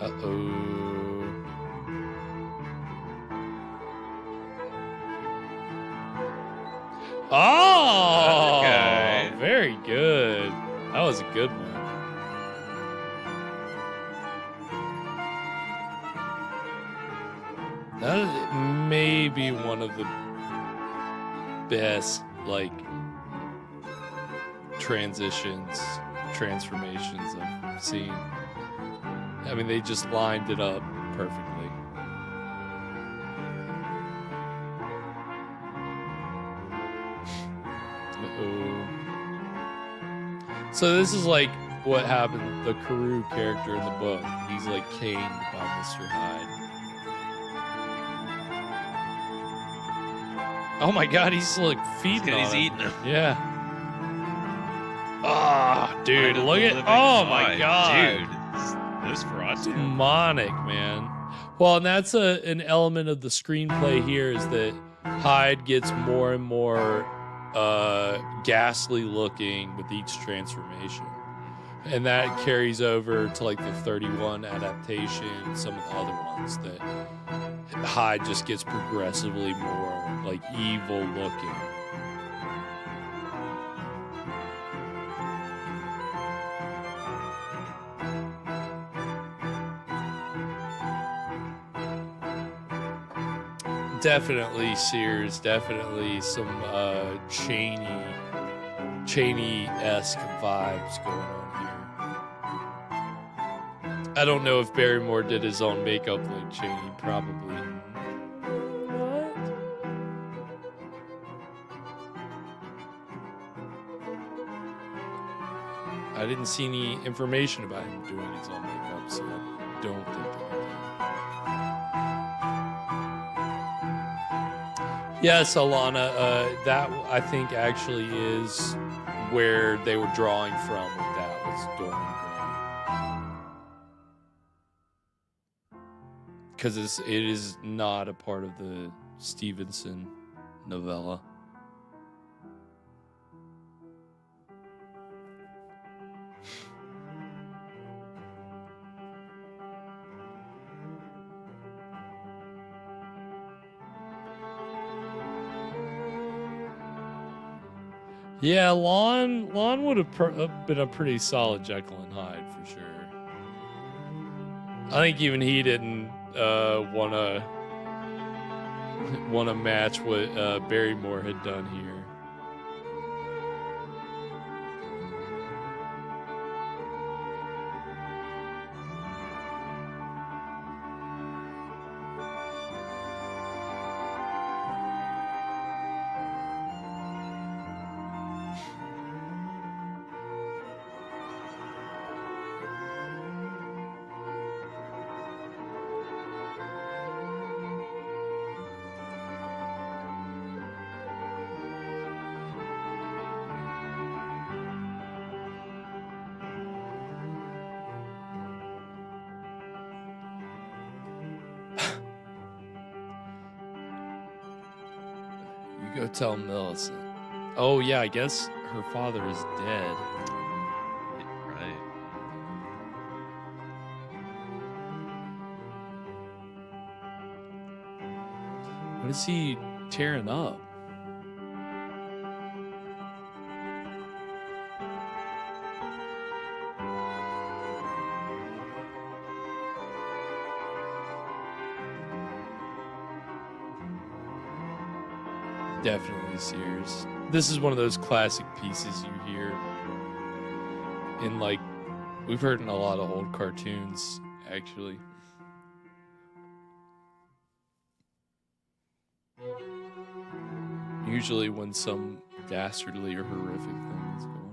Uh-oh. Oh, Okay. very good. That was a good one. That may be one of the best, like, transformations I've seen. I mean, they just lined it up perfectly. Uh-oh. So this is like what happened, the Carew character in the book. He's like caned by Mr. Hyde. Oh my god, he's like feeding on He's him. eating him. Yeah. Ah, dude, Night of look the at, Living oh my Hyde. god. Dude, this Nosferatu. Demonic, man. Well, and that's an element of the screenplay here is that Hyde gets more and more ghastly looking with each transformation. And that carries over to like the 31 adaptation and some of the other ones that Hyde just gets progressively more like evil looking. Definitely Sears, definitely some Chaney-esque vibes going on here. I don't know if Barrymore did his own makeup like Chaney, probably. What? I didn't see any information about him doing his own makeup, so I don't think that. Yes, Alana, that I think actually is where they were drawing from with that was Dorian Gray. Because it is not a part of the Stevenson novella. Yeah, Lon would have been a pretty solid Jekyll and Hyde for sure. I think even he didn't want to match what Barrymore had done here. Go tell Millicent. Oh yeah, I guess her father is dead. Right. What is he tearing up? Definitely Sears. This is one of those classic pieces you hear in, like, we've heard in a lot of old cartoons, actually. Usually when some dastardly or horrific thing is going on.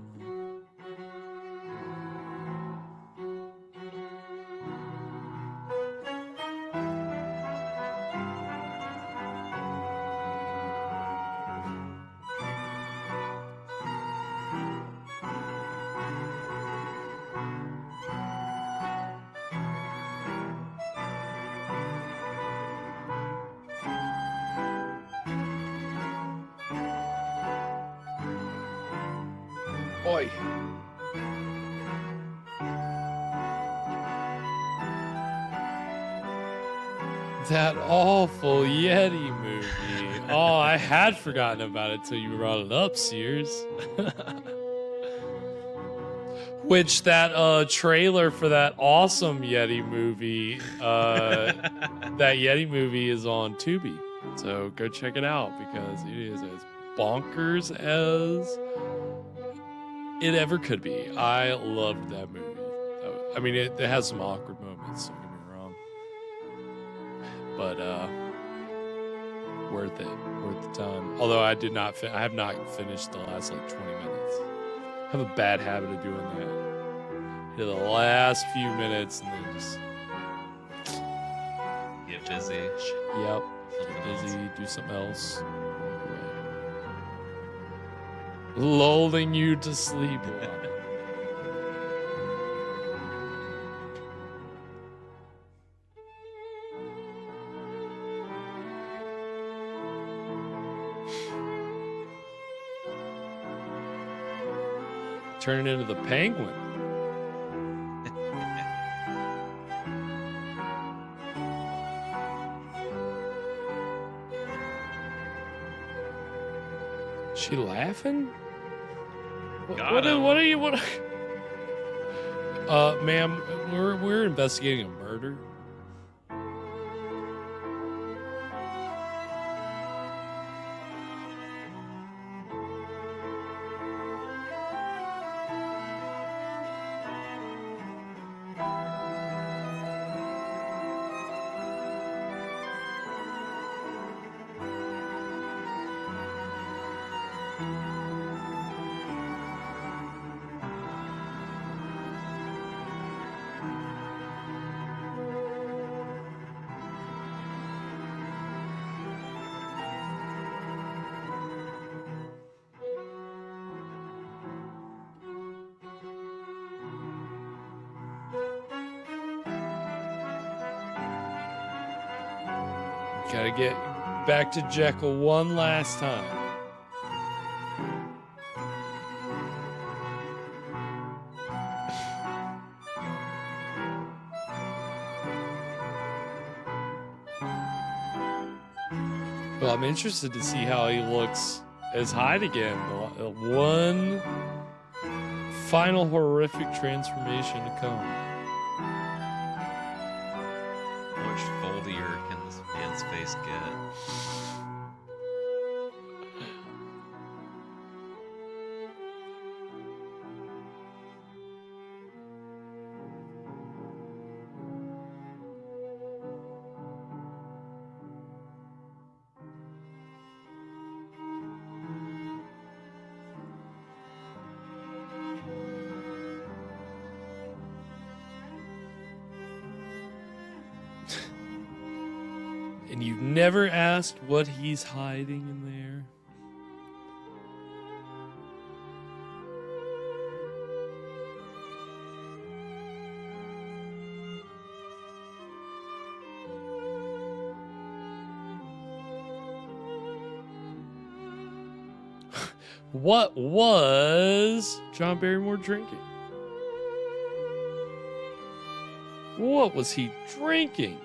Oi. That awful Yeti movie. Oh, I had forgotten about it till you brought it up, Sears. Which that trailer for that awesome Yeti movie, that Yeti movie is on Tubi. So go check it out because it is as bonkers as it ever could be. I loved that movie. I mean, it has some awkward moments, don't get me wrong. But worth it, worth the time. Although I have not finished the last like 20 minutes. I have a bad habit of doing that. Hit the last few minutes and then just get busy. Yep. Get busy, do something else. Lulling you to sleep. Turn it into the penguin. She laughing? What are you? Ma'am, we're investigating a murder. Gotta get back to Jekyll one last time. Well, I'm interested to see how he looks as Hyde again. One final horrific transformation to come. How much foldier can this man's face get? And you've never asked what he's hiding in there? What was John Barrymore drinking? What was he drinking?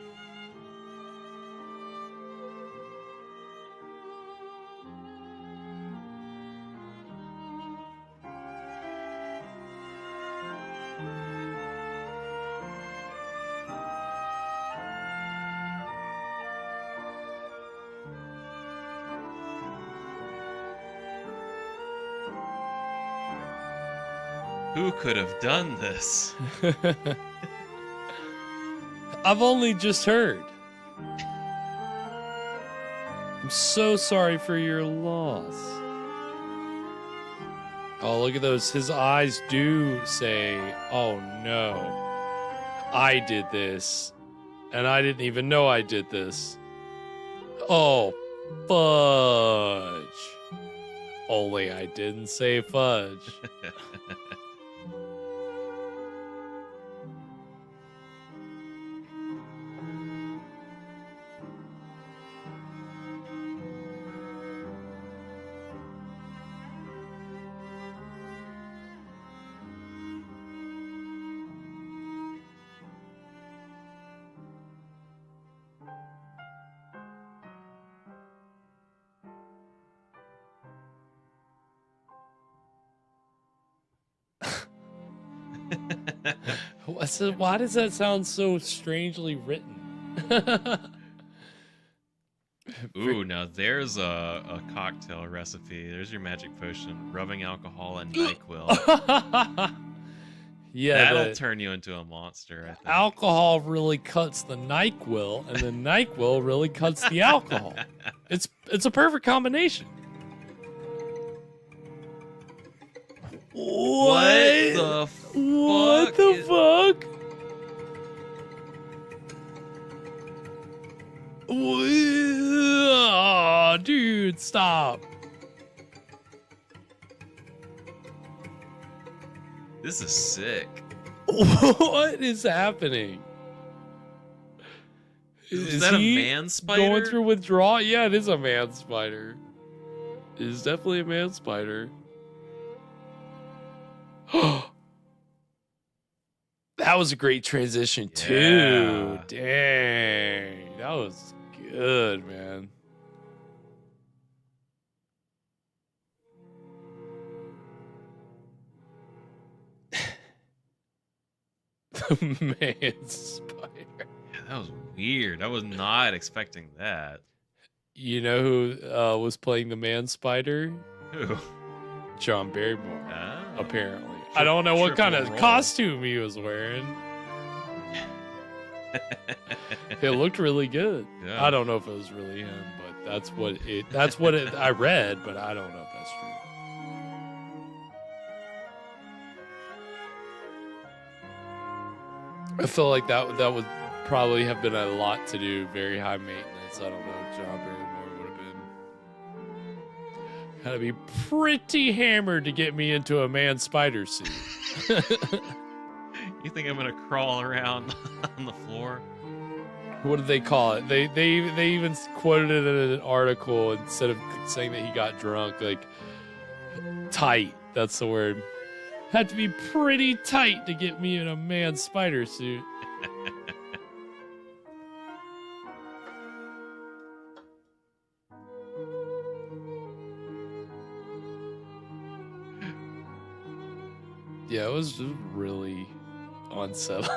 Who could have done this? I've only just heard. I'm so sorry for your loss. Oh, look at those. His eyes do say, oh no, I did this. And I didn't even know I did this. Oh, fudge. Only I didn't say fudge. Why does that sound so strangely written? Ooh, now there's a cocktail recipe. There's your magic potion. Rubbing alcohol and NyQuil. Yeah, that'll turn you into a monster, I think. Alcohol really cuts the NyQuil, and the NyQuil really cuts the alcohol. It's a perfect combination. What the fuck? Oh, dude, stop. This is sick. What is happening? Is that a he man spider? Going through withdrawal? Yeah, it is a man spider. It is definitely a man spider. That was a great transition too. Dang, that was good, man. The man spider. Yeah, that was weird. I was not expecting that. You know who was playing the man spider? Who? John Barrymore. Oh. Apparently. I don't know what kind of Triple role. costume he was wearing. It looked really good. Yeah. I don't know if it was really him, but that's what I read, but I don't know if that's true. I feel like that would probably have been a lot to do, very high maintenance. I don't know if John Barrymore would have been. Had to be pretty hammered to get me into a man spider suit. You think I'm gonna crawl around on the floor? What did they call it? They even quoted it in an article instead of saying that he got drunk, like tight. That's the word. Had to be pretty tight to get me in a man spider suit. Yeah, it was just really unsettling.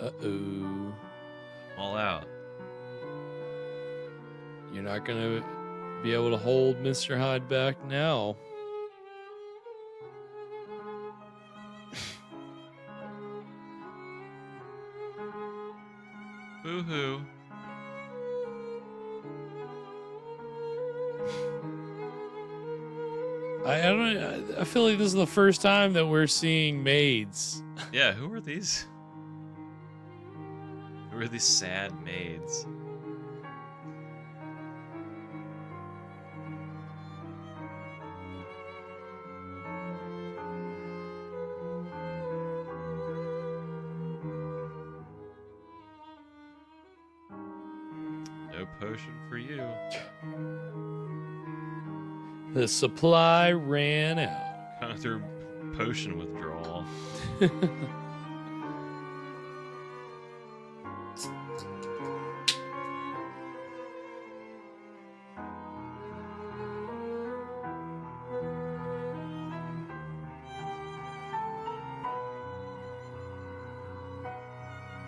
Uh-oh. All out. You're not gonna be able to hold Mr. Hyde back now. Boo-hoo. I feel like this is the first time that we're seeing maids. Yeah, who are these? Who are these sad maids? No potion for you. The supply ran out. Kind of through potion withdrawal.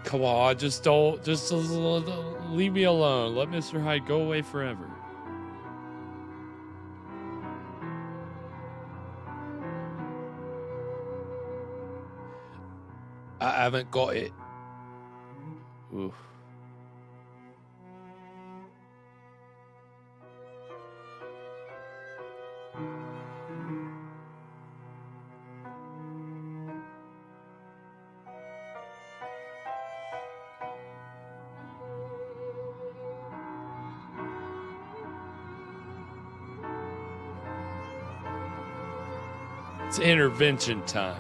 Come on, just leave me alone. Let Mr. Hyde go away forever. I haven't got it. Oof. It's intervention time.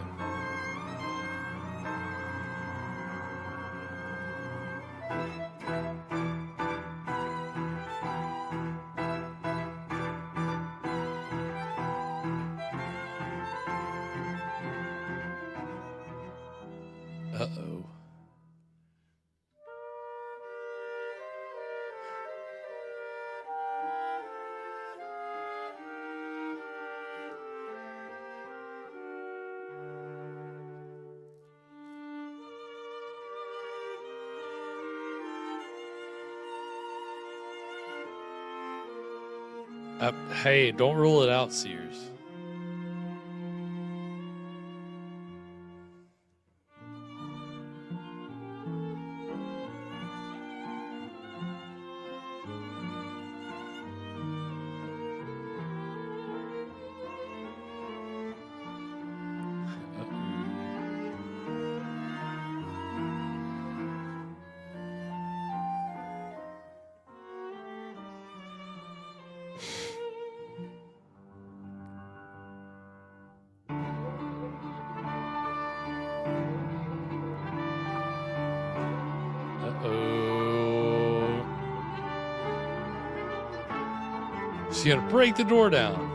Uh-oh. Hey, don't rule it out, Sears. She's gonna break the door down.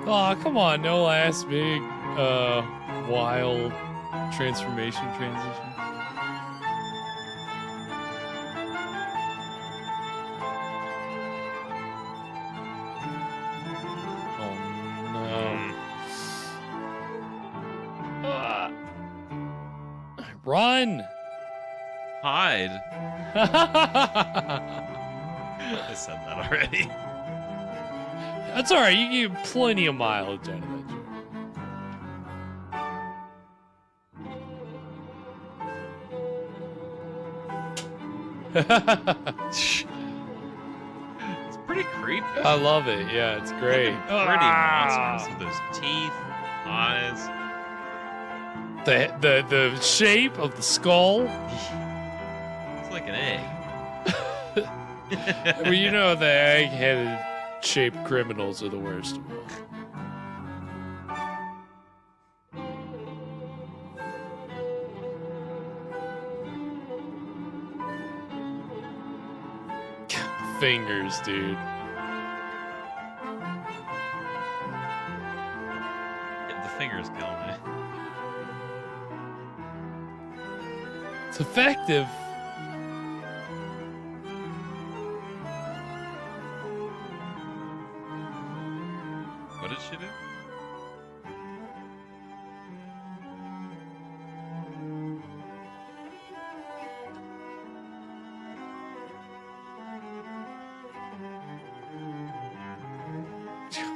Oh, come on, no last big wild transformation transition. Oh no. Run! Hide. I said that already. That's all right. You get plenty of mileage out of that joke. It's pretty creepy. I love it. Yeah, it's great. Pretty monsters with those teeth, eyes. The shape of the skull. It's like an egg. Well, you know the egg-headed shaped criminals are the worst of all. Fingers, dude. The fingers kill me. It's effective. What did she do?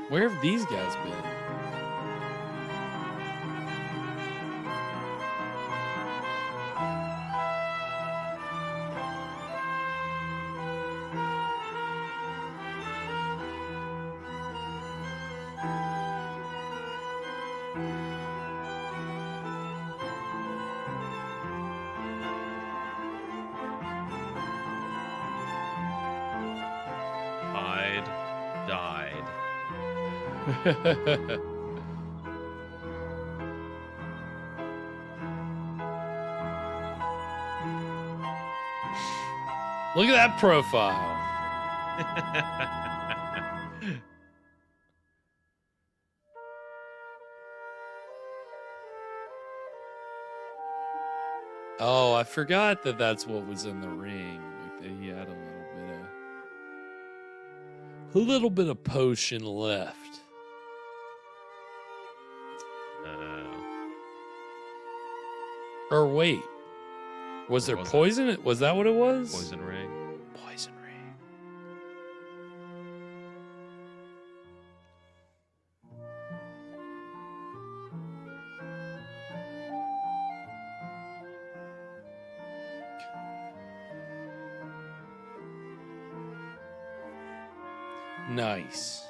Where have these guys been? Hyde died. Look at that profile. Oh, I forgot that that's what was in the ring. Like that he had a little bit of potion left. Or wait, was there poison? Was that what it was? Poison ring. Poison ring. Nice.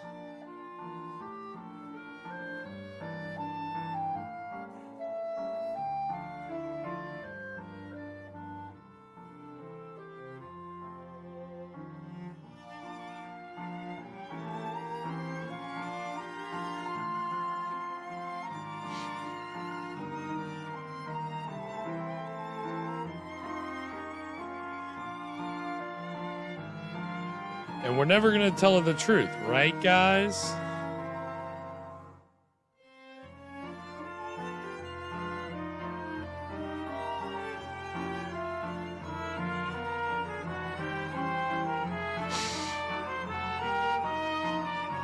And we're never going to tell her the truth, right, guys?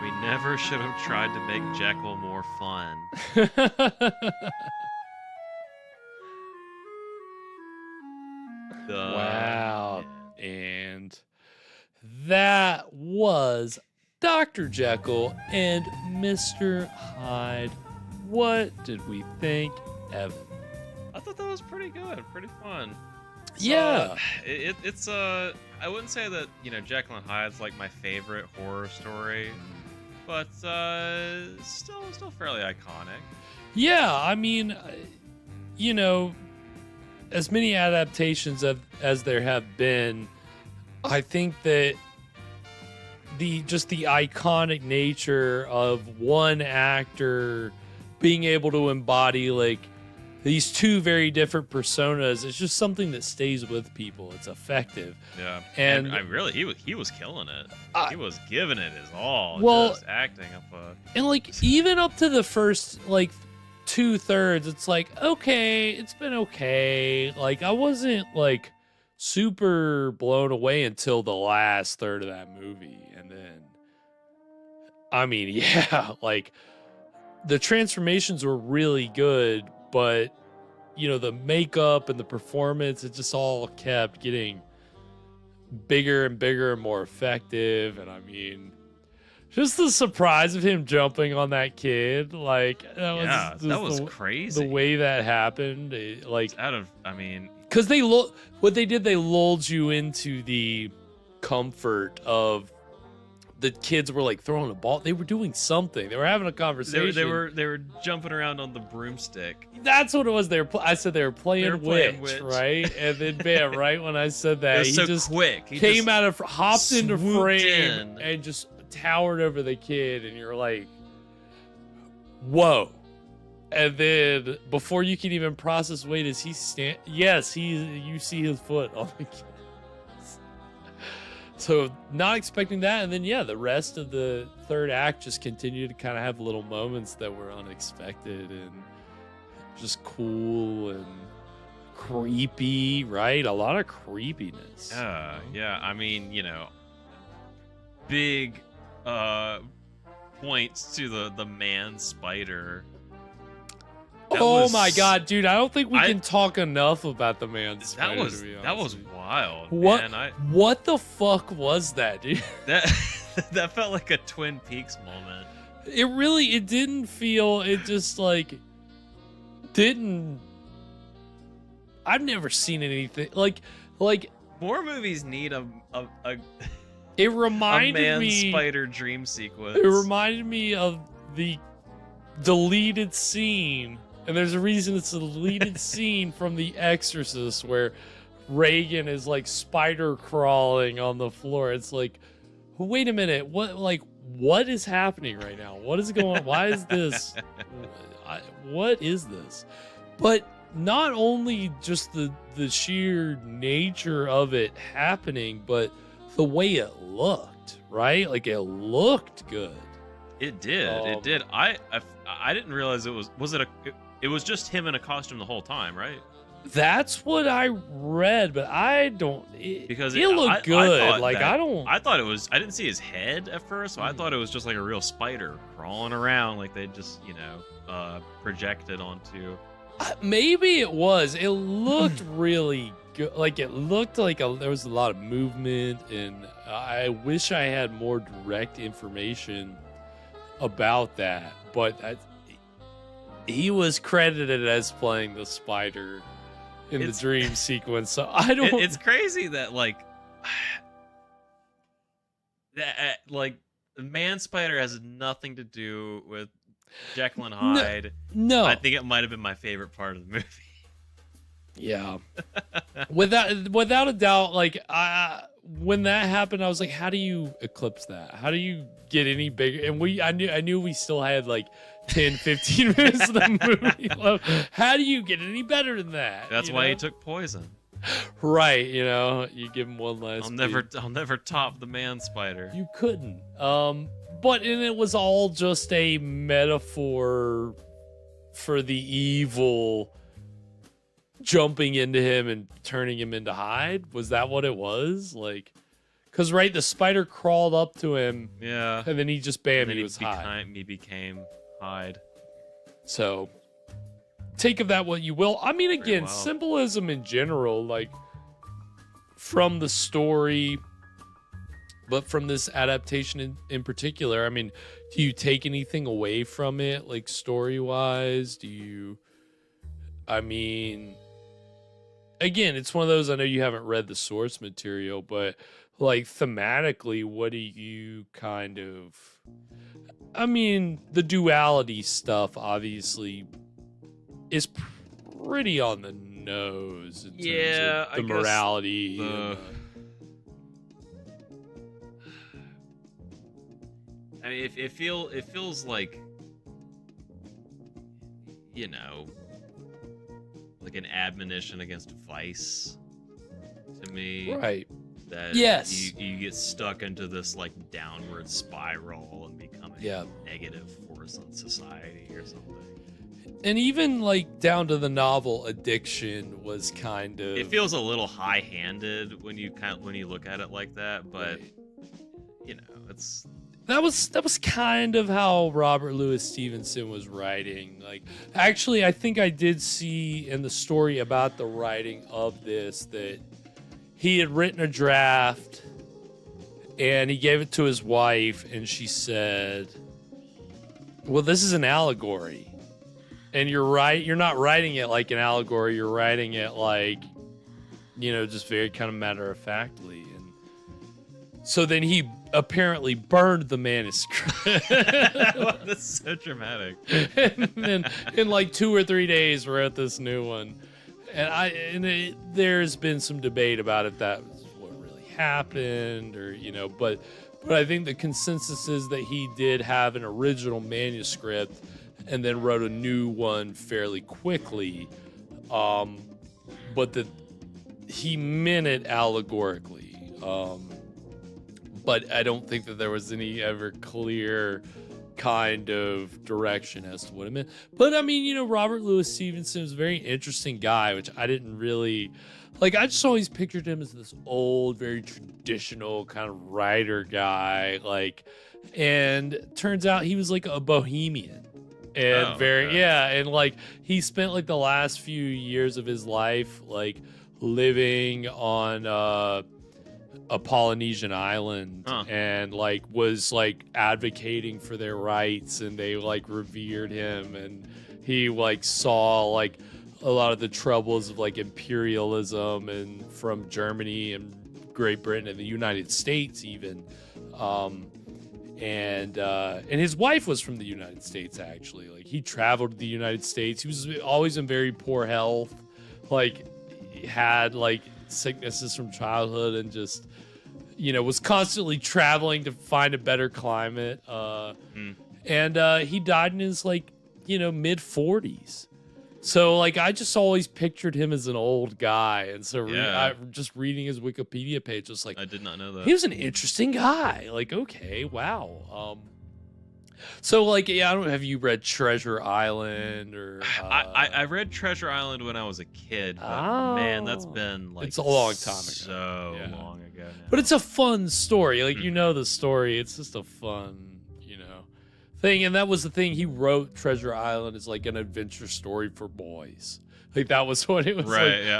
We never should have tried to make Jekyll more fun. Wow. And that was Dr. Jekyll and Mr. Hyde. What did we think, Evan? I thought that was pretty good, pretty fun. Yeah. It's I wouldn't say that, Jekyll and Hyde's like my favorite horror story, but still fairly iconic. Yeah, I mean, as many adaptations as there have been, I think that the iconic nature of one actor being able to embody like these two very different personas is just something that stays with people. It's effective. Yeah, and I really he was killing it. He was giving it his all. Well, just acting up and like even up to the first like 2/3, it's like, okay, it's been okay. Like I wasn't like super blown away until the last third of that movie, and then I mean, yeah, like the transformations were really good, but the makeup and the performance, it just all kept getting bigger and bigger and more effective. And I mean, just the surprise of him jumping on that kid, like that was crazy. The way that happened, because they lulled you into the comfort of the kids were like throwing a ball. They were doing something. They were having a conversation. They were jumping around on the broomstick. That's what it was. I said they were playing witch, right? And then bam, right when I said that, he so just quick. He came just out of hopped into frame in. and just towered over the kid, and you're like, whoa. And then before you can even process, wait, is he stand? Yes, you see his foot on the kid. So not expecting that, and then the rest of the third act just continued to kind of have little moments that were unexpected and just cool and creepy, right? A lot of creepiness. Yeah. I mean, big points to the man spider. My God, dude! I don't think we can talk enough about the man spider. That was wild. What? Man. What the fuck was that, dude? That felt like a Twin Peaks moment. It didn't feel. It just like didn't. I've never seen anything like. More movies need a It reminded man me spider dream sequence. It reminded me of the deleted scene. And there's a reason it's a deleted scene from The Exorcist where Reagan is like spider crawling on the floor. It's like, wait a minute, what is happening right now? What is going on? Why is this? What is this? But not only just the sheer nature of it happening, but the way it looked, right? Like it looked good. It did. It did. I didn't realize it was just him in a costume the whole time, right? That's what I read, but I don't. Because it looked good. I thought it was. I didn't see his head at first, so I thought it was just like a real spider crawling around, like they just projected onto. Maybe it was. It looked really good. Like it looked like there was a lot of movement, and I wish I had more direct information about that, but he was credited as playing the spider in the dream sequence, so I don't. It's crazy that the man spider has nothing to do with Jekyll and Hyde. No, I think it might have been my favorite part of the movie. Yeah, without a doubt. When that happened, I was like, how do you eclipse that? How do you get any bigger? And I knew we still had 10, 15 minutes of the movie left. How do you get any better than that? That's why he took poison. Right, you know, you give him one last. I'll never top the man spider. You couldn't. But and it was all just a metaphor for the evil jumping into him and turning him into Hyde. Was that what it was? Like, because right, the spider crawled up to him. Yeah. And then he just he was Hyde. He became Hyde. So, take of that what you will. I mean, again, symbolism in general, like from the story, but from this adaptation in particular. I mean, do you take anything away from it, like story-wise? Do you? I mean, again, it's one of those. I know you haven't read the source material, but like thematically, what do you kind of? I mean, the duality stuff obviously is pretty on the nose in terms of the morality. I mean, it feels like, you know, like an admonition against vice to me. Right. That you get stuck into this like downward spiral and become a negative force on society or something. And even like down to the novel Addiction was kind of. It feels a little high-handed when you look at it like that, but you know, it's. That was kind of how Robert Louis Stevenson was writing. Like, actually, I think I did see in the story about the writing of this that he had written a draft and he gave it to his wife, and she said, "Well, this is an allegory." And you're right, you're not writing it like an allegory, you're writing it like, you know, just very kind of matter-of-factly. And so then he apparently burned the manuscript. That's so dramatic. And then in like 2 or 3 days wrote this new one. And there's been some debate about if that was what really happened, or, you know, but I think the consensus is that he did have an original manuscript and then wrote a new one fairly quickly, but that he meant it allegorically. But I don't think that there was any ever clear kind of direction as to what it meant. But I mean, you know, Robert Louis Stevenson is a very interesting guy, which I didn't really like. I just always pictured him as this old, very traditional kind of writer guy, like, and turns out he was like a bohemian. And and like he spent like the last few years of his life like living on a Polynesian island and like was like advocating for their rights, and they like revered him, and he like saw like a lot of the troubles of like imperialism and from Germany and Great Britain and the United States even. And his wife was from the United States, actually. Like, he traveled to the United States. He was always in very poor health. Like, he had, like, sicknesses from childhood and just, you know, was constantly traveling to find a better climate. And he died in his, like, you know, mid-40s. So, like, I just always pictured him as an old guy. And so just reading his Wikipedia page, was like, I did not know that. He was an interesting guy. Like, okay, wow. So, like, yeah, I don't know, have you read Treasure Island or... I read Treasure Island when I was a kid, but man, that's been, like... It's a long time ago. So long ago now. But it's a fun story. Like, you know the story. It's just a fun... thing. And that was the thing, he wrote Treasure Island as like an adventure story for boys. Like, that was what it was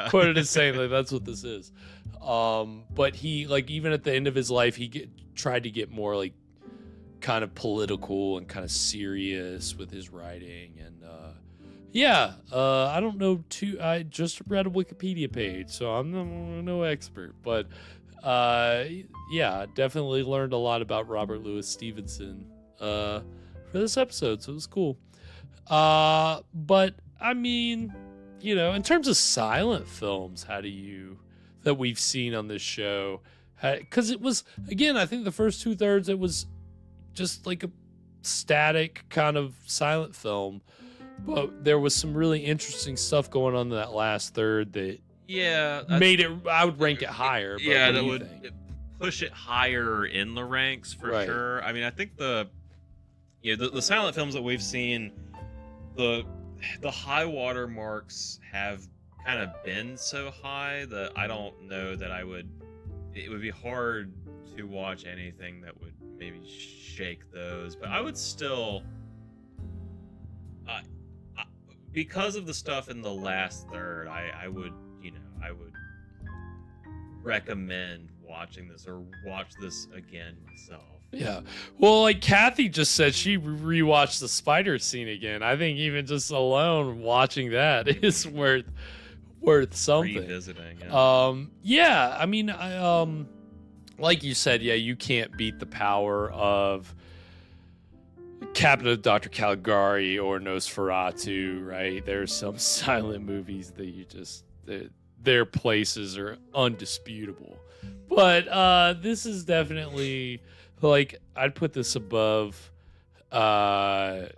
quoted as saying, like, that's what this is. But he, like, even at the end of his life, he tried to get more like kind of political and kind of serious with his writing. And I don't know I just read a Wikipedia page, so I'm no expert, but definitely learned a lot about Robert Louis Stevenson for this episode, so it was cool. But I mean, you know, in terms of silent films, that we've seen on this show, because it was, again, I think the first 2/3 it was just like a static kind of silent film, but there was some really interesting stuff going on in that last third that Yeah, made it. I would rank it higher. But Yeah, what that do you would think? push it higher in the ranks for Right. sure. I mean, I think the silent films that we've seen, the high water marks have kind of been so high that I don't know that it would be hard to watch anything that would maybe shake those. But I would still, because of the stuff in the last third, I would recommend watching this or watch this again myself. Yeah. Well, like Kathy just said, she rewatched the spider scene again. I think even just alone watching that is worth something. Revisiting. Yeah. I mean, like you said, yeah, you can't beat the power of Cabinet of Dr. Caligari or Nosferatu, right? There's some silent movies that you just their places are undisputable. But this is definitely, like, I'd put this above Hunchback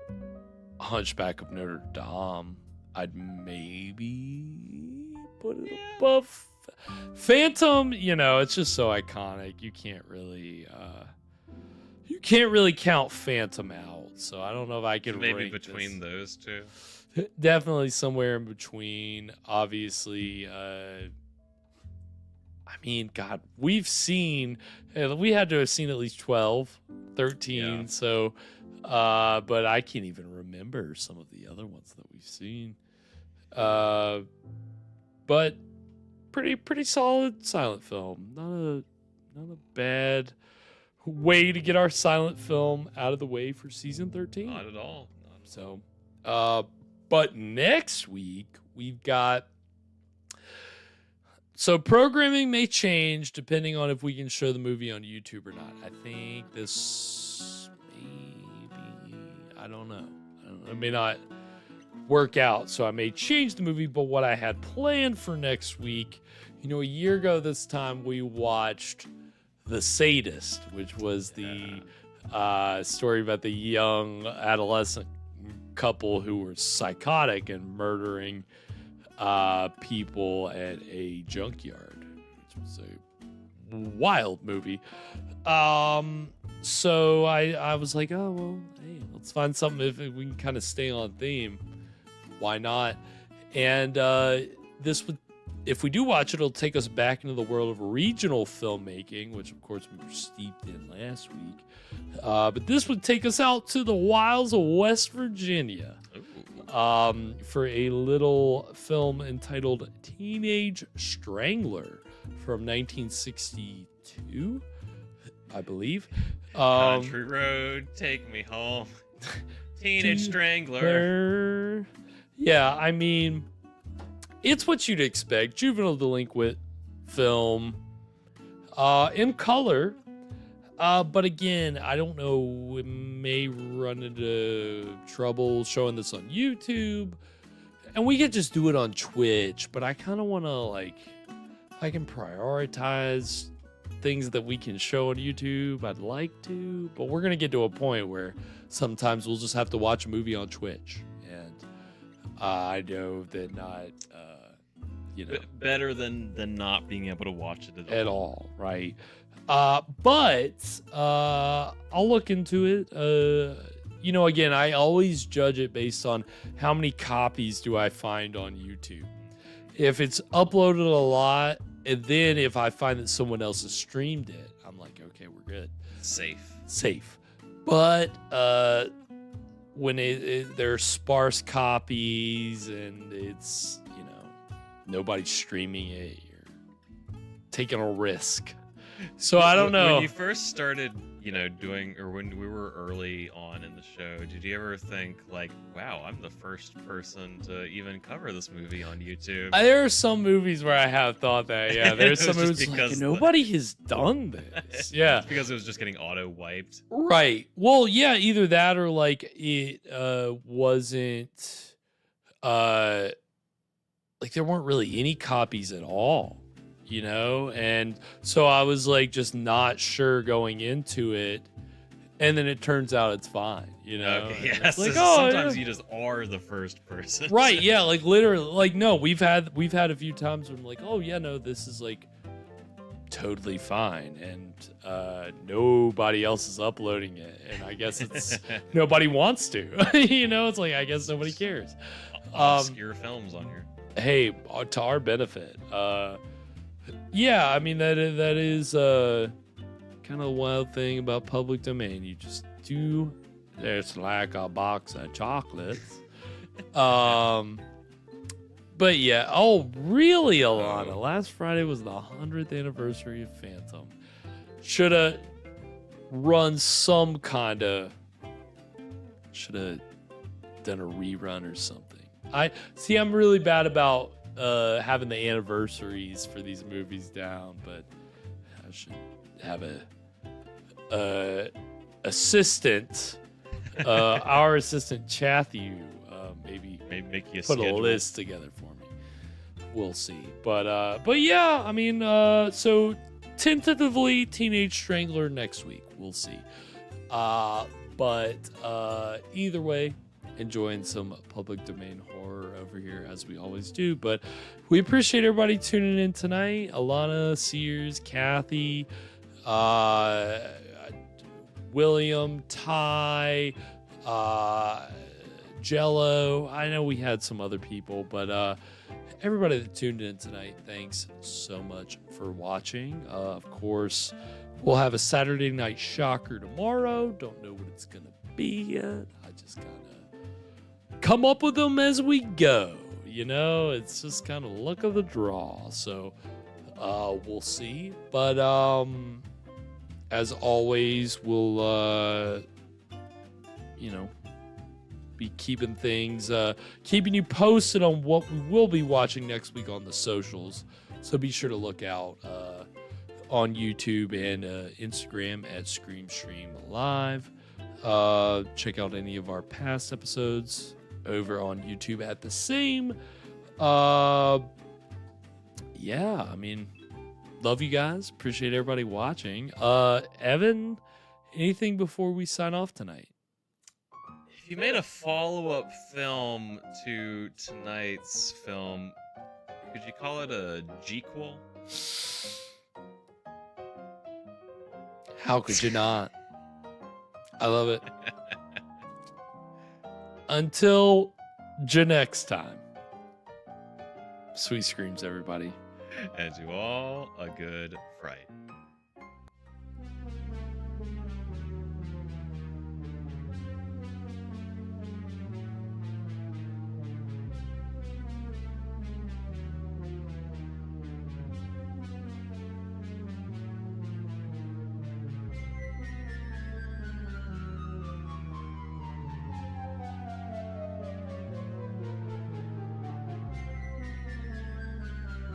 of Notre Dame. I'd maybe put it above Phantom. You know, it's just so iconic. You can't really count Phantom out. So I don't know if I could maybe rank between this. those two. Definitely somewhere in between. Obviously, I mean, God, we had to have seen at least 12, 13. Yeah. So, but I can't even remember some of the other ones that we've seen. But pretty solid silent film. Not a bad way to get our silent film out of the way for season 13. Not at all. So, but next week we've got. So programming may change depending on if we can show the movie on YouTube or not. I think this maybe, I don't know. It may not work out, so I may change the movie. But what I had planned for next week, a year ago this time we watched The Sadist, which was the story about the young adolescent couple who were psychotic and murdering people at a junkyard, which was a wild movie. So I was like, oh well, hey, let's find something if we can kind of stay on theme. Why not? And this would, if we do watch it, it'll take us back into the world of regional filmmaking, which of course we were steeped in last week. But this would take us out to the wilds of West Virginia. For a little film entitled Teenage Strangler from 1962, I believe. Country road, take me home. Teenage Strangler. Yeah, I mean, it's what you'd expect. Juvenile delinquent film in color. But again, I don't know, we may run into trouble showing this on YouTube. And we could just do it on Twitch, but I kind of want to, I can prioritize things that we can show on YouTube. I'd like to, but we're going to get to a point where sometimes we'll just have to watch a movie on Twitch. And I know that not, better than not being able to watch it at all, right? But I'll look into it. Again, I always judge it based on how many copies do I find on YouTube. If it's uploaded a lot, and then if I find that someone else has streamed it, I'm like, okay, we're good. Safe. But when they're sparse copies and it's, nobody's streaming it, you're taking a risk. So I don't know. When you first started, doing, or when we were early on in the show, did you ever think wow, I'm the first person to even cover this movie on YouTube? There are some movies where I have thought that. Yeah, there's some movies because nobody has done this. Yeah, it's because it was just getting auto wiped. Right. Well, yeah, either that or it wasn't there weren't really any copies at all. And so I was just not sure going into it and then it turns out it's fine, you know? Okay, And yeah. it's like, Sometimes yeah. you just are the first person. Right, yeah, like literally, like no, we've had a few times when I'm like, oh yeah, no, this is like totally fine, and nobody else is uploading it, and I guess it's nobody wants to, you know? It's like I guess nobody cares. Obscure films on here. Hey, to our benefit, yeah, I mean that is kind of a wild thing about public domain. You just do. It's like a box of chocolates. But yeah, oh really, Alana? Last Friday was the 100th anniversary of Phantom. Shoulda run some kinda. Shoulda done a rerun or something. I'm really bad about having the anniversaries for these movies down, but I should have a assistant, our assistant Chathy, maybe make you put schedule. a list together for me. We'll see, but yeah, I mean, so tentatively Teenage Strangler next week. We'll see, but either way, enjoying some public domain horror over here as we always do. But we appreciate everybody tuning in tonight. Alana, Sears, Kathy, William, Ty, Jello. I know we had some other people, but everybody that tuned in tonight, thanks so much for watching. Of course, we'll have a Saturday night shocker tomorrow. Don't know what it's gonna be yet. I just gotta come up with them as we go. You know, it's just kind of luck of the draw. So we'll see. But as always, we'll you know, be keeping things keeping you posted on what we will be watching next week on the socials. So be sure to look out on YouTube and Instagram at ScreamStream Live. Check out any of our past episodes over on YouTube at the same. Yeah, I mean, love you guys. Appreciate everybody watching. Evan, anything before we sign off tonight? If you made a follow-up film to tonight's film, could you call it a JEKYLL? How could you not? I love it. Until next time. Sweet screams, everybody. And to all, a good fright.